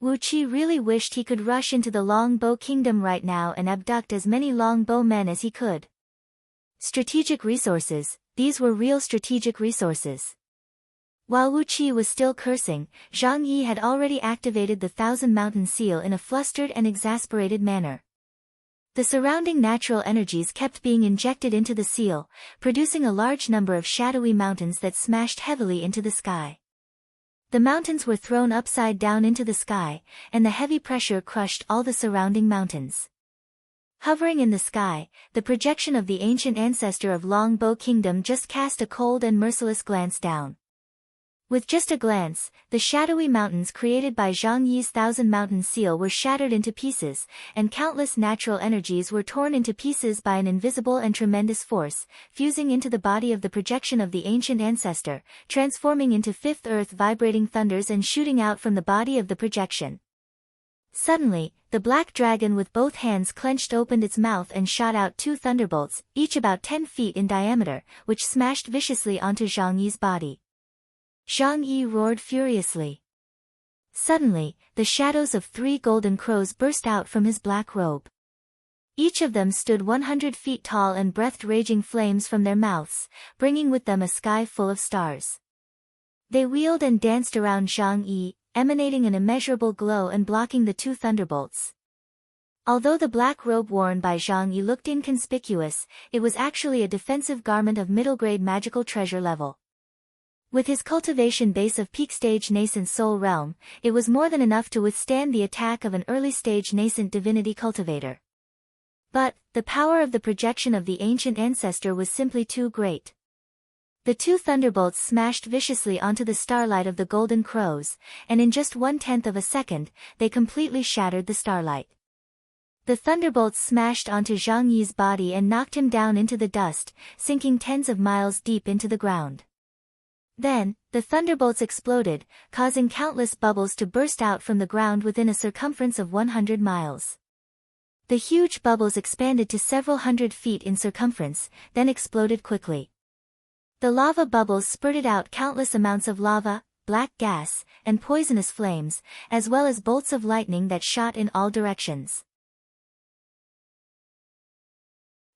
Wu Qi really wished he could rush into the Longbow Kingdom right now and abduct as many longbow men as he could. Strategic resources, these were real strategic resources. While Wu Qi was still cursing, Zhang Yi had already activated the Thousand Mountain Seal in a flustered and exasperated manner. The surrounding natural energies kept being injected into the seal, producing a large number of shadowy mountains that smashed heavily into the sky. The mountains were thrown upside down into the sky, and the heavy pressure crushed all the surrounding mountains. Hovering in the sky, the projection of the ancient ancestor of Longbow Kingdom just cast a cold and merciless glance down. With just a glance, the shadowy mountains created by Zhang Yi's Thousand Mountain Seal were shattered into pieces, and countless natural energies were torn into pieces by an invisible and tremendous force, fusing into the body of the projection of the ancient ancestor, transforming into fifth earth vibrating thunders and shooting out from the body of the projection. Suddenly, the black dragon with both hands clenched opened its mouth and shot out two thunderbolts, each about 10 feet in diameter, which smashed viciously onto Zhang Yi's body. Zhang Yi roared furiously. Suddenly, the shadows of 3 golden crows burst out from his black robe. Each of them stood 100 feet tall and breathed raging flames from their mouths, bringing with them a sky full of stars. They wheeled and danced around Zhang Yi, emanating an immeasurable glow and blocking the 2 thunderbolts. Although the black robe worn by Zhang Yi looked inconspicuous, it was actually a defensive garment of middle-grade magical treasure level. With his cultivation base of peak-stage nascent soul realm, it was more than enough to withstand the attack of an early-stage nascent divinity cultivator. But, the power of the projection of the ancient ancestor was simply too great. The 2 thunderbolts smashed viciously onto the starlight of the golden crows, and in just 1/10 of a second, they completely shattered the starlight. The thunderbolts smashed onto Zhang Yi's body and knocked him down into the dust, sinking tens of miles deep into the ground. Then, the thunderbolts exploded, causing countless bubbles to burst out from the ground within a circumference of 100 miles. The huge bubbles expanded to several hundred feet in circumference, then exploded quickly. The lava bubbles spurted out countless amounts of lava, black gas, and poisonous flames, as well as bolts of lightning that shot in all directions.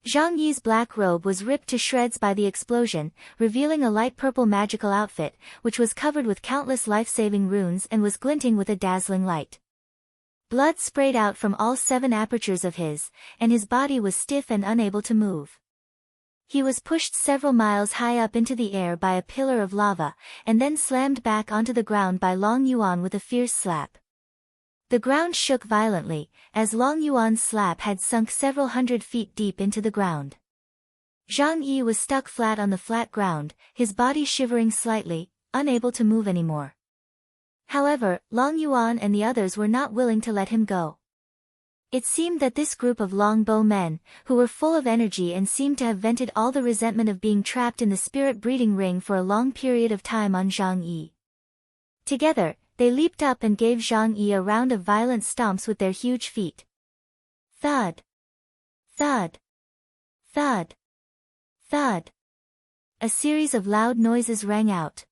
Zhang Yi's black robe was ripped to shreds by the explosion, revealing a light purple magical outfit, which was covered with countless life-saving runes and was glinting with a dazzling light. Blood sprayed out from all 7 apertures of his, and his body was stiff and unable to move. He was pushed several miles high up into the air by a pillar of lava, and then slammed back onto the ground by Long Yuan with a fierce slap. The ground shook violently, as Long Yuan's slap had sunk several hundred feet deep into the ground. Zhang Yi was stuck flat on the flat ground, his body shivering slightly, unable to move anymore. However, Long Yuan and the others were not willing to let him go. It seemed that this group of longbow men, who were full of energy and seemed to have vented all the resentment of being trapped in the spirit breeding ring for a long period of time on Zhang Yi. Together, they leaped up and gave Zhang Yi a round of violent stomps with their huge feet. Thud! Thud! Thud! Thud! A series of loud noises rang out.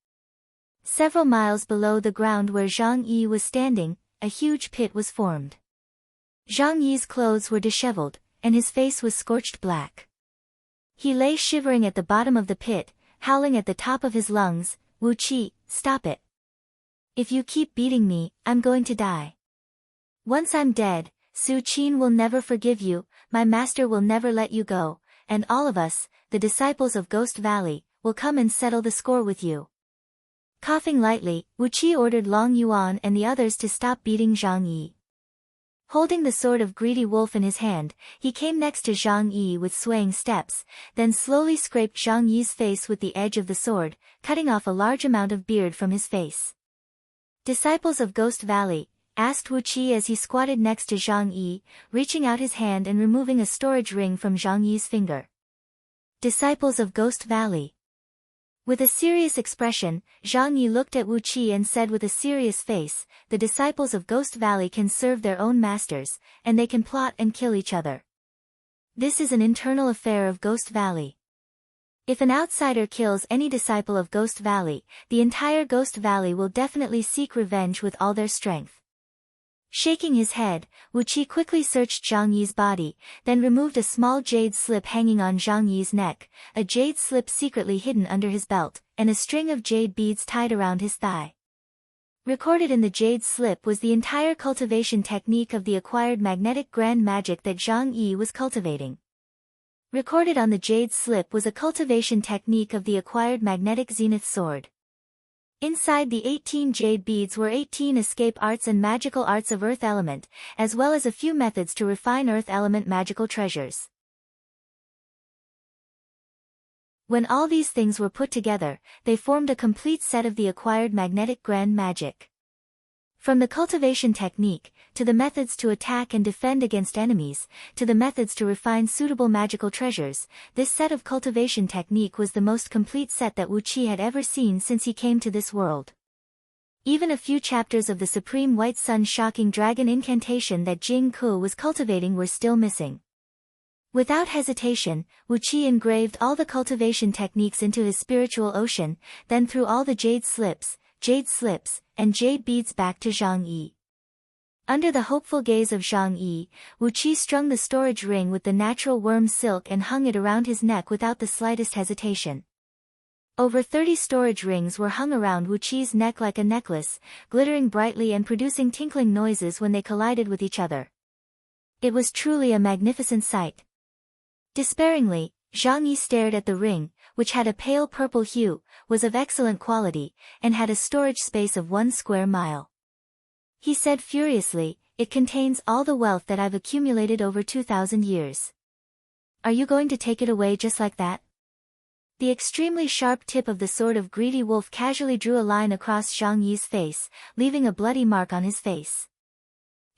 Several miles below the ground where Zhang Yi was standing, a huge pit was formed. Zhang Yi's clothes were disheveled, and his face was scorched black. He lay shivering at the bottom of the pit, howling at the top of his lungs, "Wu Qi, stop it. If you keep beating me, I'm going to die. Once I'm dead, Su Qin will never forgive you, my master will never let you go, and all of us, the disciples of Ghost Valley, will come and settle the score with you." Coughing lightly, Wu Qi ordered Long Yuan and the others to stop beating Zhang Yi. Holding the sword of Greedy Wolf in his hand, he came next to Zhang Yi with swaying steps, then slowly scraped Zhang Yi's face with the edge of the sword, cutting off a large amount of beard from his face. "Disciples of Ghost Valley," asked Wu Qi as he squatted next to Zhang Yi, reaching out his hand and removing a storage ring from Zhang Yi's finger. "Disciples of Ghost Valley." With a serious expression, Zhang Yi looked at Wu Qi and said with a serious face, "The disciples of Ghost Valley can serve their own masters, and they can plot and kill each other. This is an internal affair of Ghost Valley. If an outsider kills any disciple of Ghost Valley, the entire Ghost Valley will definitely seek revenge with all their strength." Shaking his head, Wu Qi quickly searched Zhang Yi's body, then removed a small jade slip hanging on Zhang Yi's neck, a jade slip secretly hidden under his belt, and a string of jade beads tied around his thigh. Recorded in the jade slip was the entire cultivation technique of the acquired magnetic grand magic that Zhang Yi was cultivating. Recorded on the jade slip was a cultivation technique of the acquired magnetic zenith sword. Inside the 18 jade beads were 18 escape arts and magical arts of earth element, as well as a few methods to refine earth element magical treasures. When all these things were put together, they formed a complete set of the acquired magnetic grand magic. From the cultivation technique, to the methods to attack and defend against enemies, to the methods to refine suitable magical treasures, this set of cultivation technique was the most complete set that Wu Qi had ever seen since he came to this world. Even a few chapters of the Supreme White Sun shocking dragon incantation that Jing Ku was cultivating were still missing. Without hesitation, Wu Qi engraved all the cultivation techniques into his spiritual ocean, then threw all the jade slips, and jade beads back to Zhang Yi. Under the hopeful gaze of Zhang Yi, Wu Qi strung the storage ring with the natural worm silk and hung it around his neck without the slightest hesitation. Over 30 storage rings were hung around Wu Qi's neck like a necklace, glittering brightly and producing tinkling noises when they collided with each other. It was truly a magnificent sight. Despairingly, Zhang Yi stared at the ring, which had a pale purple hue, was of excellent quality, and had a storage space of 1 square mile. He said furiously, "It contains all the wealth that I've accumulated over 2,000 years. Are you going to take it away just like that?" The extremely sharp tip of the sword of Greedy Wolf casually drew a line across Zhang Yi's face, leaving a bloody mark on his face.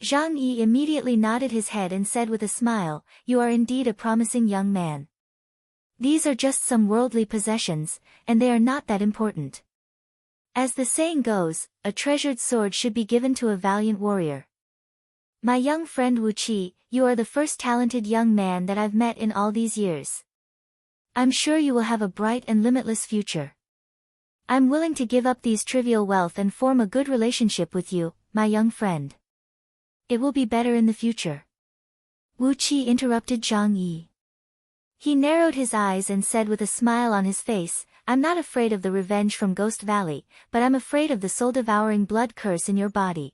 Zhang Yi immediately nodded his head and said with a smile, "You are indeed a promising young man. These are just some worldly possessions, and they are not that important. As the saying goes, a treasured sword should be given to a valiant warrior. My young friend Wu Qi, you are the first talented young man that I've met in all these years. I'm sure you will have a bright and limitless future. I'm willing to give up these trivial wealth and form a good relationship with you, my young friend. It will be better in the future." Wu Qi interrupted Zhang Yi. He narrowed his eyes and said with a smile on his face, "I'm not afraid of the revenge from Ghost Valley, but I'm afraid of the soul-devouring blood curse in your body.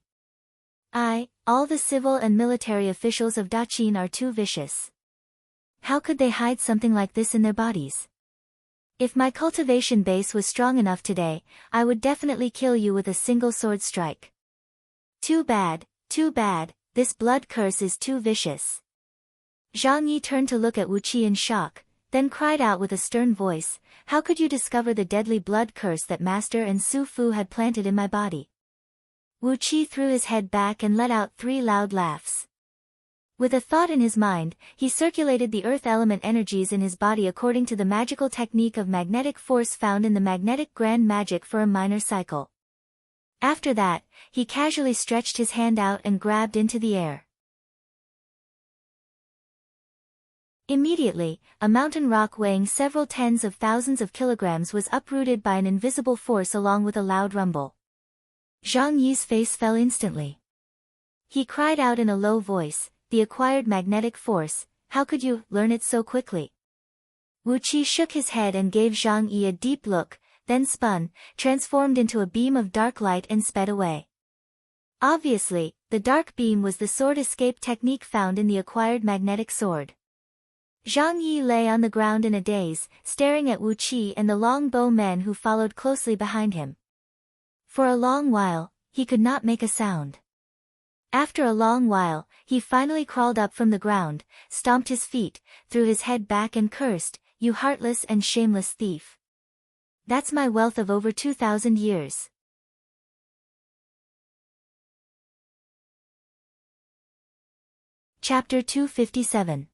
All the civil and military officials of Daqin are too vicious. How could they hide something like this in their bodies? If my cultivation base was strong enough today, I would definitely kill you with a single sword strike. Too bad, this blood curse is too vicious." Zhang Yi turned to look at Wu Qi in shock, then cried out with a stern voice, "How could you discover the deadly blood curse that Master and Su Fu had planted in my body?" Wu Qi threw his head back and let out 3 loud laughs. With a thought in his mind, he circulated the earth element energies in his body according to the magical technique of magnetic force found in the magnetic grand magic for a minor cycle. After that, he casually stretched his hand out and grabbed into the air. Immediately, a mountain rock weighing several tens of thousands of kilograms was uprooted by an invisible force along with a loud rumble. Zhang Yi's face fell instantly. He cried out in a low voice, "The acquired magnetic force, how could you learn it so quickly?" Wu Qi shook his head and gave Zhang Yi a deep look, then spun, transformed into a beam of dark light and sped away. Obviously, the dark beam was the sword escape technique found in the acquired magnetic sword. Zhang Yi lay on the ground in a daze, staring at Wu Qi and the longbow men who followed closely behind him. For a long while, he could not make a sound. After a long while, he finally crawled up from the ground, stomped his feet, threw his head back and cursed, "You heartless and shameless thief. That's my wealth of over 2,000 years. Chapter 257.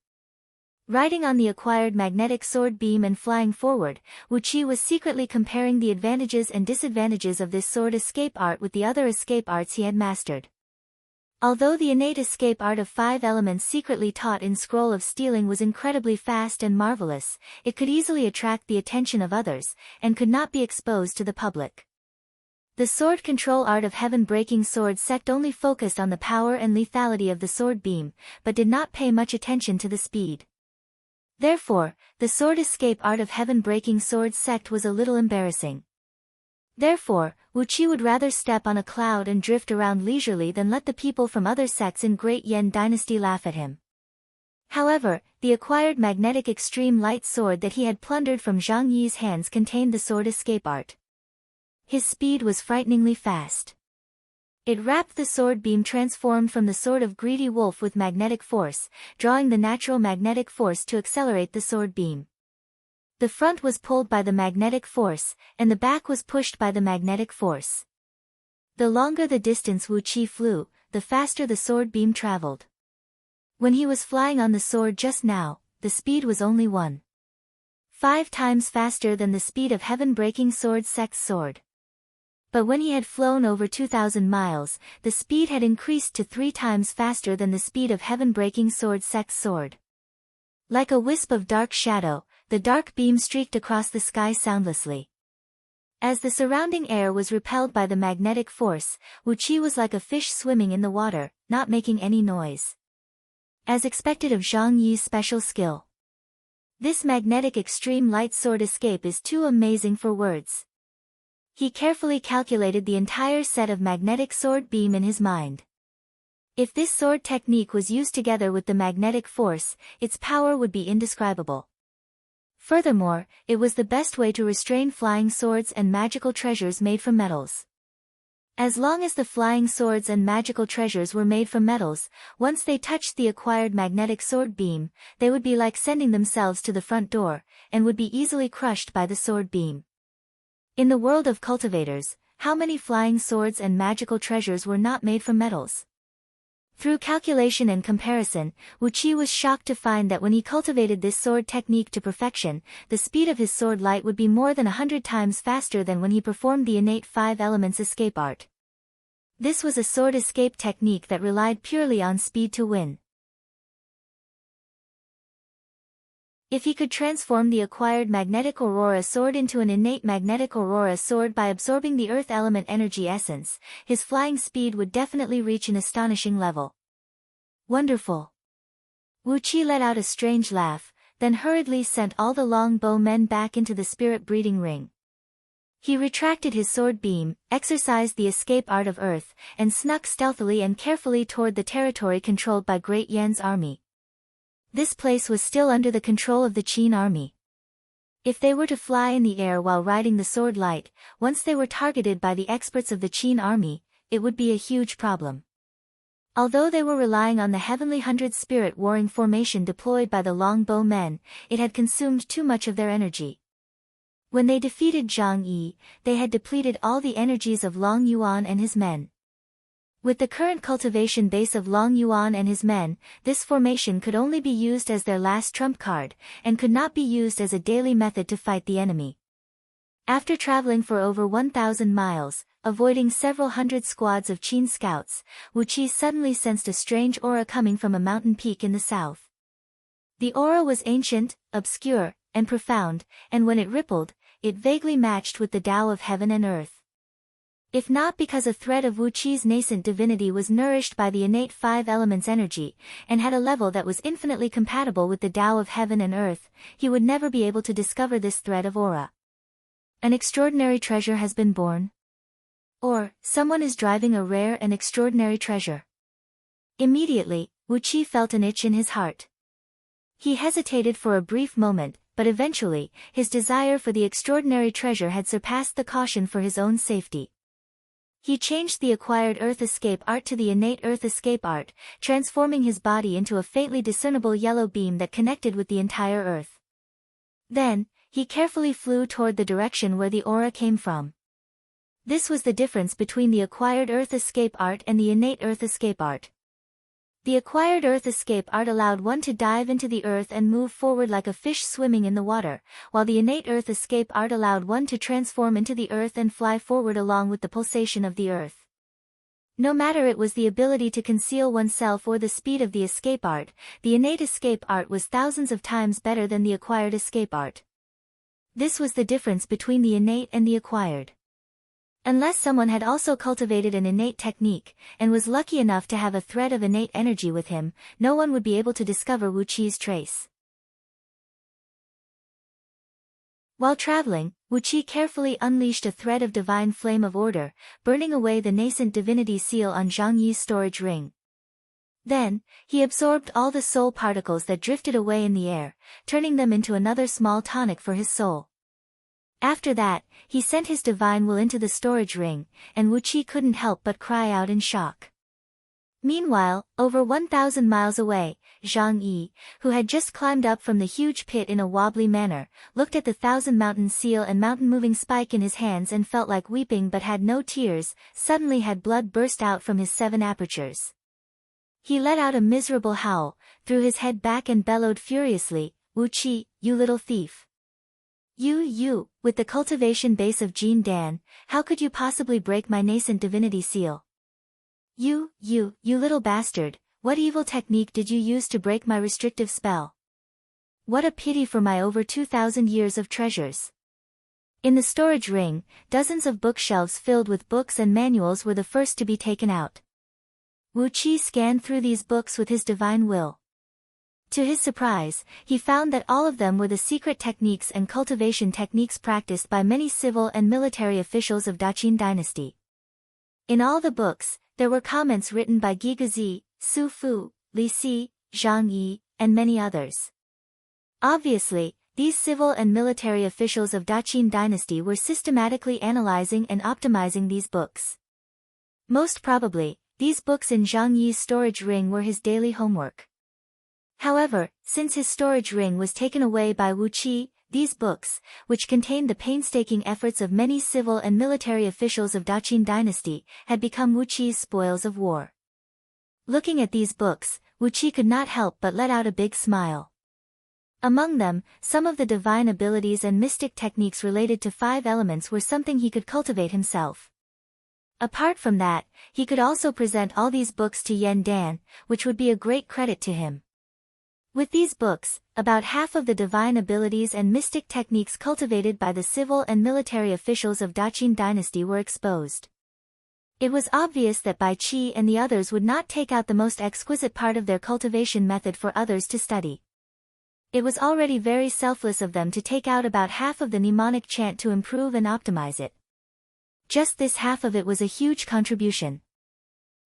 Riding on the acquired magnetic sword beam and flying forward, Wu Qi was secretly comparing the advantages and disadvantages of this sword escape art with the other escape arts he had mastered. Although the innate escape art of 5 elements secretly taught in Scroll of Stealing was incredibly fast and marvelous, it could easily attract the attention of others, and could not be exposed to the public. The sword control art of heaven-breaking sword sect only focused on the power and lethality of the sword beam, but did not pay much attention to the speed. Therefore, the sword escape art of heaven-breaking sword sect was a little embarrassing. Therefore, Wu Qi would rather step on a cloud and drift around leisurely than let the people from other sects in Great Yan Dynasty laugh at him. However, the acquired magnetic extreme light sword that he had plundered from Zhang Yi's hands contained the sword escape art. His speed was frighteningly fast. It wrapped the sword beam transformed from the sword of greedy wolf with magnetic force, drawing the natural magnetic force to accelerate the sword beam. The front was pulled by the magnetic force, and the back was pushed by the magnetic force. The longer the distance Wu Qi flew, the faster the sword beam traveled. When he was flying on the sword just now, the speed was only 1.5 times faster than the speed of heaven-breaking sword sect's sword. But when he had flown over 2,000 miles, the speed had increased to 3 times faster than the speed of heaven-breaking sword sect's sword. Like a wisp of dark shadow, the dark beam streaked across the sky soundlessly. As the surrounding air was repelled by the magnetic force, Wu Qi was like a fish swimming in the water, not making any noise. As expected of Zhang Yi's special skill. This magnetic extreme light sword escape is too amazing for words. He carefully calculated the entire set of magnetic sword beam in his mind. If this sword technique was used together with the magnetic force, its power would be indescribable. Furthermore, it was the best way to restrain flying swords and magical treasures made from metals. As long as the flying swords and magical treasures were made from metals, once they touched the acquired magnetic sword beam, they would be like sending themselves to the front door, and would be easily crushed by the sword beam. In the world of cultivators, how many flying swords and magical treasures were not made from metals? Through calculation and comparison, Wu Qi was shocked to find that when he cultivated this sword technique to perfection, the speed of his sword light would be more than 100 times faster than when he performed the innate 5 elements escape art. This was a sword escape technique that relied purely on speed to win. If he could transform the acquired magnetic aurora sword into an innate magnetic aurora sword by absorbing the earth element energy essence, his flying speed would definitely reach an astonishing level. Wonderful! Wu Qi let out a strange laugh, then hurriedly sent all the longbow men back into the spirit breeding ring. He retracted his sword beam, exercised the escape art of earth, and snuck stealthily and carefully toward the territory controlled by Great Yan's army. This place was still under the control of the Qin army. If they were to fly in the air while riding the sword light, once they were targeted by the experts of the Qin army, it would be a huge problem. Although they were relying on the heavenly 100 spirit warring formation deployed by the longbow men, it had consumed too much of their energy. When they defeated Zhang Yi, they had depleted all the energies of Long Yuan and his men. With the current cultivation base of Long Yuan and his men, this formation could only be used as their last trump card, and could not be used as a daily method to fight the enemy. After traveling for over 1,000 miles, avoiding several hundred squads of Qin scouts, Wu Qi suddenly sensed a strange aura coming from a mountain peak in the south. The aura was ancient, obscure, and profound, and when it rippled, it vaguely matched with the Tao of heaven and earth. If not because a thread of Wu Qi's nascent divinity was nourished by the innate five elements energy, and had a level that was infinitely compatible with the Tao of heaven and earth, he would never be able to discover this thread of aura. An extraordinary treasure has been born. Or, someone is driving a rare and extraordinary treasure. Immediately, Wu Qi felt an itch in his heart. He hesitated for a brief moment, but eventually, his desire for the extraordinary treasure had surpassed the caution for his own safety. He changed the acquired earth escape art to the innate earth escape art, transforming his body into a faintly discernible yellow beam that connected with the entire earth. Then, he carefully flew toward the direction where the aura came from. This was the difference between the acquired earth escape art and the innate earth escape art. The acquired earth escape art allowed one to dive into the earth and move forward like a fish swimming in the water, while the innate earth escape art allowed one to transform into the earth and fly forward along with the pulsation of the earth. No matter it was the ability to conceal oneself or the speed of the escape art, the innate escape art was thousands of times better than the acquired escape art. This was the difference between the innate and the acquired. Unless someone had also cultivated an innate technique, and was lucky enough to have a thread of innate energy with him, no one would be able to discover Wu Qi's trace. While traveling, Wu Qi carefully unleashed a thread of divine flame of order, burning away the nascent divinity seal on Zhang Yi's storage ring. Then, he absorbed all the soul particles that drifted away in the air, turning them into another small tonic for his soul. After that, he sent his divine will into the storage ring, and Wu Qi couldn't help but cry out in shock. Meanwhile, over 1,000 miles away, Zhang Yi, who had just climbed up from the huge pit in a wobbly manner, looked at the thousand-mountain seal and mountain-moving spike in his hands and felt like weeping but had no tears. Suddenly had blood burst out from his 7 apertures. He let out a miserable howl, threw his head back and bellowed furiously, "Wu Qi, you little thief! You, with the cultivation base of Jin Dan, how could you possibly break my nascent divinity seal? You little bastard, what evil technique did you use to break my restrictive spell? What a pity for my over 2,000 years of treasures." In the storage ring, dozens of bookshelves filled with books and manuals were the first to be taken out. Wu Qi scanned through these books with his divine will. To his surprise, he found that all of them were the secret techniques and cultivation techniques practiced by many civil and military officials of Daqin dynasty. In all the books, there were comments written by Gigazi, Su Fu, Li Si, Zhang Yi, and many others. Obviously, these civil and military officials of Daqin dynasty were systematically analyzing and optimizing these books. Most probably, these books in Zhang Yi's storage ring were his daily homework. However, since his storage ring was taken away by Wu Qi, these books, which contained the painstaking efforts of many civil and military officials of Daqin dynasty, had become Wu Qi's spoils of war. Looking at these books, Wu Qi could not help but let out a big smile. Among them, some of the divine abilities and mystic techniques related to 5 elements were something he could cultivate himself. Apart from that, he could also present all these books to Yan Dan, which would be a great credit to him. With these books, about half of the divine abilities and mystic techniques cultivated by the civil and military officials of Daqin dynasty were exposed. It was obvious that Bai Qi and the others would not take out the most exquisite part of their cultivation method for others to study. It was already very selfless of them to take out about half of the mnemonic chant to improve and optimize it. Just this half of it was a huge contribution.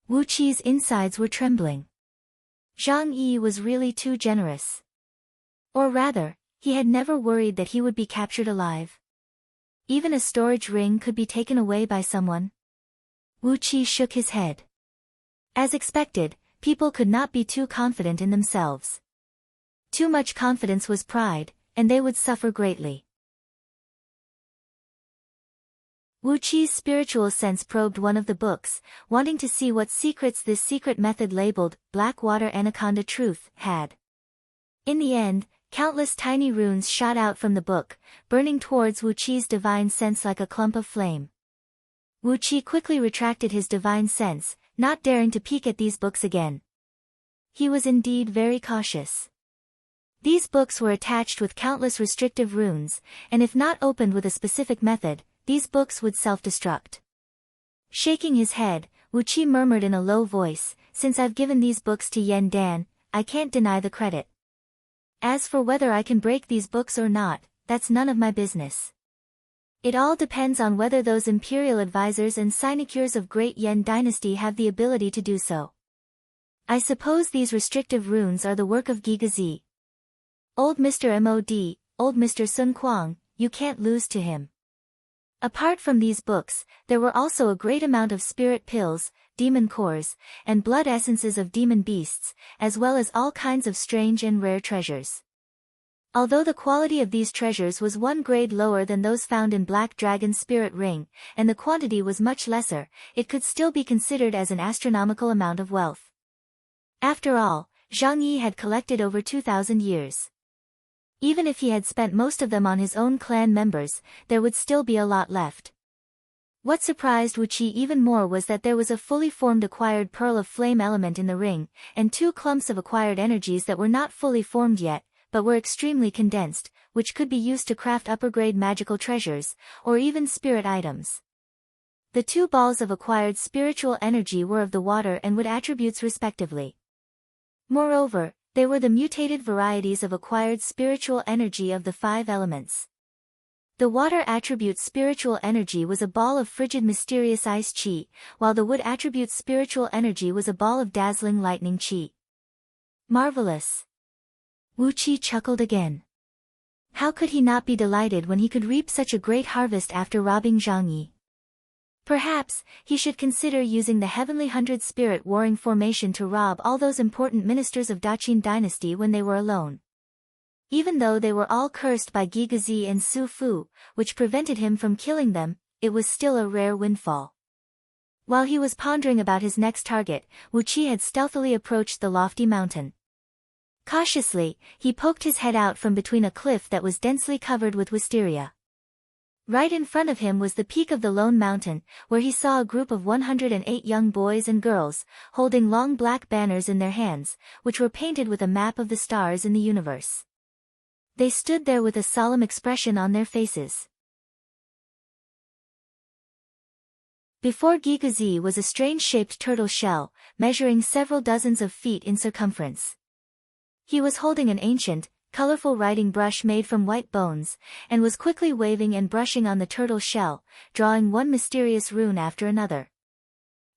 Wu Qi's insides were trembling. Zhang Yi was really too generous. Or rather, he had never worried that he would be captured alive. Even a storage ring could be taken away by someone. Wu Qi shook his head. As expected, people could not be too confident in themselves. Too much confidence was pride, and they would suffer greatly. Wu Qi's spiritual sense probed one of the books, wanting to see what secrets this secret method labeled Blackwater Anaconda Truth had. In the end, countless tiny runes shot out from the book, burning towards Wu Qi's divine sense like a clump of flame. Wu Qi quickly retracted his divine sense, not daring to peek at these books again. He was indeed very cautious. These books were attached with countless restrictive runes, and if not opened with a specific method, these books would self-destruct. Shaking his head, Wu Qi murmured in a low voice, "Since I've given these books to Yan Dan, I can't deny the credit. As for whether I can break these books or not, that's none of my business. It all depends on whether those imperial advisors and sinecures of Great Yan Dynasty have the ability to do so. I suppose these restrictive runes are the work of Gigazi. Old Mr. Mod, old Mr. Sun Kuang, you can't lose to him." Apart from these books, there were also a great amount of spirit pills, demon cores, and blood essences of demon beasts, as well as all kinds of strange and rare treasures. Although the quality of these treasures was one grade lower than those found in Black Dragon's spirit ring, and the quantity was much lesser, it could still be considered as an astronomical amount of wealth. After all, Zhang Yi had collected over 2,000 years. Even if he had spent most of them on his own clan members, there would still be a lot left. What surprised Wu Qi even more was that there was a fully formed acquired pearl of flame element in the ring, and 2 clumps of acquired energies that were not fully formed yet, but were extremely condensed, which could be used to craft upper-grade magical treasures, or even spirit items. The 2 balls of acquired spiritual energy were of the water and wood attributes respectively. Moreover, they were the mutated varieties of acquired spiritual energy of the 5 elements. The water attribute spiritual energy was a ball of frigid mysterious ice chi, while the wood attribute spiritual energy was a ball of dazzling lightning chi. Marvelous! Wu Qi chuckled again. How could he not be delighted when he could reap such a great harvest after robbing Zhang Yi? Perhaps, he should consider using the Heavenly 100 Spirit Warring Formation to rob all those important ministers of Daqin Dynasty when they were alone. Even though they were all cursed by Gigazi and Su Fu, which prevented him from killing them, it was still a rare windfall. While he was pondering about his next target, Wu Qi had stealthily approached the lofty mountain. Cautiously, he poked his head out from between a cliff that was densely covered with wisteria. Right in front of him was the peak of the lone mountain, where he saw a group of 108 young boys and girls, holding long black banners in their hands, which were painted with a map of the stars in the universe. They stood there with a solemn expression on their faces. Before Gigazi was a strange-shaped turtle shell, measuring several dozens of feet in circumference. He was holding an ancient, colorful writing brush made from white bones, and was quickly waving and brushing on the turtle shell, drawing one mysterious rune after another.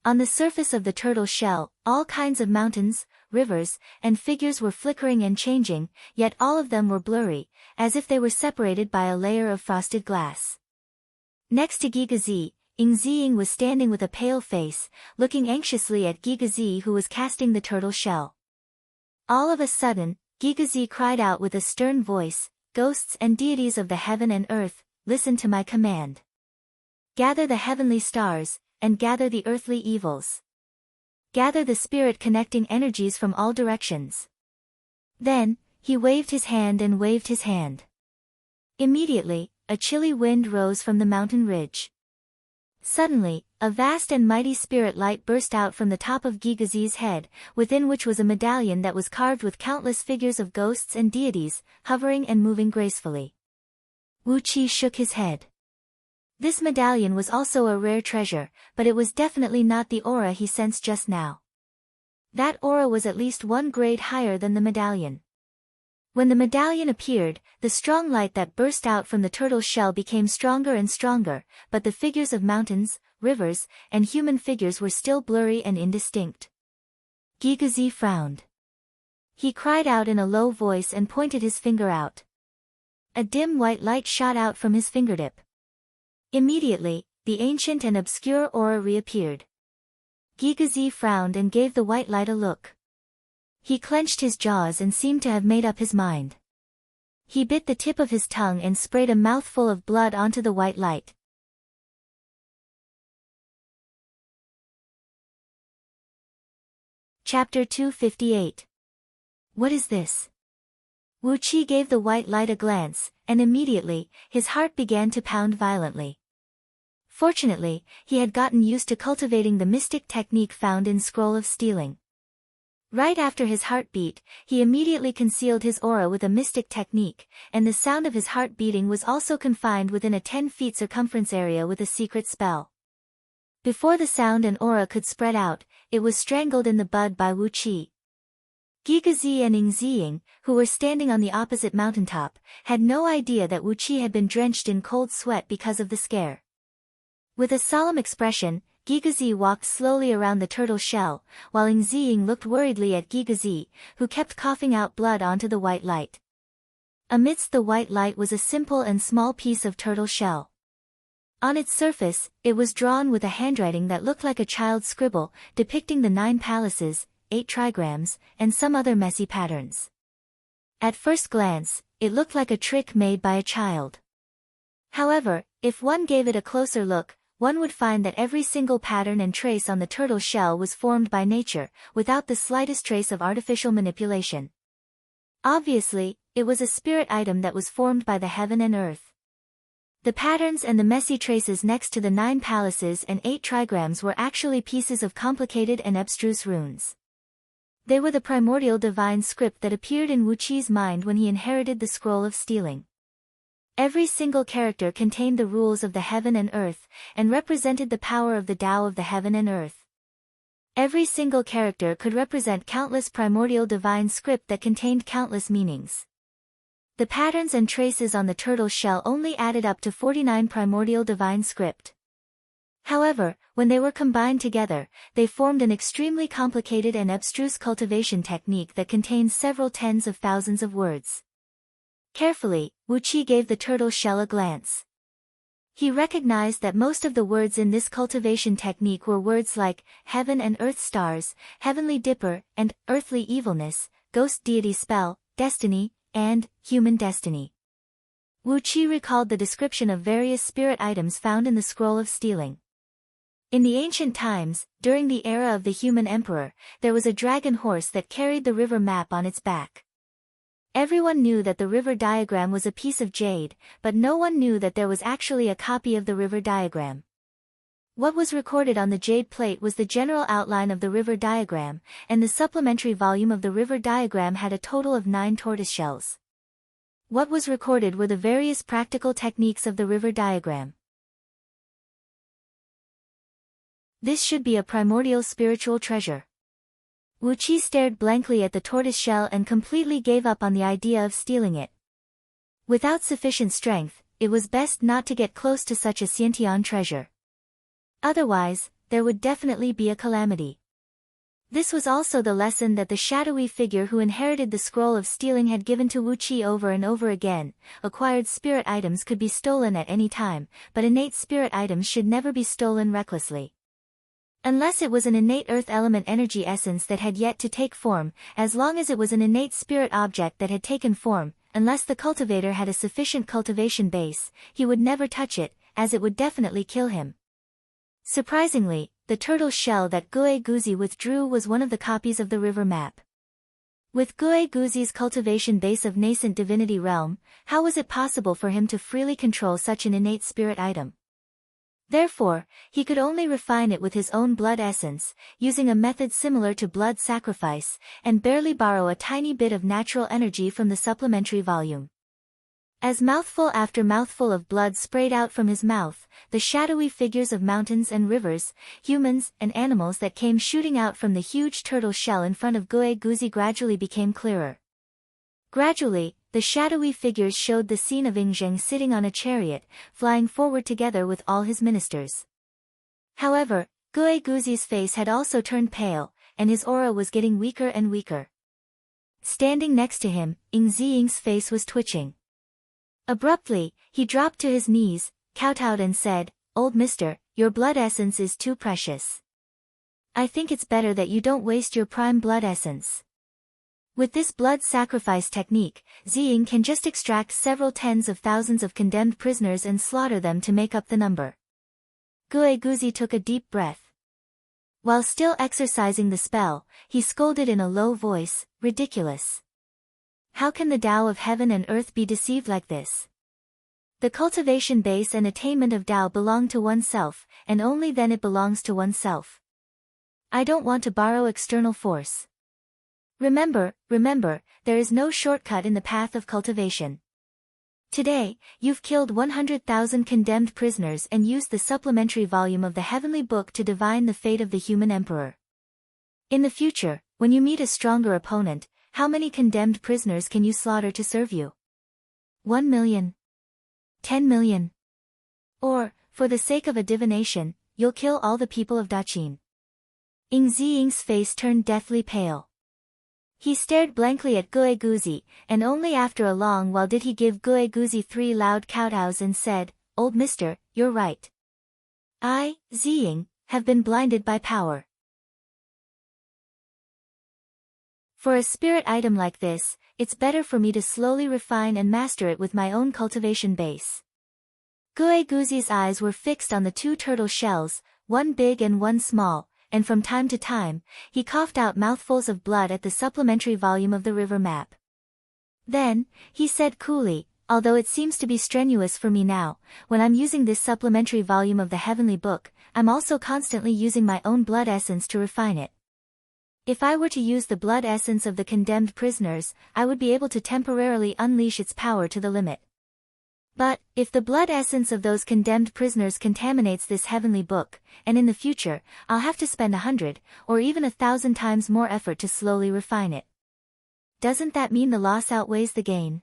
On the surface of the turtle shell, all kinds of mountains, rivers, and figures were flickering and changing, yet all of them were blurry, as if they were separated by a layer of frosted glass. Next to Gigazi, Ying was standing with a pale face, looking anxiously at Gigazi who was casting the turtle shell. All of a sudden, Gigazi cried out with a stern voice, "Ghosts and deities of the heaven and earth, listen to my command. Gather the heavenly stars, and gather the earthly evils. Gather the spirit-connecting energies from all directions." Then, he waved his hand and waved his hand. Immediately, a chilly wind rose from the mountain ridge. Suddenly, a vast and mighty spirit light burst out from the top of Gigazi's head, within which was a medallion that was carved with countless figures of ghosts and deities, hovering and moving gracefully. Wu Qi shook his head. This medallion was also a rare treasure, but it was definitely not the aura he sensed just now. That aura was at least 1 grade higher than the medallion. When the medallion appeared, the strong light that burst out from the turtle shell became stronger and stronger, but the figures of mountains, rivers, and human figures were still blurry and indistinct. Gigazi frowned. He cried out in a low voice and pointed his finger out. A dim white light shot out from his fingertip. Immediately, the ancient and obscure aura reappeared. Gigazi frowned and gave the white light a look. He clenched his jaws and seemed to have made up his mind. He bit the tip of his tongue and sprayed a mouthful of blood onto the white light. Chapter 258. What is this? Wu Qi gave the white light a glance, and immediately, his heart began to pound violently. Fortunately, he had gotten used to cultivating the mystic technique found in Scroll of Stealing. Right after his heartbeat, he immediately concealed his aura with a mystic technique, and the sound of his heart beating was also confined within a 10 feet circumference area with a secret spell. Before the sound and aura could spread out, it was strangled in the bud by Wu Qi. Gigazi and Yingziying, who were standing on the opposite mountaintop, had no idea that Wu Qi had been drenched in cold sweat because of the scare. With a solemn expression, Gigazi walked slowly around the turtle shell, while Yingziying looked worriedly at Gigazi, who kept coughing out blood onto the white light. Amidst the white light was a simple and small piece of turtle shell. On its surface, it was drawn with a handwriting that looked like a child's scribble, depicting the 9 palaces, 8 trigrams, and some other messy patterns. At first glance, it looked like a trick made by a child. However, if one gave it a closer look, one would find that every single pattern and trace on the turtle shell was formed by nature, without the slightest trace of artificial manipulation. Obviously, it was a spirit item that was formed by the heaven and earth. The patterns and the messy traces next to the 9 palaces and 8 trigrams were actually pieces of complicated and abstruse runes. They were the primordial divine script that appeared in Wu Qi's mind when he inherited the Scroll of Stealing. Every single character contained the rules of the heaven and earth, and represented the power of the Tao of the heaven and earth. Every single character could represent countless primordial divine script that contained countless meanings. The patterns and traces on the turtle shell only added up to 49 primordial divine script. However, when they were combined together, they formed an extremely complicated and abstruse cultivation technique that contains several tens of thousands of words. Carefully, Wu Qi gave the turtle shell a glance. He recognized that most of the words in this cultivation technique were words like heaven and earth stars, heavenly dipper, and earthly evilness, ghost deity spell, destiny, and human destiny. Wu Qi recalled the description of various spirit items found in the Scroll of Stealing. In the ancient times, during the era of the human emperor, there was a dragon horse that carried the river map on its back. Everyone knew that the river diagram was a piece of jade, but no one knew that there was actually a copy of the river diagram. What was recorded on the jade plate was the general outline of the river diagram, and the supplementary volume of the river diagram had a total of 9 tortoise shells. What was recorded were the various practical techniques of the river diagram. This should be a primordial spiritual treasure. Wu Qi stared blankly at the tortoise shell and completely gave up on the idea of stealing it. Without sufficient strength, it was best not to get close to such a Xiantian treasure. Otherwise, there would definitely be a calamity. This was also the lesson that the shadowy figure who inherited the Scroll of Stealing had given to Wu Qi over and over again. Acquired spirit items could be stolen at any time, but innate spirit items should never be stolen recklessly. Unless it was an innate earth element energy essence that had yet to take form, as long as it was an innate spirit object that had taken form, unless the cultivator had a sufficient cultivation base, he would never touch it, as it would definitely kill him. Surprisingly, the turtle shell that Gue Guzi withdrew was one of the copies of the river map. With Gue Guzi's cultivation base of nascent divinity realm, how was it possible for him to freely control such an innate spirit item? Therefore, he could only refine it with his own blood essence, using a method similar to blood sacrifice, and barely borrow a tiny bit of natural energy from the supplementary volume. As mouthful after mouthful of blood sprayed out from his mouth, the shadowy figures of mountains and rivers, humans and animals that came shooting out from the huge turtle shell in front of Gue Guzi gradually became clearer. Gradually, the shadowy figures showed the scene of Yingzheng sitting on a chariot, flying forward together with all his ministers. However, Gue Guzi's face had also turned pale, and his aura was getting weaker and weaker. Standing next to him, Yingziying's face was twitching. Abruptly, he dropped to his knees, kowtowed and said, "Old mister, your blood essence is too precious. I think it's better that you don't waste your prime blood essence." With this blood sacrifice technique, Ziying can just extract several tens of thousands of condemned prisoners and slaughter them to make up the number. Gue Guzi took a deep breath. While still exercising the spell, he scolded in a low voice, "Ridiculous! How can the Tao of heaven and earth be deceived like this? The cultivation base and attainment of Tao belong to oneself, and only then it belongs to oneself. I don't want to borrow external force. Remember, there is no shortcut in the path of cultivation. Today, you've killed 100,000 condemned prisoners and used the supplementary volume of the heavenly book to divine the fate of the human emperor. In the future, when you meet a stronger opponent, how many condemned prisoners can you slaughter to serve you? 1 million? 10 million? Or, for the sake of a divination, you'll kill all the people of Daqin." Ing Ziying's face turned deathly pale. He stared blankly at Gue Guzi, and only after a long while did he give Gue Guzi 3 loud kowtows and said, "Old mister, you're right. I, Ziying, have been blinded by power. For a spirit item like this, it's better for me to slowly refine and master it with my own cultivation base." Gue Guzi's eyes were fixed on the 2 turtle shells, one big and one small, and from time to time, he coughed out mouthfuls of blood at the supplementary volume of the river map. Then, he said coolly, "Although it seems to be strenuous for me now, when I'm using this supplementary volume of the heavenly book, I'm also constantly using my own blood essence to refine it. If I were to use the blood essence of the condemned prisoners, I would be able to temporarily unleash its power to the limit. But, if the blood essence of those condemned prisoners contaminates this heavenly book, and in the future, I'll have to spend 100, or even 1,000 times more effort to slowly refine it. Doesn't that mean the loss outweighs the gain?"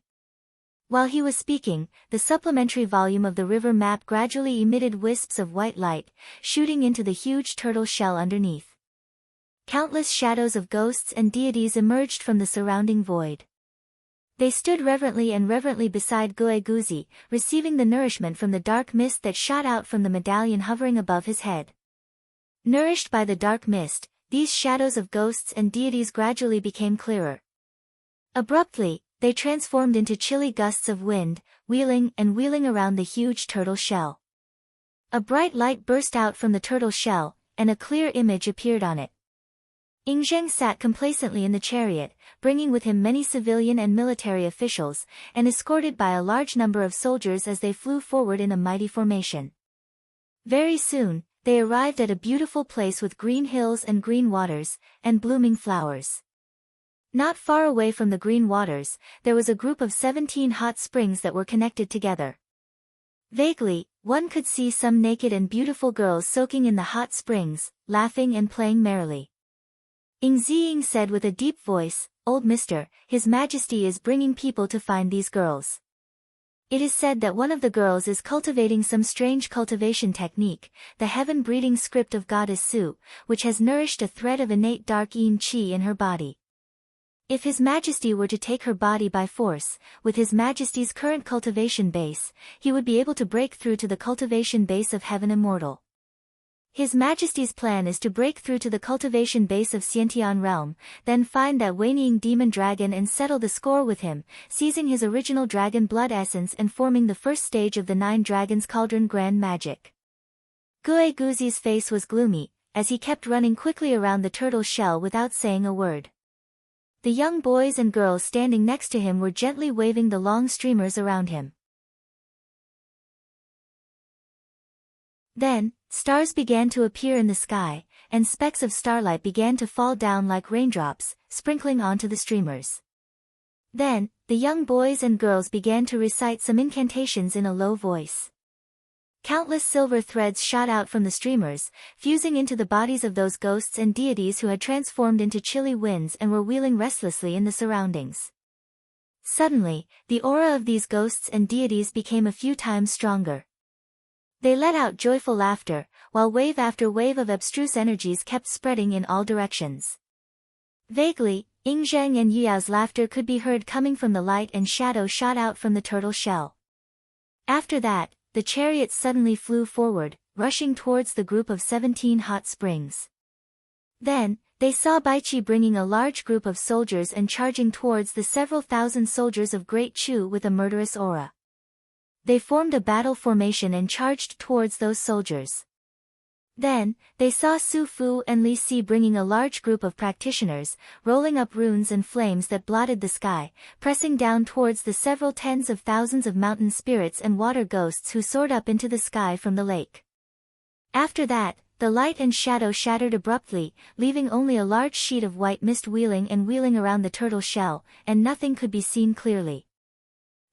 While he was speaking, the supplementary volume of the river map gradually emitted wisps of white light, shooting into the huge turtle shell underneath. Countless shadows of ghosts and deities emerged from the surrounding void. They stood reverently beside Gue Guzi, receiving the nourishment from the dark mist that shot out from the medallion hovering above his head. Nourished by the dark mist, these shadows of ghosts and deities gradually became clearer. Abruptly, they transformed into chilly gusts of wind, wheeling around the huge turtle shell. A bright light burst out from the turtle shell, and a clear image appeared on it. Ing Zheng sat complacently in the chariot, bringing with him many civilian and military officials, and escorted by a large number of soldiers as they flew forward in a mighty formation. Very soon, they arrived at a beautiful place with green hills and green waters, and blooming flowers. Not far away from the green waters, there was a group of 17 hot springs that were connected together. Vaguely, one could see some naked and beautiful girls soaking in the hot springs, laughing and playing merrily. Ing Ziying said with a deep voice, "Old mister, His Majesty is bringing people to find these girls. It is said that one of the girls is cultivating some strange cultivation technique, the heaven-breeding script of Goddess Su, which has nourished a thread of innate dark yin qi in her body. If His Majesty were to take her body by force, with His Majesty's current cultivation base, he would be able to break through to the cultivation base of Heaven Immortal. His Majesty's plan is to break through to the cultivation base of Xiantian realm, then find that Wanying demon dragon and settle the score with him, seizing his original dragon blood essence and forming the first stage of the 9 Dragons Cauldron Grand Magic." Gue Guzi's face was gloomy, as he kept running quickly around the turtle shell without saying a word. The young boys and girls standing next to him were gently waving the long streamers around him. Then, stars began to appear in the sky, and specks of starlight began to fall down like raindrops, sprinkling onto the streamers. Then, the young boys and girls began to recite some incantations in a low voice. Countless silver threads shot out from the streamers, fusing into the bodies of those ghosts and deities who had transformed into chilly winds and were wheeling restlessly in the surroundings. Suddenly, the aura of these ghosts and deities became a few times stronger. They let out joyful laughter, while wave after wave of abstruse energies kept spreading in all directions. Vaguely, Ing Zheng and Yuyao's laughter could be heard coming from the light and shadow shot out from the turtle shell. After that, the chariot suddenly flew forward, rushing towards the group of 17 hot springs. Then, they saw Baichi bringing a large group of soldiers and charging towards the several thousand soldiers of Great Chu with a murderous aura. They formed a battle formation and charged towards those soldiers. Then, they saw Su Fu and Li Si bringing a large group of practitioners, rolling up runes and flames that blotted the sky, pressing down towards the several tens of thousands of mountain spirits and water ghosts who soared up into the sky from the lake. After that, the light and shadow shattered abruptly, leaving only a large sheet of white mist wheeling and wheeling around the turtle shell, and nothing could be seen clearly.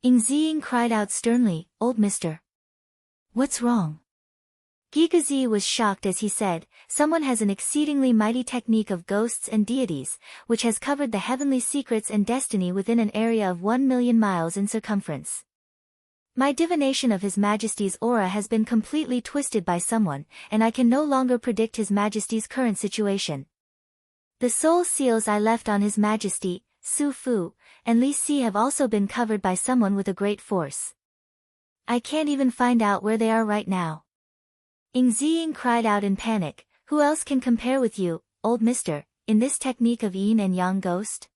Ying cried out sternly, "Old mister. What's wrong?" Gigazi was shocked as he said, "Someone has an exceedingly mighty technique of ghosts and deities, which has covered the heavenly secrets and destiny within an area of 1,000,000 miles in circumference. My divination of His Majesty's aura has been completely twisted by someone, and I can no longer predict His Majesty's current situation. The soul seals I left on His Majesty, Su Fu, and Li Si have also been covered by someone with a great force. I can't even find out where they are right now." Ying cried out in panic, "Who else can compare with you, old mister, in this technique of yin and yang ghost?"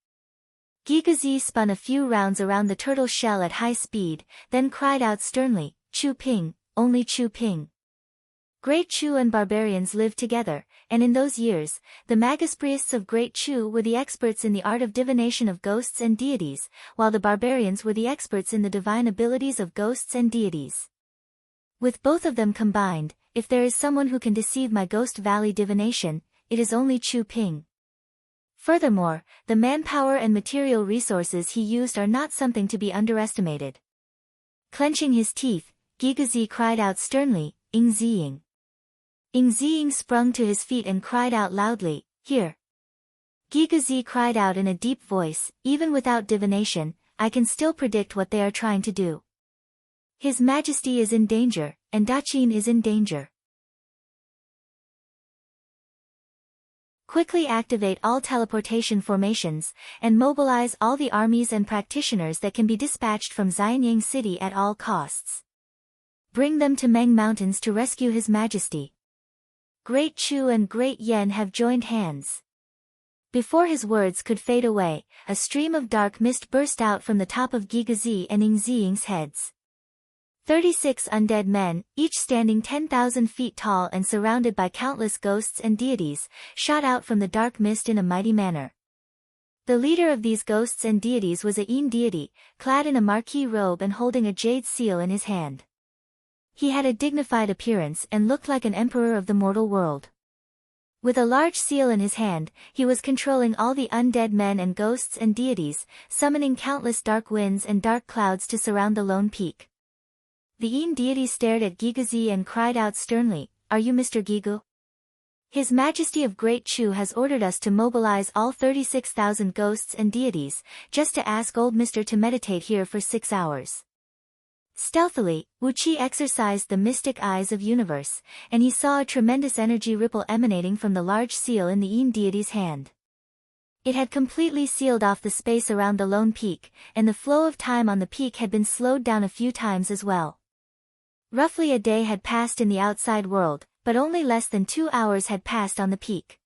Gigazi spun a few rounds around the turtle shell at high speed, then cried out sternly, "Chu Ping, only Chu Ping." Great Chu and barbarians lived together, and in those years, the magus priests of Great Chu were the experts in the art of divination of ghosts and deities, while the barbarians were the experts in the divine abilities of ghosts and deities. With both of them combined, if there is someone who can deceive my Ghost Valley divination, it is only Chu Ping. Furthermore, the manpower and material resources he used are not something to be underestimated. Clenching his teeth, Gigazi cried out sternly, "Ying." Ying sprung to his feet and cried out loudly, "Here." Gigazi cried out in a deep voice, "Even without divination, I can still predict what they are trying to do. His Majesty is in danger, and Daqin is in danger. Quickly activate all teleportation formations, and mobilize all the armies and practitioners that can be dispatched from Xianyang City at all costs. Bring them to Meng Mountains to rescue His Majesty. Great Chu and Great Yen have joined hands." Before his words could fade away, a stream of dark mist burst out from the top of Gigazi and Ying's heads. 36 undead men, each standing 10,000 feet tall and surrounded by countless ghosts and deities, shot out from the dark mist in a mighty manner. The leader of these ghosts and deities was a Yin deity, clad in a marquee robe and holding a jade seal in his hand. He had a dignified appearance and looked like an emperor of the mortal world. With a large seal in his hand, he was controlling all the undead men and ghosts and deities, summoning countless dark winds and dark clouds to surround the lone peak. The Yin deity stared at Gigazi and cried out sternly, "Are you Mr. Gigu? His Majesty of Great Chu has ordered us to mobilize all 36,000 ghosts and deities, just to ask old Mr. to meditate here for 6 hours. Stealthily, Wu Qi exercised the mystic eyes of universe, and he saw a tremendous energy ripple emanating from the large seal in the Yin deity's hand. It had completely sealed off the space around the lone peak, and the flow of time on the peak had been slowed down a few times as well. Roughly a day had passed in the outside world, but only less than 2 hours had passed on the peak.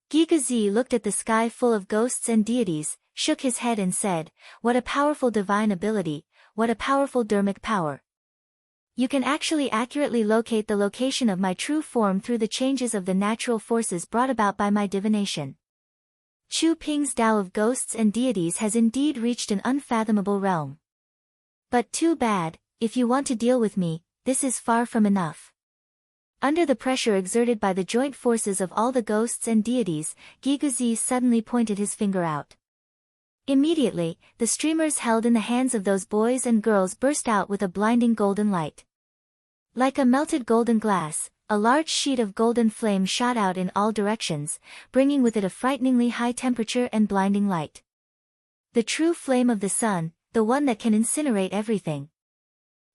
Gigazi looked at the sky full of ghosts and deities, shook his head and said, "What a powerful divine ability, what a powerful dharmic power. You can actually accurately locate the location of my true form through the changes of the natural forces brought about by my divination. Chu Ping's Tao of ghosts and deities has indeed reached an unfathomable realm. But too bad, if you want to deal with me, this is far from enough." Under the pressure exerted by the joint forces of all the ghosts and deities, Gigazi suddenly pointed his finger out. Immediately, the streamers held in the hands of those boys and girls burst out with a blinding golden light. Like a melted golden glass, a large sheet of golden flame shot out in all directions, bringing with it a frighteningly high temperature and blinding light. The true flame of the sun, the one that can incinerate everything.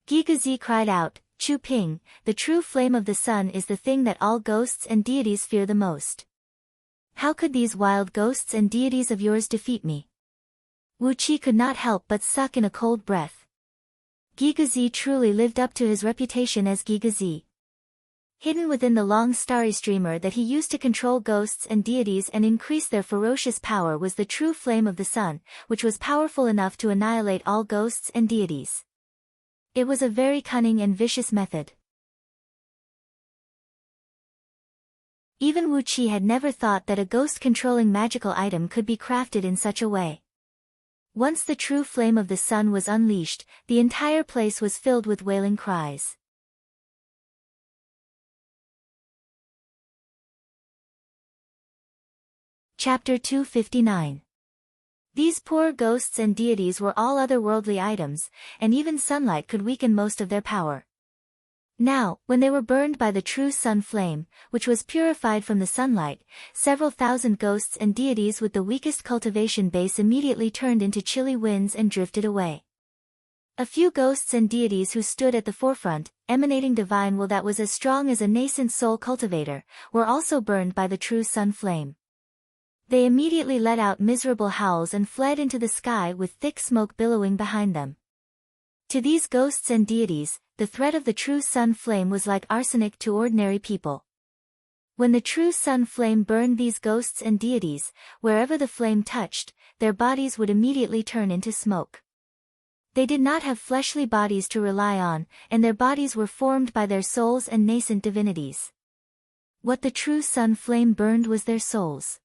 Gigazi cried out, "Chu Ping, the true flame of the sun is the thing that all ghosts and deities fear the most. How could these wild ghosts and deities of yours defeat me?" Wu Qi could not help but suck in a cold breath. Gigazi truly lived up to his reputation as Gigazi. Hidden within the long starry streamer that he used to control ghosts and deities and increase their ferocious power was the true flame of the sun, which was powerful enough to annihilate all ghosts and deities. It was a very cunning and vicious method. Even Wu Qi had never thought that a ghost-controlling magical item could be crafted in such a way. Once the true flame of the sun was unleashed, the entire place was filled with wailing cries. Chapter 259. These poor ghosts and deities were all otherworldly items, and even sunlight could weaken most of their power. Now, when they were burned by the true sun flame, which was purified from the sunlight, several thousand ghosts and deities with the weakest cultivation base immediately turned into chilly winds and drifted away. A few ghosts and deities who stood at the forefront, emanating divine will that was as strong as a nascent soul cultivator, were also burned by the true sun flame. They immediately let out miserable howls and fled into the sky with thick smoke billowing behind them. To these ghosts and deities, the threat of the true sun flame was like arsenic to ordinary people. When the true sun flame burned these ghosts and deities, wherever the flame touched, their bodies would immediately turn into smoke. They did not have fleshly bodies to rely on, and their bodies were formed by their souls and nascent divinities. What the true sun flame burned was their souls.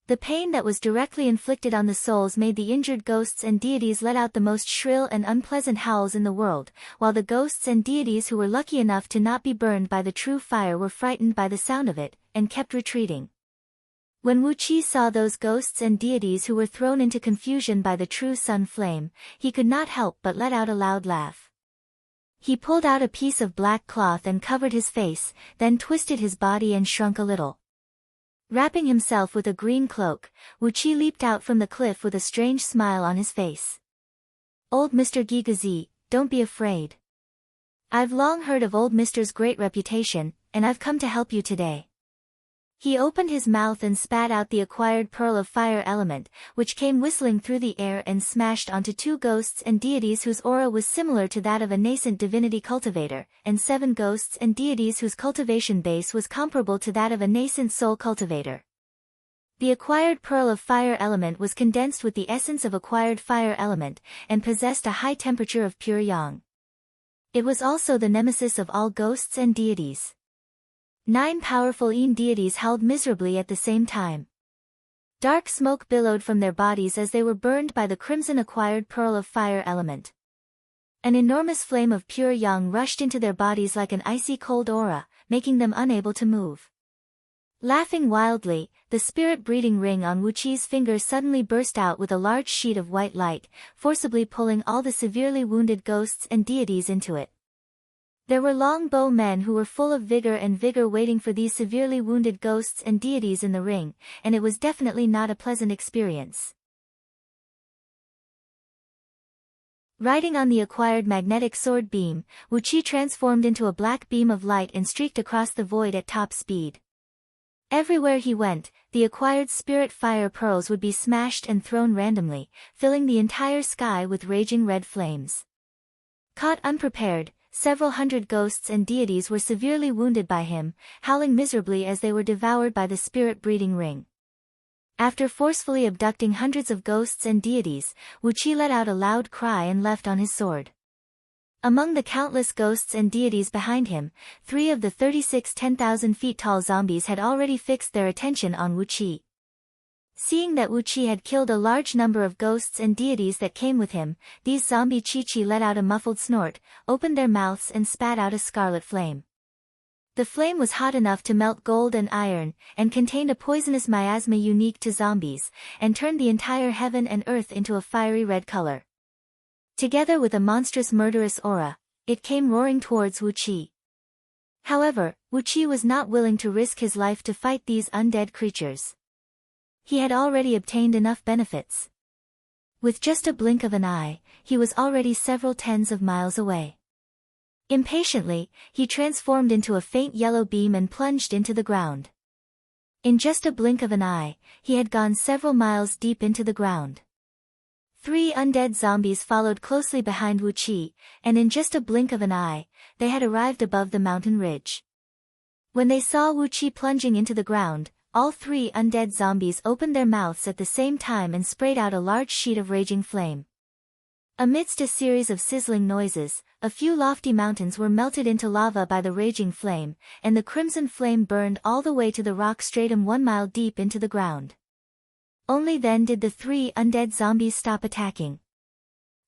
The pain that was directly inflicted on the souls made the injured ghosts and deities let out the most shrill and unpleasant howls in the world, while the ghosts and deities who were lucky enough to not be burned by the true fire were frightened by the sound of it, and kept retreating. When Wu Qi saw those ghosts and deities who were thrown into confusion by the true sun flame, he could not help but let out a loud laugh. He pulled out a piece of black cloth and covered his face, then twisted his body and shrunk a little. Wrapping himself with a green cloak, Wu Qi leaped out from the cliff with a strange smile on his face. "Old Mr. Gigazi, don't be afraid. I've long heard of old Mr's great reputation, and I've come to help you today." He opened his mouth and spat out the acquired pearl of fire element, which came whistling through the air and smashed onto two ghosts and deities whose aura was similar to that of a nascent divinity cultivator, and 7 ghosts and deities whose cultivation base was comparable to that of a nascent soul cultivator. The acquired pearl of fire element was condensed with the essence of acquired fire element, and possessed a high temperature of pure yang. It was also the nemesis of all ghosts and deities. 9 powerful Yin deities howled miserably at the same time. Dark smoke billowed from their bodies as they were burned by the crimson acquired pearl of fire element. An enormous flame of pure yang rushed into their bodies like an icy cold aura, making them unable to move. Laughing wildly, the spirit-breeding ring on Wu Qi's finger suddenly burst out with a large sheet of white light, forcibly pulling all the severely wounded ghosts and deities into it. There were longbow men who were full of vigor waiting for these severely wounded ghosts and deities in the ring, and it was definitely not a pleasant experience. Riding on the acquired magnetic sword beam, Wu Qi transformed into a black beam of light and streaked across the void at top speed. Everywhere he went, the acquired spirit fire pearls would be smashed and thrown randomly, filling the entire sky with raging red flames. Caught unprepared, several hundred ghosts and deities were severely wounded by him, howling miserably as they were devoured by the spirit-breeding ring. After forcefully abducting hundreds of ghosts and deities, Wu Qi let out a loud cry and leapt on his sword. Among the countless ghosts and deities behind him, 3 of the 36 10,000 feet tall zombies had already fixed their attention on Wu Qi. Seeing that Wu Qi had killed a large number of ghosts and deities that came with him, these zombie Chi-Chi let out a muffled snort, opened their mouths and spat out a scarlet flame. The flame was hot enough to melt gold and iron, and contained a poisonous miasma unique to zombies, and turned the entire heaven and earth into a fiery red color. Together with a monstrous murderous aura, it came roaring towards Wu Qi. However, Wu Qi was not willing to risk his life to fight these undead creatures. He had already obtained enough benefits. With just a blink of an eye, he was already several tens of miles away. Impatiently, he transformed into a faint yellow beam and plunged into the ground. In just a blink of an eye, he had gone several miles deep into the ground. 3 undead zombies followed closely behind Wu Qi, and in just a blink of an eye, they had arrived above the mountain ridge. When they saw Wu Qi plunging into the ground, all 3 undead zombies opened their mouths at the same time and sprayed out a large sheet of raging flame. Amidst a series of sizzling noises, a few lofty mountains were melted into lava by the raging flame, and the crimson flame burned all the way to the rock stratum 1 mile deep into the ground. Only then did the 3 undead zombies stop attacking.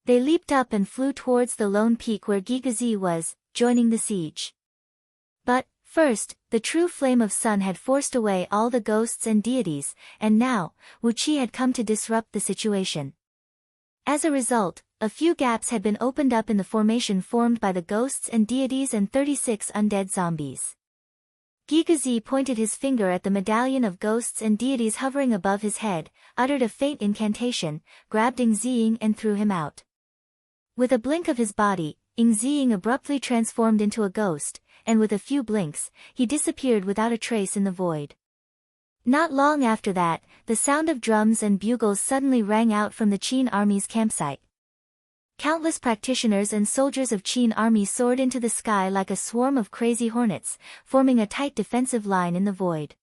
They leaped up and flew towards the lone peak where Gigazi was, joining the siege. But, first, the true flame of sun had forced away all the ghosts and deities, and now, Wu Qi had come to disrupt the situation. As a result, a few gaps had been opened up in the formation formed by the ghosts and deities and 36 undead zombies. Gigazi pointed his finger at the medallion of ghosts and deities hovering above his head, uttered a faint incantation, grabbed Ing Ziying and threw him out. With a blink of his body, Ing Ziying abruptly transformed into a ghost, and with a few blinks, he disappeared without a trace in the void. Not long after that, the sound of drums and bugles suddenly rang out from the Qin army's campsite. Countless practitioners and soldiers of Qin army soared into the sky like a swarm of crazy hornets, forming a tight defensive line in the void.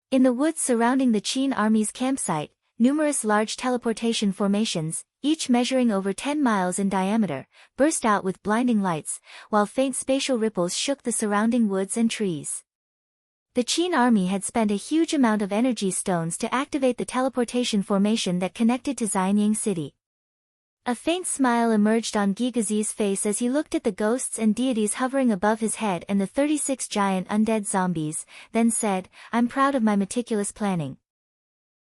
In the woods surrounding the Qin army's campsite, numerous large teleportation formations, each measuring over 10 miles in diameter, burst out with blinding lights, while faint spatial ripples shook the surrounding woods and trees. The Qin army had spent a huge amount of energy stones to activate the teleportation formation that connected to Xianyang City. A faint smile emerged on Gigazi's face as he looked at the ghosts and deities hovering above his head and the 36 giant undead zombies, then said, "I'm proud of my meticulous planning.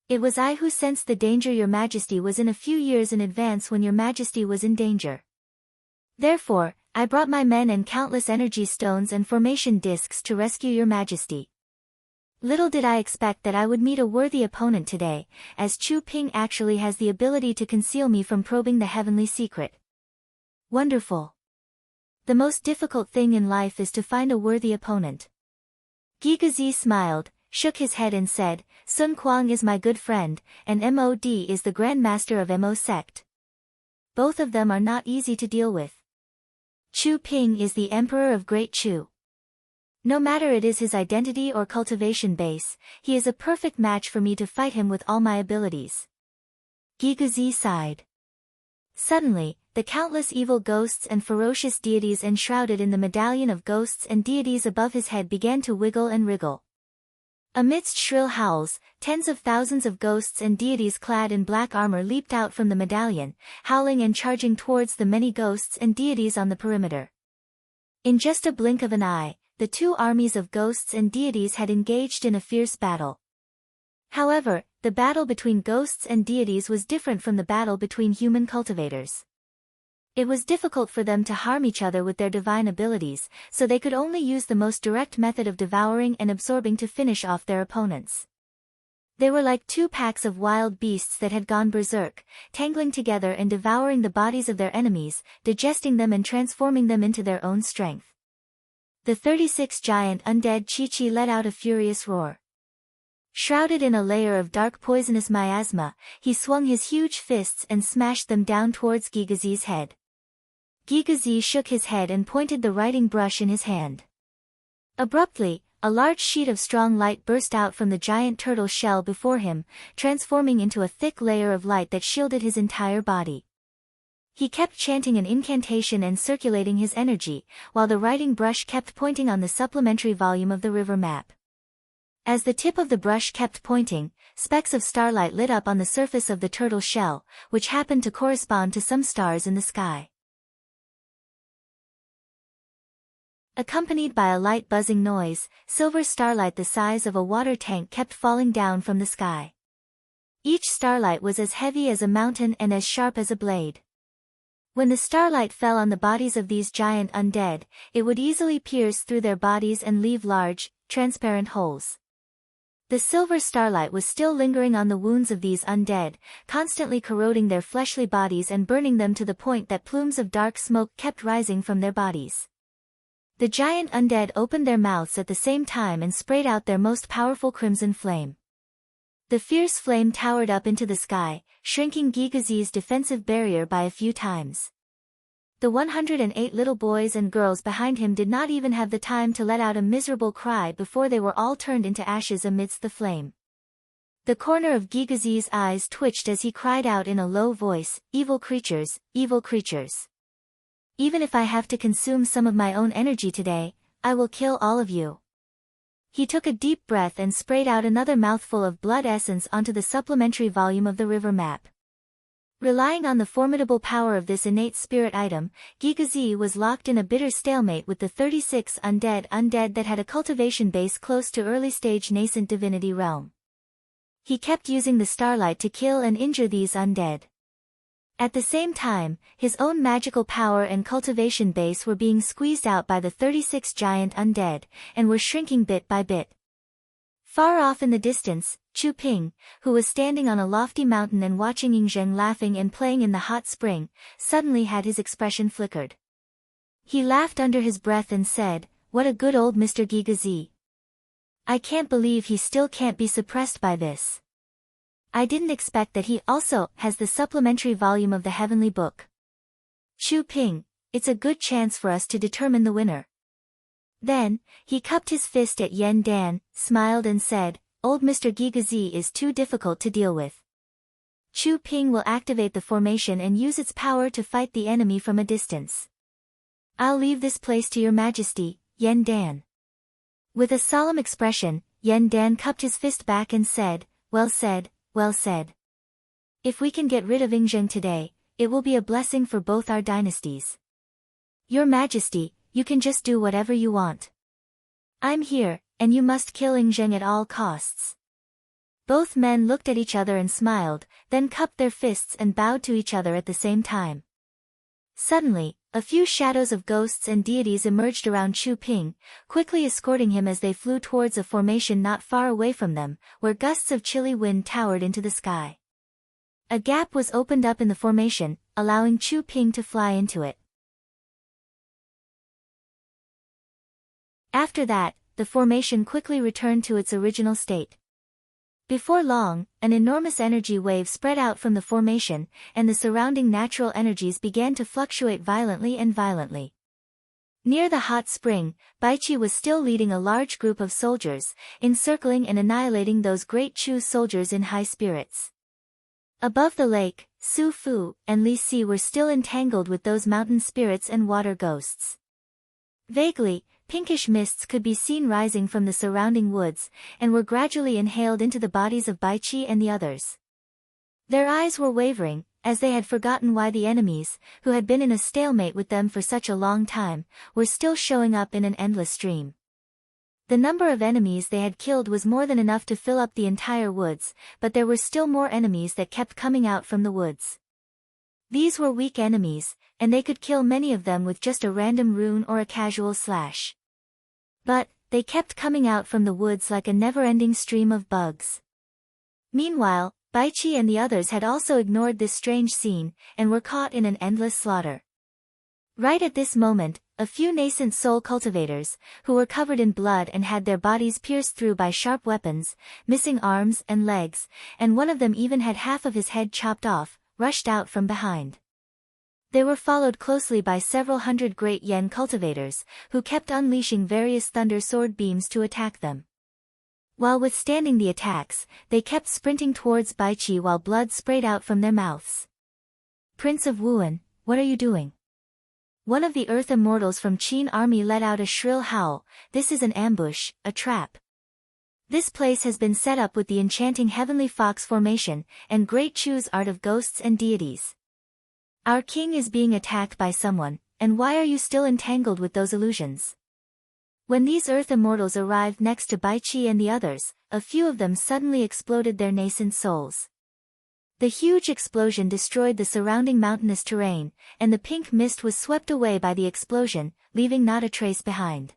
It was I who sensed the danger your majesty was in a few years in advance when your majesty was in danger. Therefore, I brought my men and countless energy stones and formation discs to rescue your majesty. Little did I expect that I would meet a worthy opponent today, as Chu Ping actually has the ability to conceal me from probing the heavenly secret. Wonderful. The most difficult thing in life is to find a worthy opponent." Gigazi smiled, shook his head and said, "Sun Kuang is my good friend, and Mod is the Grand Master of Mo sect. Both of them are not easy to deal with. Chu Ping is the Emperor of Great Chu. No matter it is his identity or cultivation base, he is a perfect match for me to fight him with all my abilities." Gigazi sighed. Suddenly, the countless evil ghosts and ferocious deities enshrouded in the medallion of ghosts and deities above his head began to wiggle and wriggle. Amidst shrill howls, tens of thousands of ghosts and deities clad in black armor leaped out from the medallion, howling and charging towards the many ghosts and deities on the perimeter. In just a blink of an eye, the two armies of ghosts and deities had engaged in a fierce battle. However, the battle between ghosts and deities was different from the battle between human cultivators. It was difficult for them to harm each other with their divine abilities, so they could only use the most direct method of devouring and absorbing to finish off their opponents. They were like two packs of wild beasts that had gone berserk, tangling together and devouring the bodies of their enemies, digesting them and transforming them into their own strength. The 36 giant undead Chi-Chi let out a furious roar. Shrouded in a layer of dark poisonous miasma, he swung his huge fists and smashed them down towards Gigazi's head. Gigazi shook his head and pointed the writing brush in his hand. Abruptly, a large sheet of strong light burst out from the giant turtle shell before him, transforming into a thick layer of light that shielded his entire body. He kept chanting an incantation and circulating his energy, while the writing brush kept pointing on the supplementary volume of the river map. As the tip of the brush kept pointing, specks of starlight lit up on the surface of the turtle shell, which happened to correspond to some stars in the sky. Accompanied by a light buzzing noise, silver starlight the size of a water tank kept falling down from the sky. Each starlight was as heavy as a mountain and as sharp as a blade. When the starlight fell on the bodies of these giant undead, it would easily pierce through their bodies and leave large, transparent holes. The silver starlight was still lingering on the wounds of these undead, constantly corroding their fleshly bodies and burning them to the point that plumes of dark smoke kept rising from their bodies. The giant undead opened their mouths at the same time and sprayed out their most powerful crimson flame. The fierce flame towered up into the sky, shrinking Gigazi's defensive barrier by a few times. The 108 little boys and girls behind him did not even have the time to let out a miserable cry before they were all turned into ashes amidst the flame. The corner of Gigazi's eyes twitched as he cried out in a low voice, "Evil creatures, evil creatures. Even if I have to consume some of my own energy today, I will kill all of you." He took a deep breath and sprayed out another mouthful of blood essence onto the supplementary volume of the river map. Relying on the formidable power of this innate spirit item, Gigazi was locked in a bitter stalemate with the 36 undead that had a cultivation base close to early-stage nascent divinity realm. He kept using the starlight to kill and injure these undead. At the same time, his own magical power and cultivation base were being squeezed out by the 36 giant undead, and were shrinking bit by bit. Far off in the distance, Chu Ping, who was standing on a lofty mountain and watching Yingzheng laughing and playing in the hot spring, suddenly had his expression flickered. He laughed under his breath and said, "What a good old Mr. Gigazi. I can't believe he still can't be suppressed by this. I didn't expect that he also has the supplementary volume of the Heavenly Book. Chu Ping, it's a good chance for us to determine the winner." Then, he cupped his fist at Yen Dan, smiled and said, "Old Mr. Gigazi is too difficult to deal with. Chu Ping will activate the formation and use its power to fight the enemy from a distance. I'll leave this place to your majesty, Yen Dan." With a solemn expression, Yen Dan cupped his fist back and said, "Well said, well said. If we can get rid of Yingzheng today, it will be a blessing for both our dynasties. Your majesty, you can just do whatever you want. I'm here, and you must kill Yingzheng at all costs." Both men looked at each other and smiled, then cupped their fists and bowed to each other at the same time. Suddenly, a few shadows of ghosts and deities emerged around Chu Ping, quickly escorting him as they flew towards a formation not far away from them, where gusts of chilly wind towered into the sky. A gap was opened up in the formation, allowing Chu Ping to fly into it. After that, the formation quickly returned to its original state. Before long, an enormous energy wave spread out from the formation, and the surrounding natural energies began to fluctuate violently and violently. Near the hot spring, Baichi was still leading a large group of soldiers, encircling and annihilating those great Chu soldiers in high spirits. Above the lake, Su Fu and Li Si were still entangled with those mountain spirits and water ghosts. Vaguely, pinkish mists could be seen rising from the surrounding woods, and were gradually inhaled into the bodies of Baichi and the others. Their eyes were wavering, as they had forgotten why the enemies, who had been in a stalemate with them for such a long time, were still showing up in an endless stream. The number of enemies they had killed was more than enough to fill up the entire woods, but there were still more enemies that kept coming out from the woods. These were weak enemies, and they could kill many of them with just a random rune or a casual slash. But, they kept coming out from the woods like a never-ending stream of bugs. Meanwhile, Baichi and the others had also ignored this strange scene, and were caught in an endless slaughter. Right at this moment, a few nascent soul cultivators, who were covered in blood and had their bodies pierced through by sharp weapons, missing arms and legs, and one of them even had half of his head chopped off, rushed out from behind. They were followed closely by several hundred great Yen cultivators, who kept unleashing various thunder sword beams to attack them. While withstanding the attacks, they kept sprinting towards Baichi while blood sprayed out from their mouths. "Prince of Wuan, what are you doing?" One of the Earth Immortals from Qin army let out a shrill howl. "This is an ambush, a trap. This place has been set up with the enchanting Heavenly Fox formation, and Great Chu's art of ghosts and deities. Our king is being attacked by someone, and why are you still entangled with those illusions?" When these Earth Immortals arrived next to Baichi and the others, a few of them suddenly exploded their nascent souls. The huge explosion destroyed the surrounding mountainous terrain, and the pink mist was swept away by the explosion, leaving not a trace behind.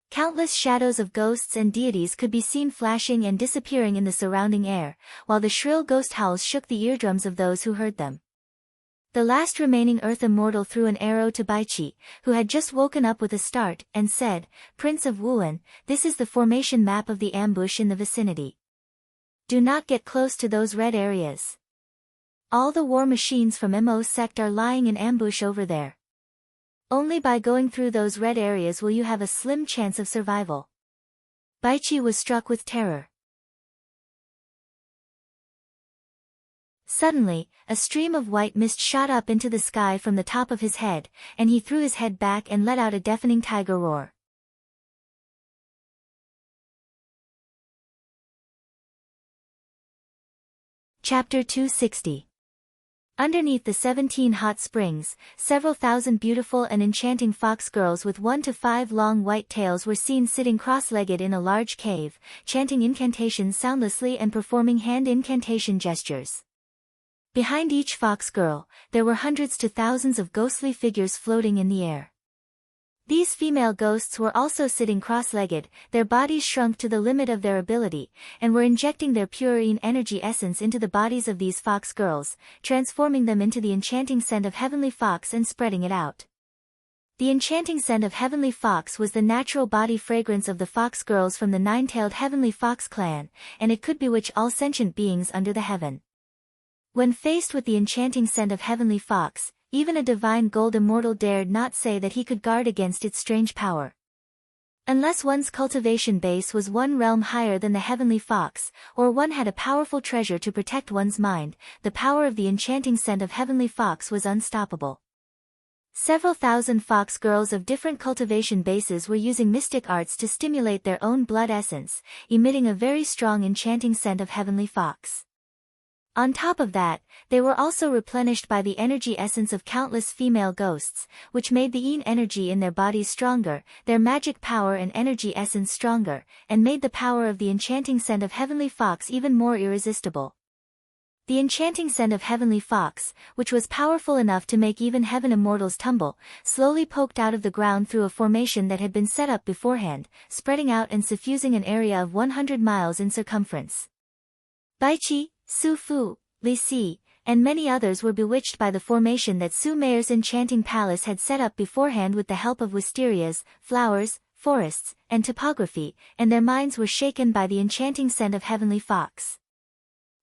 Countless shadows of ghosts and deities could be seen flashing and disappearing in the surrounding air, while the shrill ghost howls shook the eardrums of those who heard them. The last remaining Earth Immortal threw an arrow to Baichi, who had just woken up with a start, and said, "Prince of Wuan, this is the formation map of the ambush in the vicinity. Do not get close to those red areas. All the war machines from Mo sect are lying in ambush over there. Only by going through those red areas will you have a slim chance of survival." Baichi was struck with terror. Suddenly, a stream of white mist shot up into the sky from the top of his head, and he threw his head back and let out a deafening tiger roar. Chapter 260. Underneath the 17 hot springs, several thousand beautiful and enchanting fox girls with 1 to 5 long white tails were seen sitting cross-legged in a large cave, chanting incantations soundlessly and performing hand incantation gestures. Behind each fox girl, there were hundreds to thousands of ghostly figures floating in the air. These female ghosts were also sitting cross-legged, their bodies shrunk to the limit of their ability, and were injecting their purine energy essence into the bodies of these fox girls, transforming them into the enchanting scent of heavenly fox and spreading it out. The enchanting scent of heavenly fox was the natural body fragrance of the fox girls from the nine-tailed heavenly fox clan, and it could bewitch all sentient beings under the heaven. When faced with the enchanting scent of heavenly fox, even a divine gold immortal dared not say that he could guard against its strange power. Unless one's cultivation base was one realm higher than the heavenly fox, or one had a powerful treasure to protect one's mind, the power of the enchanting scent of heavenly fox was unstoppable. Several thousand fox girls of different cultivation bases were using mystic arts to stimulate their own blood essence, emitting a very strong enchanting scent of heavenly fox. On top of that, they were also replenished by the energy essence of countless female ghosts, which made the yin energy in their bodies stronger, their magic power and energy essence stronger, and made the power of the enchanting scent of heavenly fox even more irresistible. The enchanting scent of heavenly fox, which was powerful enough to make even heaven immortals tumble, slowly poked out of the ground through a formation that had been set up beforehand, spreading out and suffusing an area of 100 miles in circumference. Baichi, Su Fu, Li Si, and many others were bewitched by the formation that Su Mei's enchanting palace had set up beforehand with the help of wisterias, flowers, forests, and topography, and their minds were shaken by the enchanting scent of heavenly fox.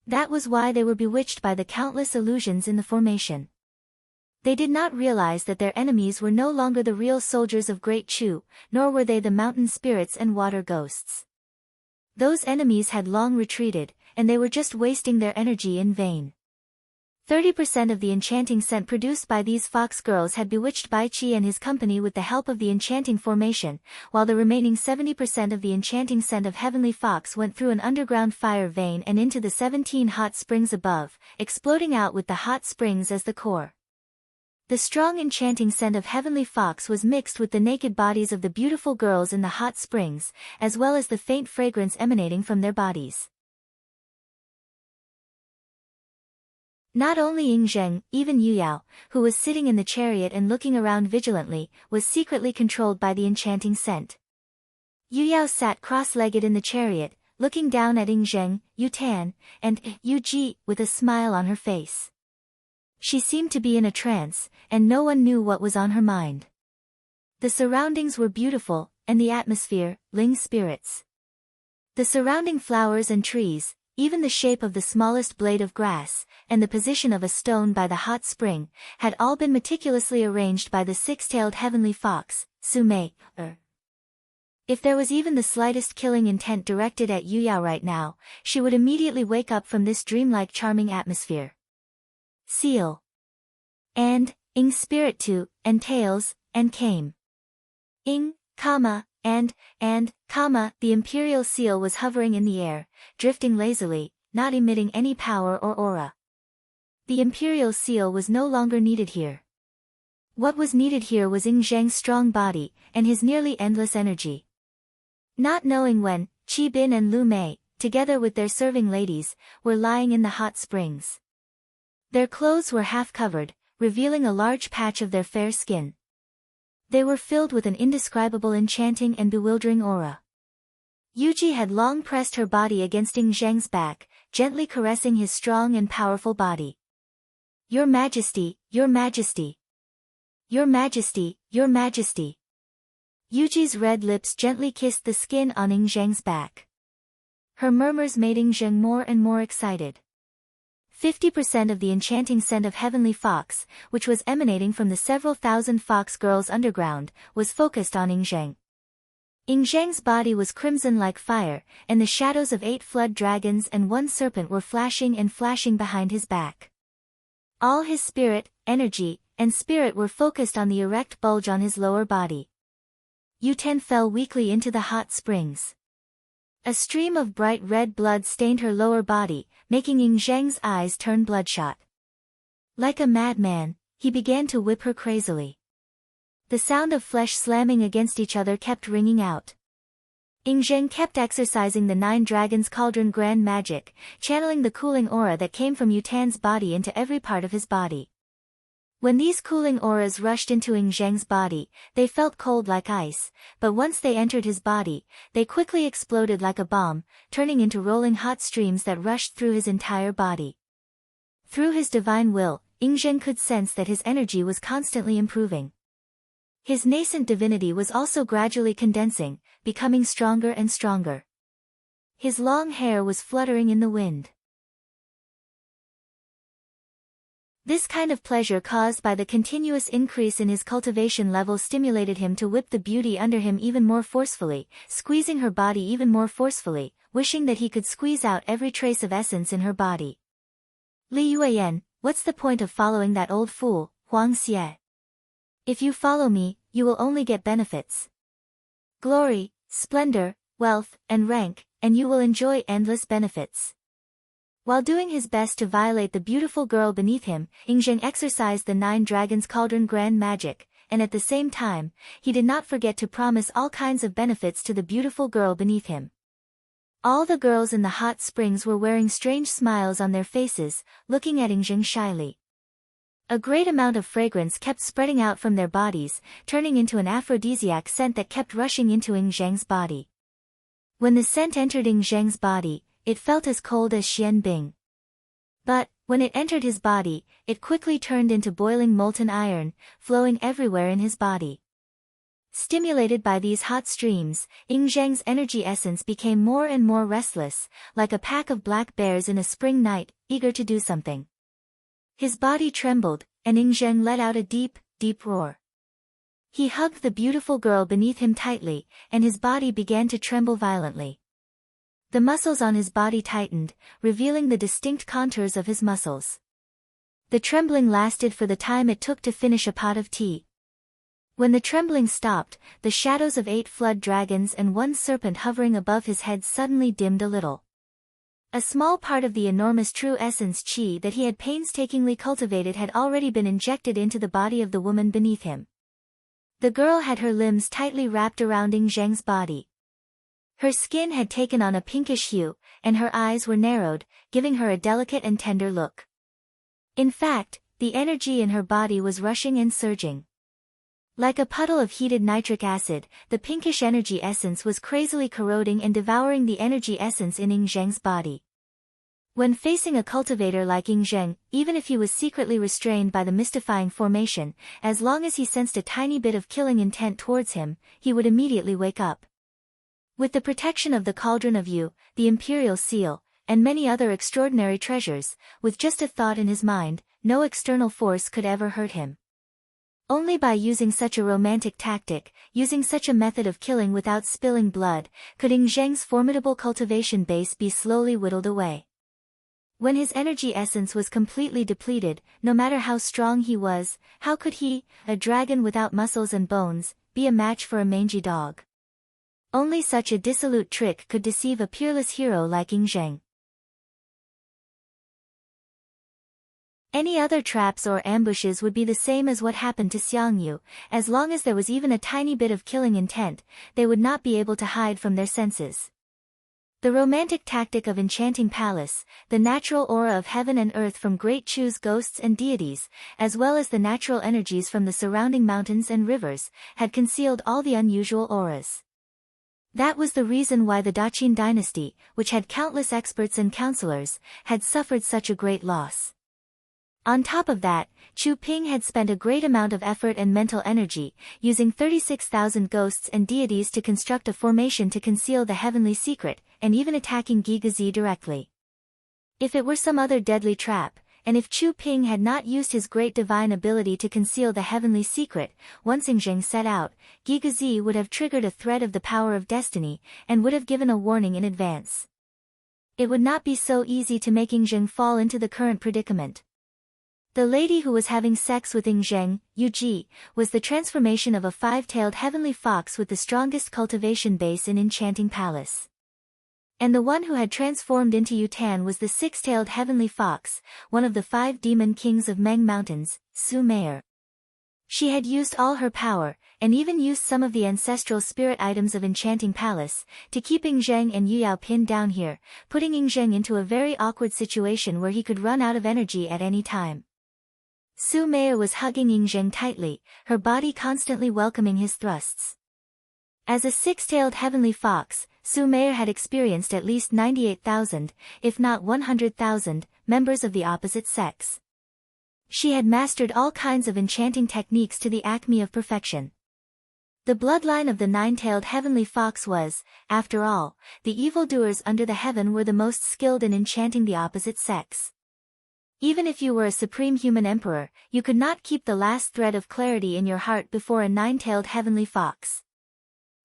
That was why they were bewitched by the countless illusions in the formation. They did not realize that their enemies were no longer the real soldiers of Great Chu, nor were they the mountain spirits and water ghosts. Those enemies had long retreated, and they were just wasting their energy in vain. 30% of the enchanting scent produced by these fox girls had bewitched Bai Qi and his company with the help of the enchanting formation, while the remaining 70% of the enchanting scent of heavenly fox went through an underground fire vein and into the 17 hot springs above, exploding out with the hot springs as the core. The strong enchanting scent of heavenly fox was mixed with the naked bodies of the beautiful girls in the hot springs, as well as the faint fragrance emanating from their bodies. Not only Ying Zheng, even Yu Yao, who was sitting in the chariot and looking around vigilantly, was secretly controlled by the enchanting scent. Yu Yao sat cross-legged in the chariot, looking down at Ying Zheng, Yu Tan, and Yu Ji, with a smile on her face. She seemed to be in a trance, and no one knew what was on her mind. The surroundings were beautiful, and the atmosphere, Ling spirits. The surrounding flowers and trees, even the shape of the smallest blade of grass, and the position of a stone by the hot spring, had all been meticulously arranged by the six-tailed heavenly fox, Su Mei. If there was even the slightest killing intent directed at Yu Yao right now, she would immediately wake up from this dreamlike charming atmosphere. Seal. And, Ing spirit to, and tails, and came. Ing, comma, and, comma, the imperial seal was hovering in the air, drifting lazily, not emitting any power or aura. The imperial seal was no longer needed here. What was needed here was Ying Zheng's strong body, and his nearly endless energy. Not knowing when, Qi Bin and Lu Mei, together with their serving ladies, were lying in the hot springs. Their clothes were half covered, revealing a large patch of their fair skin. They were filled with an indescribable enchanting and bewildering aura. Yuji had long pressed her body against Ying Zheng's back, gently caressing his strong and powerful body. Your Majesty, Your Majesty. Your Majesty, Your Majesty. Yuji's red lips gently kissed the skin on Ying Zheng's back. Her murmurs made Ying Zheng more and more excited. 50% of the enchanting scent of heavenly fox, which was emanating from the several thousand fox girls underground, was focused on Ying Zheng. Ying Zheng's body was crimson like fire, and the shadows of 8 flood dragons and 1 serpent were flashing and flashing behind his back. All his spirit, energy, and spirit were focused on the erect bulge on his lower body. Yuten fell weakly into the hot springs. A stream of bright red blood stained her lower body, making Ying Zheng's eyes turn bloodshot. Like a madman, he began to whip her crazily. The sound of flesh slamming against each other kept ringing out. Ying Zheng kept exercising the 9 Dragons' Cauldron Grand Magic, channeling the cooling aura that came from Yutan's body into every part of his body. When these cooling auras rushed into Ying Zheng's body, they felt cold like ice, but once they entered his body, they quickly exploded like a bomb, turning into rolling hot streams that rushed through his entire body. Through his divine will, Ying Zheng could sense that his energy was constantly improving. His nascent divinity was also gradually condensing, becoming stronger and stronger. His long hair was fluttering in the wind. This kind of pleasure caused by the continuous increase in his cultivation level stimulated him to whip the beauty under him even more forcefully, squeezing her body even more forcefully, wishing that he could squeeze out every trace of essence in her body. Li Yueyan, what's the point of following that old fool, Huang Xie? If you follow me, you will only get benefits. Glory, splendor, wealth, and rank, and you will enjoy endless benefits. While doing his best to violate the beautiful girl beneath him, Ying Zheng exercised the 9 Dragons' Cauldron Grand Magic, and at the same time, he did not forget to promise all kinds of benefits to the beautiful girl beneath him. All the girls in the hot springs were wearing strange smiles on their faces, looking at Ying Zheng shyly. A great amount of fragrance kept spreading out from their bodies, turning into an aphrodisiac scent that kept rushing into Ying Zheng's body. When the scent entered Ying Zheng's body, it felt as cold as Xian Bing. But, when it entered his body, it quickly turned into boiling molten iron, flowing everywhere in his body. Stimulated by these hot streams, Ying Zheng's energy essence became more and more restless, like a pack of black bears in a spring night, eager to do something. His body trembled, and Ying Zheng let out a deep, deep roar. He hugged the beautiful girl beneath him tightly, and his body began to tremble violently. The muscles on his body tightened, revealing the distinct contours of his muscles. The trembling lasted for the time it took to finish a pot of tea. When the trembling stopped, the shadows of 8 flood dragons and 1 serpent hovering above his head suddenly dimmed a little. A small part of the enormous true essence qi that he had painstakingly cultivated had already been injected into the body of the woman beneath him. The girl had her limbs tightly wrapped around Ying Zheng's body. Her skin had taken on a pinkish hue, and her eyes were narrowed, giving her a delicate and tender look. In fact, the energy in her body was rushing and surging. Like a puddle of heated nitric acid, the pinkish energy essence was crazily corroding and devouring the energy essence in Ying Zheng's body. When facing a cultivator like Ying Zheng, even if he was secretly restrained by the mystifying formation, as long as he sensed a tiny bit of killing intent towards him, he would immediately wake up. With the protection of the Cauldron of Yu, the Imperial Seal, and many other extraordinary treasures, with just a thought in his mind, no external force could ever hurt him. Only by using such a romantic tactic, using such a method of killing without spilling blood, could Ying Zheng's formidable cultivation base be slowly whittled away. When his energy essence was completely depleted, no matter how strong he was, how could he, a dragon without muscles and bones, be a match for a mangy dog? Only such a dissolute trick could deceive a peerless hero like Ying Zheng. Any other traps or ambushes would be the same as what happened to Xiang Yu. As long as there was even a tiny bit of killing intent, they would not be able to hide from their senses. The romantic tactic of enchanting palace, the natural aura of heaven and earth from Great Chu's ghosts and deities, as well as the natural energies from the surrounding mountains and rivers, had concealed all the unusual auras. That was the reason why the Daqin dynasty, which had countless experts and counselors, had suffered such a great loss. On top of that, Chu Ping had spent a great amount of effort and mental energy, using 36,000 ghosts and deities to construct a formation to conceal the heavenly secret, and even attacking Gigazi directly. If it were some other deadly trap, and if Chu Ping had not used his great divine ability to conceal the heavenly secret, once Ing Zheng set out, Gigazi would have triggered a thread of the power of destiny, and would have given a warning in advance. It would not be so easy to make Ing Zheng fall into the current predicament. The lady who was having sex with Ing Zheng, Yu Ji, was the transformation of a five-tailed heavenly fox with the strongest cultivation base in Enchanting Palace. And the one who had transformed into Yu Tan was the six-tailed heavenly fox, one of the 5 demon kings of Meng Mountains, Su Meier. She had used all her power, and even used some of the ancestral spirit items of Enchanting Palace, to keep Ing Zheng and Yu Yao pinned down here, putting Ing Zheng into a very awkward situation where he could run out of energy at any time. Su Meier was hugging Ing Zheng tightly, her body constantly welcoming his thrusts. As a six-tailed heavenly fox, Su Meier had experienced at least 98,000, if not 100,000, members of the opposite sex. She had mastered all kinds of enchanting techniques to the acme of perfection. The bloodline of the 9-tailed heavenly fox was, after all, the evildoers under the heaven were the most skilled in enchanting the opposite sex. Even if you were a supreme human emperor, you could not keep the last thread of clarity in your heart before a 9-tailed heavenly fox.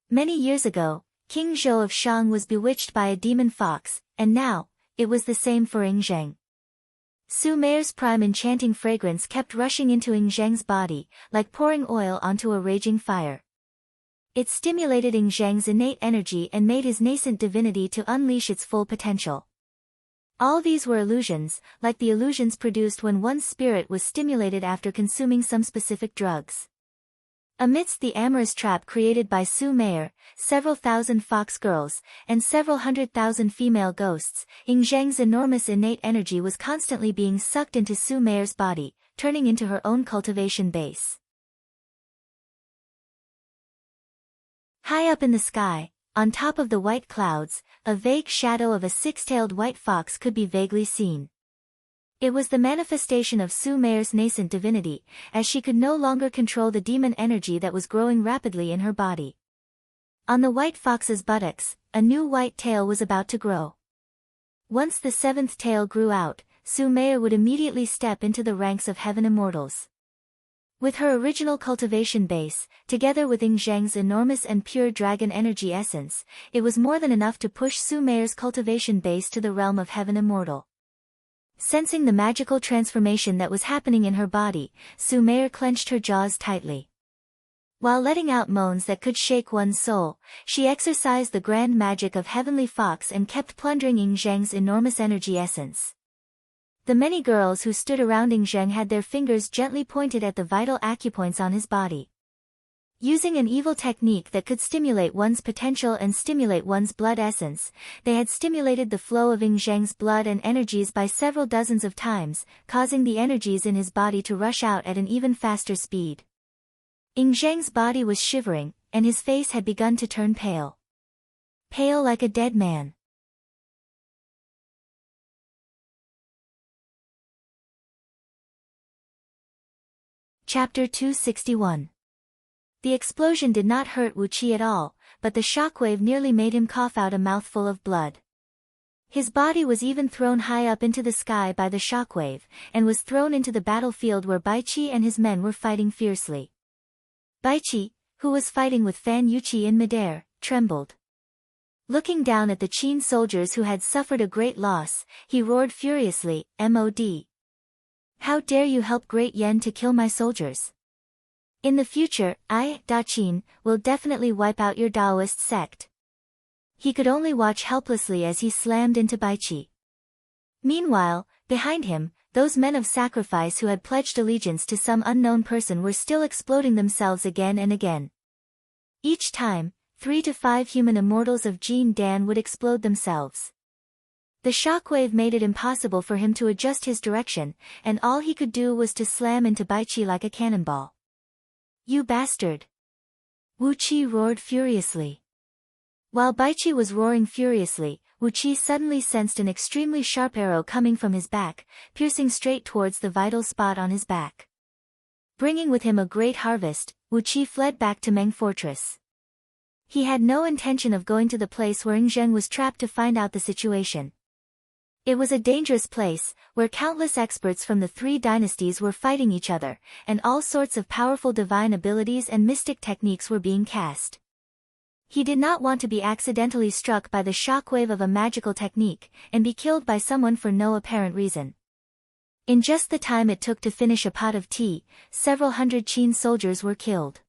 Many years ago, King Zhou of Shang was bewitched by a demon fox, and now, it was the same for Ing Zheng. Su Meier's prime enchanting fragrance kept rushing into Ing Zheng's body, like pouring oil onto a raging fire. It stimulated Ing Zheng's innate energy and made his nascent divinity to unleash its full potential. All these were illusions, like the illusions produced when one's spirit was stimulated after consuming some specific drugs. Amidst the amorous trap created by Su Meier, several thousand fox girls, and several 100,000 female ghosts, Ing Zheng's enormous innate energy was constantly being sucked into Su Meier's body, turning into her own cultivation base. High up in the sky, on top of the white clouds, a vague shadow of a six-tailed white fox could be vaguely seen. It was the manifestation of Su Meier's nascent divinity, as she could no longer control the demon energy that was growing rapidly in her body. On the white fox's buttocks, a new white tail was about to grow. Once the 7th tail grew out, Su Meier would immediately step into the ranks of heaven immortals. With her original cultivation base, together with Ing Zheng's enormous and pure dragon energy essence, it was more than enough to push Su Meier's cultivation base to the realm of heaven immortal. Sensing the magical transformation that was happening in her body, Su Meier clenched her jaws tightly. While letting out moans that could shake one's soul, she exercised the grand magic of Heavenly Fox and kept plundering Ing Zheng's enormous energy essence. The many girls who stood around Ing Zheng had their fingers gently pointed at the vital acupoints on his body. Using an evil technique that could stimulate one's potential and stimulate one's blood essence, they had stimulated the flow of Ing Zheng's blood and energies by several dozens of times, causing the energies in his body to rush out at an even faster speed. Ing Zheng's body was shivering, and his face had begun to turn pale. Pale like a dead man. Chapter 261. The explosion did not hurt Wu Qi at all, but the shockwave nearly made him cough out a mouthful of blood. His body was even thrown high up into the sky by the shockwave, and was thrown into the battlefield where Baiqi and his men were fighting fiercely. Baiqi, who was fighting with Fan Yuqi in midair, trembled. Looking down at the Qin soldiers who had suffered a great loss, he roared furiously, "Mod! How dare you help Great Yen to kill my soldiers? In the future, I, Da Qin, will definitely wipe out your Daoist sect." He could only watch helplessly as he slammed into Baiqi. Meanwhile, behind him, those men of sacrifice who had pledged allegiance to some unknown person were still exploding themselves again and again. Each time, 3 to 5 human immortals of Jin Dan would explode themselves. The shockwave made it impossible for him to adjust his direction, and all he could do was to slam into Baiqi like a cannonball. "You bastard!" Wu Qi roared furiously. While Baiqi was roaring furiously, Wu Qi suddenly sensed an extremely sharp arrow coming from his back, piercing straight towards the vital spot on his back. Bringing with him a great harvest, Wu Qi fled back to Meng Fortress. He had no intention of going to the place where Ing Zheng was trapped to find out the situation. It was a dangerous place, where countless experts from the three dynasties were fighting each other, and all sorts of powerful divine abilities and mystic techniques were being cast. He did not want to be accidentally struck by the shockwave of a magical technique, and be killed by someone for no apparent reason. In just the time it took to finish a pot of tea, several hundred Qin soldiers were killed.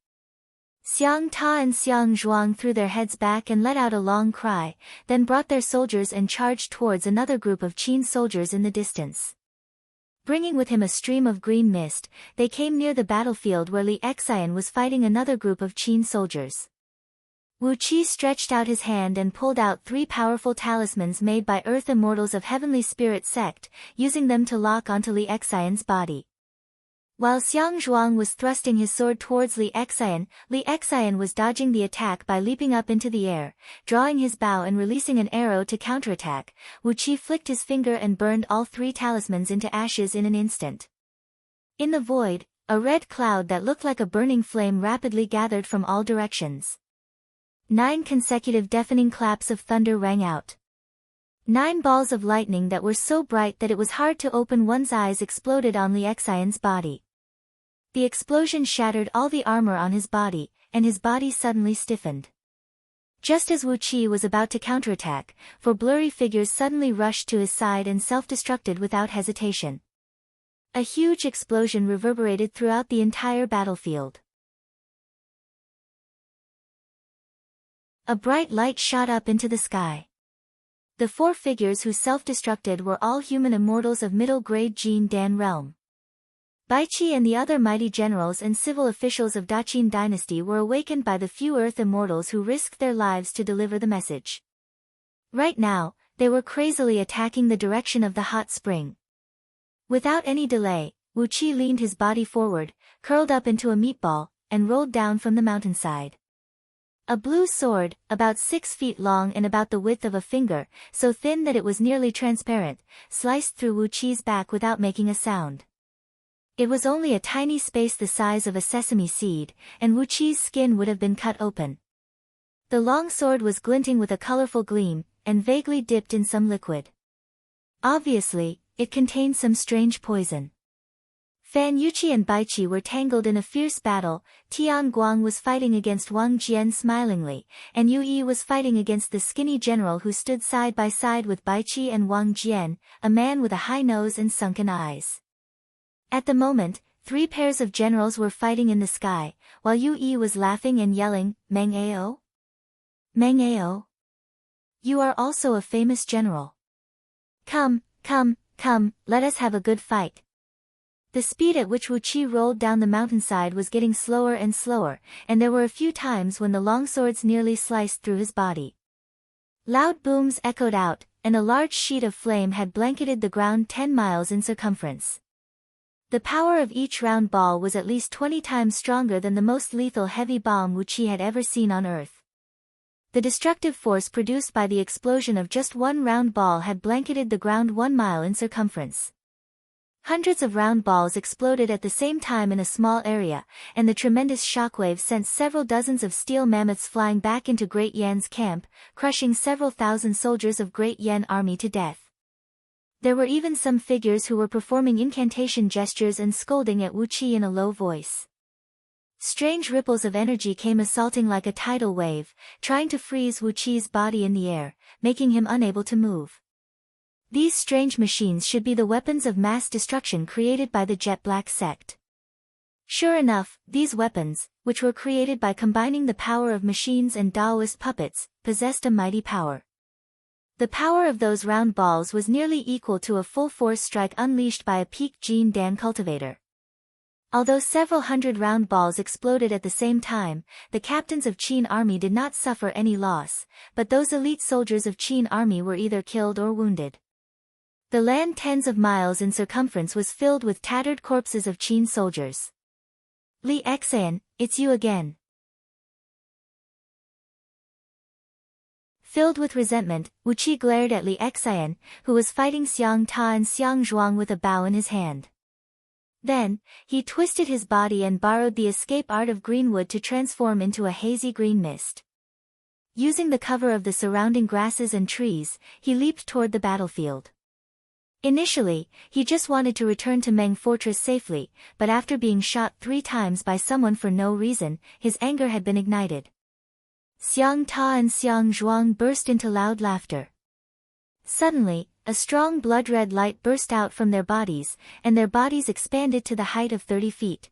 Xiang Ta and Xiang Zhuang threw their heads back and let out a long cry, then brought their soldiers and charged towards another group of Qin soldiers in the distance. Bringing with him a stream of green mist, they came near the battlefield where Li Xian was fighting another group of Qin soldiers. Wu Qi stretched out his hand and pulled out 3 powerful talismans made by Earth Immortals of Heavenly Spirit sect, using them to lock onto Li Xian's body. While Xiang Zhuang was thrusting his sword towards Li Xian was dodging the attack by leaping up into the air, drawing his bow and releasing an arrow to counterattack. Wu Qi flicked his finger and burned all 3 talismans into ashes in an instant. In the void, a red cloud that looked like a burning flame rapidly gathered from all directions. 9 consecutive deafening claps of thunder rang out. 9 balls of lightning that were so bright that it was hard to open one's eyes exploded on Li Xian's body. The explosion shattered all the armor on his body, and his body suddenly stiffened. Just as Wu Qi was about to counterattack, 4 blurry figures suddenly rushed to his side and self-destructed without hesitation. A huge explosion reverberated throughout the entire battlefield. A bright light shot up into the sky. The 4 figures who self-destructed were all human immortals of middle-grade Jin Dan realm. Baiqi and the other mighty generals and civil officials of Daqin dynasty were awakened by the few earth immortals who risked their lives to deliver the message. Right now, they were crazily attacking the direction of the hot spring. Without any delay, Wu Qi leaned his body forward, curled up into a meatball, and rolled down from the mountainside. A blue sword, about 6 feet long and about the width of a finger, so thin that it was nearly transparent, sliced through Wu Qi's back without making a sound. It was only a tiny space the size of a sesame seed, and Wu Qi's skin would have been cut open. The long sword was glinting with a colorful gleam, and vaguely dipped in some liquid. Obviously, it contained some strange poison. Fan Yuqi and Baiqi were tangled in a fierce battle. Tian Guang was fighting against Wang Jian smilingly, and Yu Yi was fighting against the skinny general who stood side by side with Baiqi and Wang Jian, a man with a high nose and sunken eyes. At the moment, 3 pairs of generals were fighting in the sky, while Yu Yi was laughing and yelling, "Meng Ao? Meng Ao? You are also a famous general. Come, let us have a good fight." The speed at which Wu Qi rolled down the mountainside was getting slower and slower, and there were a few times when the long swords nearly sliced through his body. Loud booms echoed out, and a large sheet of flame had blanketed the ground 10 miles in circumference. The power of each round ball was at least 20 times stronger than the most lethal heavy bomb Wu Qi had ever seen on Earth. The destructive force produced by the explosion of just 1 round ball had blanketed the ground 1 mile in circumference. Hundreds of round balls exploded at the same time in a small area, and the tremendous shockwave sent several dozens of steel mammoths flying back into Great Yan's camp, crushing several thousand soldiers of Great Yan army to death. There were even some figures who were performing incantation gestures and scolding at Wu Qi in a low voice. Strange ripples of energy came assaulting like a tidal wave, trying to freeze Wu Qi's body in the air, making him unable to move. These strange machines should be the weapons of mass destruction created by the Jet Black sect. Sure enough, these weapons, which were created by combining the power of machines and Taoist puppets, possessed a mighty power. The power of those round balls was nearly equal to a full-force strike unleashed by a peak Jin Dan cultivator. Although several hundred round balls exploded at the same time, the captains of Qin army did not suffer any loss, but those elite soldiers of Qin army were either killed or wounded. The land tens of miles in circumference was filled with tattered corpses of Qin soldiers. "Li Xian, it's you again." Filled with resentment, Wu Qi glared at Li Xian, who was fighting Xiang Ta and Xiang Zhuang with a bow in his hand. Then, he twisted his body and borrowed the escape art of Greenwood to transform into a hazy green mist. Using the cover of the surrounding grasses and trees, he leaped toward the battlefield. Initially, he just wanted to return to Meng Fortress safely, but after being shot 3 times by someone for no reason, his anger had been ignited. Xiang Ta and Xiang Zhuang burst into loud laughter. Suddenly, a strong blood-red light burst out from their bodies, and their bodies expanded to the height of 30 feet.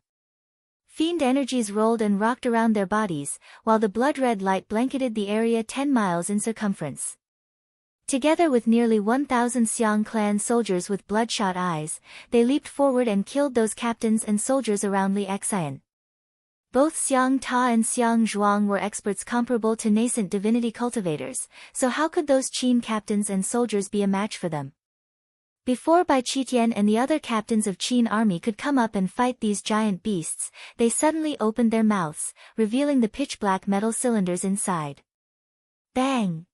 Fiend energies rolled and rocked around their bodies, while the blood-red light blanketed the area 10 miles in circumference. Together with nearly 1,000 Xiang clan soldiers with bloodshot eyes, they leaped forward and killed those captains and soldiers around Li Xian. Both Xiang Ta and Xiang Zhuang were experts comparable to nascent divinity cultivators, so how could those Qin captains and soldiers be a match for them? Before Bai Qitian and the other captains of Qin army could come up and fight these giant beasts, they suddenly opened their mouths, revealing the pitch-black metal cylinders inside. Bang!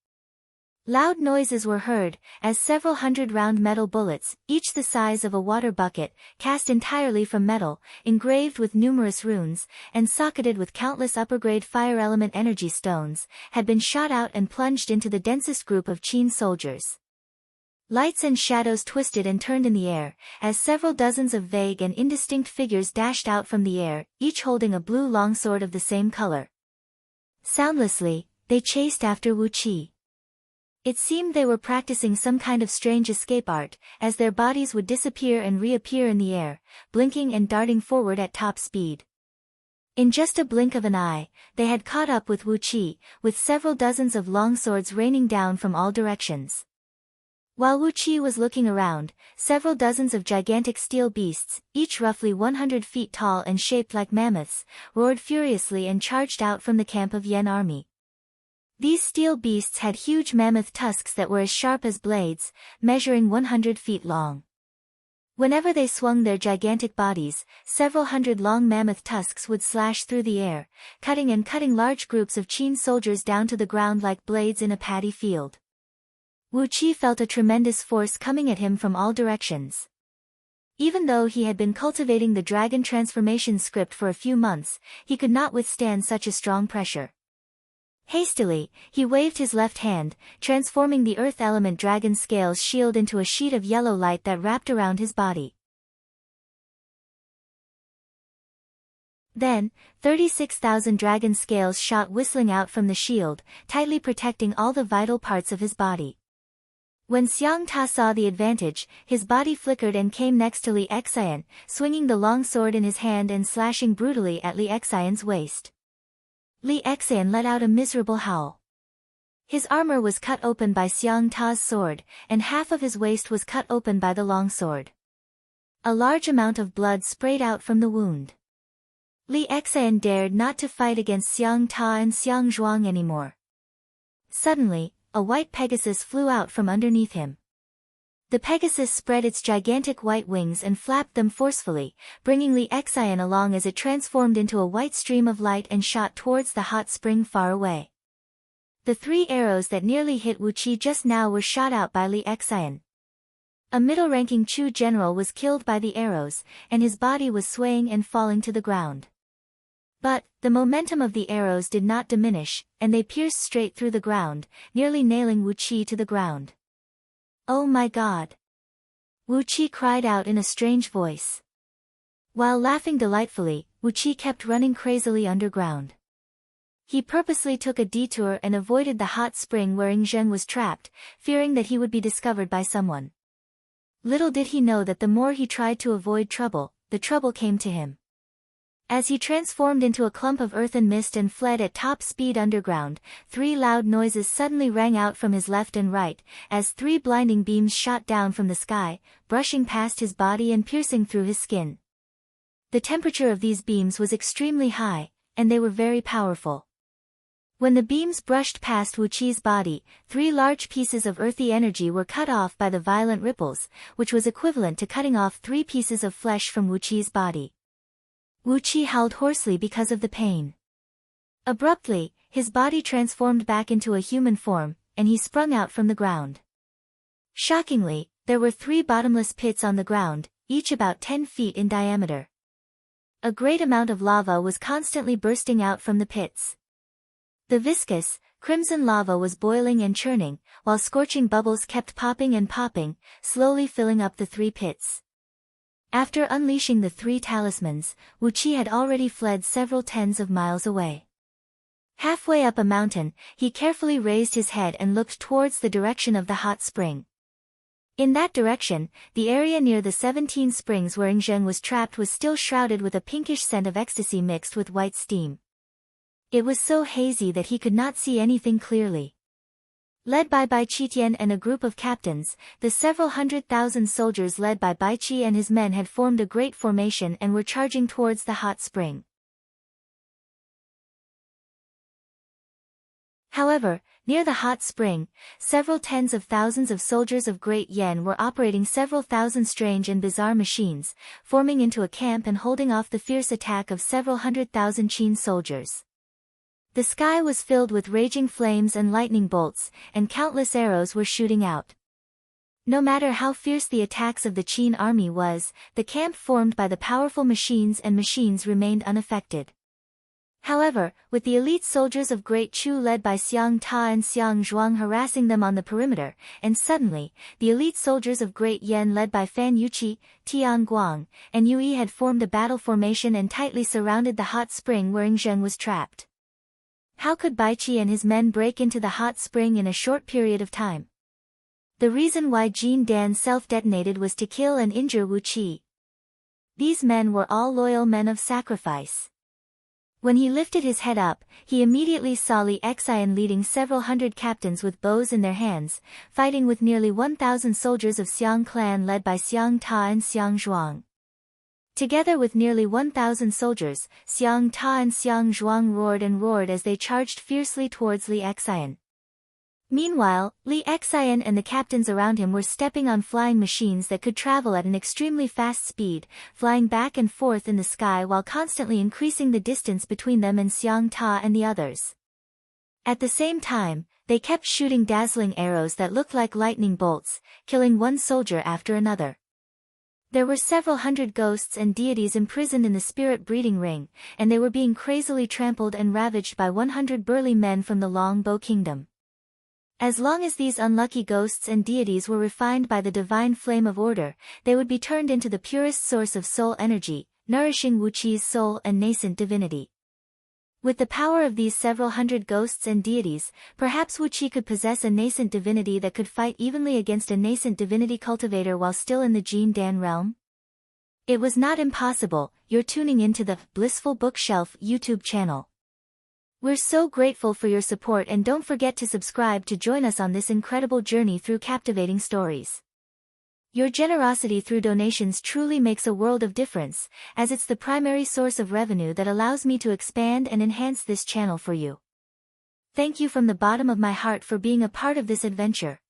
Loud noises were heard, as several hundred round metal bullets, each the size of a water bucket, cast entirely from metal, engraved with numerous runes, and socketed with countless upper-grade fire element energy stones, had been shot out and plunged into the densest group of Qin soldiers. Lights and shadows twisted and turned in the air, as several dozens of vague and indistinct figures dashed out from the air, each holding a blue longsword of the same color. Soundlessly, they chased after Wu Qi. It seemed they were practicing some kind of strange escape art, as their bodies would disappear and reappear in the air, blinking and darting forward at top speed. In just a blink of an eye, they had caught up with Wu Qi, with several dozens of longswords raining down from all directions. While Wu Qi was looking around, several dozens of gigantic steel beasts, each roughly 100 feet tall and shaped like mammoths, roared furiously and charged out from the camp of Yan army. These steel beasts had huge mammoth tusks that were as sharp as blades, measuring 100 feet long. Whenever they swung their gigantic bodies, several hundred long mammoth tusks would slash through the air, cutting large groups of Qin soldiers down to the ground like blades in a paddy field. Wu Qi felt a tremendous force coming at him from all directions. Even though he had been cultivating the dragon transformation script for a few months, he could not withstand such a strong pressure. Hastily, he waved his left hand, transforming the earth element dragon scales shield into a sheet of yellow light that wrapped around his body. Then, 36,000 dragon scales shot whistling out from the shield, tightly protecting all the vital parts of his body. When Xiang Ta saw the advantage, his body flickered and came next to Li Xian, swinging the long sword in his hand and slashing brutally at Li Xian's waist. Li Xian let out a miserable howl. His armor was cut open by Xiang Ta's sword, and half of his waist was cut open by the long sword. A large amount of blood sprayed out from the wound. Li Xian dared not to fight against Xiang Ta and Xiang Zhuang anymore. Suddenly, a white Pegasus flew out from underneath him. The Pegasus spread its gigantic white wings and flapped them forcefully, bringing Li Xian along as it transformed into a white stream of light and shot towards the hot spring far away. The 3 arrows that nearly hit Wu Qi just now were shot out by Li Xian. A middle-ranking Chu general was killed by the arrows, and his body was swaying and falling to the ground. But, the momentum of the arrows did not diminish, and they pierced straight through the ground, nearly nailing Wu Qi to the ground. "Oh my God!" Wu Qi cried out in a strange voice. While laughing delightfully, Wu Qi kept running crazily underground. He purposely took a detour and avoided the hot spring where Zheng was trapped, fearing that he would be discovered by someone. Little did he know that the more he tried to avoid trouble, the trouble came to him. As he transformed into a clump of earth and mist and fled at top speed underground, 3 loud noises suddenly rang out from his left and right, as 3 blinding beams shot down from the sky, brushing past his body and piercing through his skin. The temperature of these beams was extremely high, and they were very powerful. When the beams brushed past Wu Qi's body, 3 large pieces of earthy energy were cut off by the violent ripples, which was equivalent to cutting off 3 pieces of flesh from Wu Qi's body. Wu Qi howled hoarsely because of the pain. Abruptly, his body transformed back into a human form, and he sprung out from the ground. Shockingly, there were 3 bottomless pits on the ground, each about 10 feet in diameter. A great amount of lava was constantly bursting out from the pits. The viscous, Crimson lava was boiling and churning, while scorching bubbles kept popping and popping, slowly filling up the 3 pits. After unleashing the 3 talismans, Wu Qi had already fled several tens of miles away. Halfway up a mountain, he carefully raised his head and looked towards the direction of the hot spring. In that direction, the area near the 17 springs where Zheng was trapped was still shrouded with a pinkish scent of ecstasy mixed with white steam. It was so hazy that he could not see anything clearly. Led by Bai Qitian and a group of captains, the several 100,000 soldiers led by Bai Qi and his men had formed a great formation and were charging towards the hot spring. However, near the hot spring, several tens of thousands of soldiers of Great Yan were operating several thousand strange and bizarre machines, forming into a camp and holding off the fierce attack of several 100,000 Qin soldiers. The sky was filled with raging flames and lightning bolts, and countless arrows were shooting out. No matter how fierce the attacks of the Qin army was, the camp formed by the powerful machines remained unaffected. However, with the elite soldiers of Great Chu led by Xiang Ta and Xiang Zhuang harassing them on the perimeter, and suddenly, the elite soldiers of Great Yan led by Fan Yuqi, Tian Guang, and Yu Yi had formed a battle formation and tightly surrounded the hot spring where Zheng was trapped. How could Bai Qi and his men break into the hot spring in a short period of time? The reason why Jin Dan self-detonated was to kill and injure Wu Qi. These men were all loyal men of sacrifice. When he lifted his head up, he immediately saw Li Xian leading several hundred captains with bows in their hands, fighting with nearly 1,000 soldiers of Xiang clan led by Xiang Ta and Xiang Zhuang. Together with nearly 1,000 soldiers, Xiang Ta and Xiang Zhuang roared and roared as they charged fiercely towards Li Xian. Meanwhile, Li Xian and the captains around him were stepping on flying machines that could travel at an extremely fast speed, flying back and forth in the sky while constantly increasing the distance between them and Xiang Ta and the others. At the same time, they kept shooting dazzling arrows that looked like lightning bolts, killing one soldier after another. There were several hundred ghosts and deities imprisoned in the spirit breeding ring, and they were being crazily trampled and ravaged by 100 burly men from the Long Bow Kingdom. As long as these unlucky ghosts and deities were refined by the divine flame of order, they would be turned into the purest source of soul energy, nourishing Wu Qi's soul and nascent divinity. With the power of these several hundred ghosts and deities, perhaps Wu Qi could possess a nascent divinity that could fight evenly against a nascent divinity cultivator while still in the Jin Dan realm? It was not impossible. You're tuning into the Blissful Bookshelf YouTube channel. We're so grateful for your support, and don't forget to subscribe to join us on this incredible journey through captivating stories. Your generosity through donations truly makes a world of difference, as it's the primary source of revenue that allows me to expand and enhance this channel for you. Thank you from the bottom of my heart for being a part of this adventure.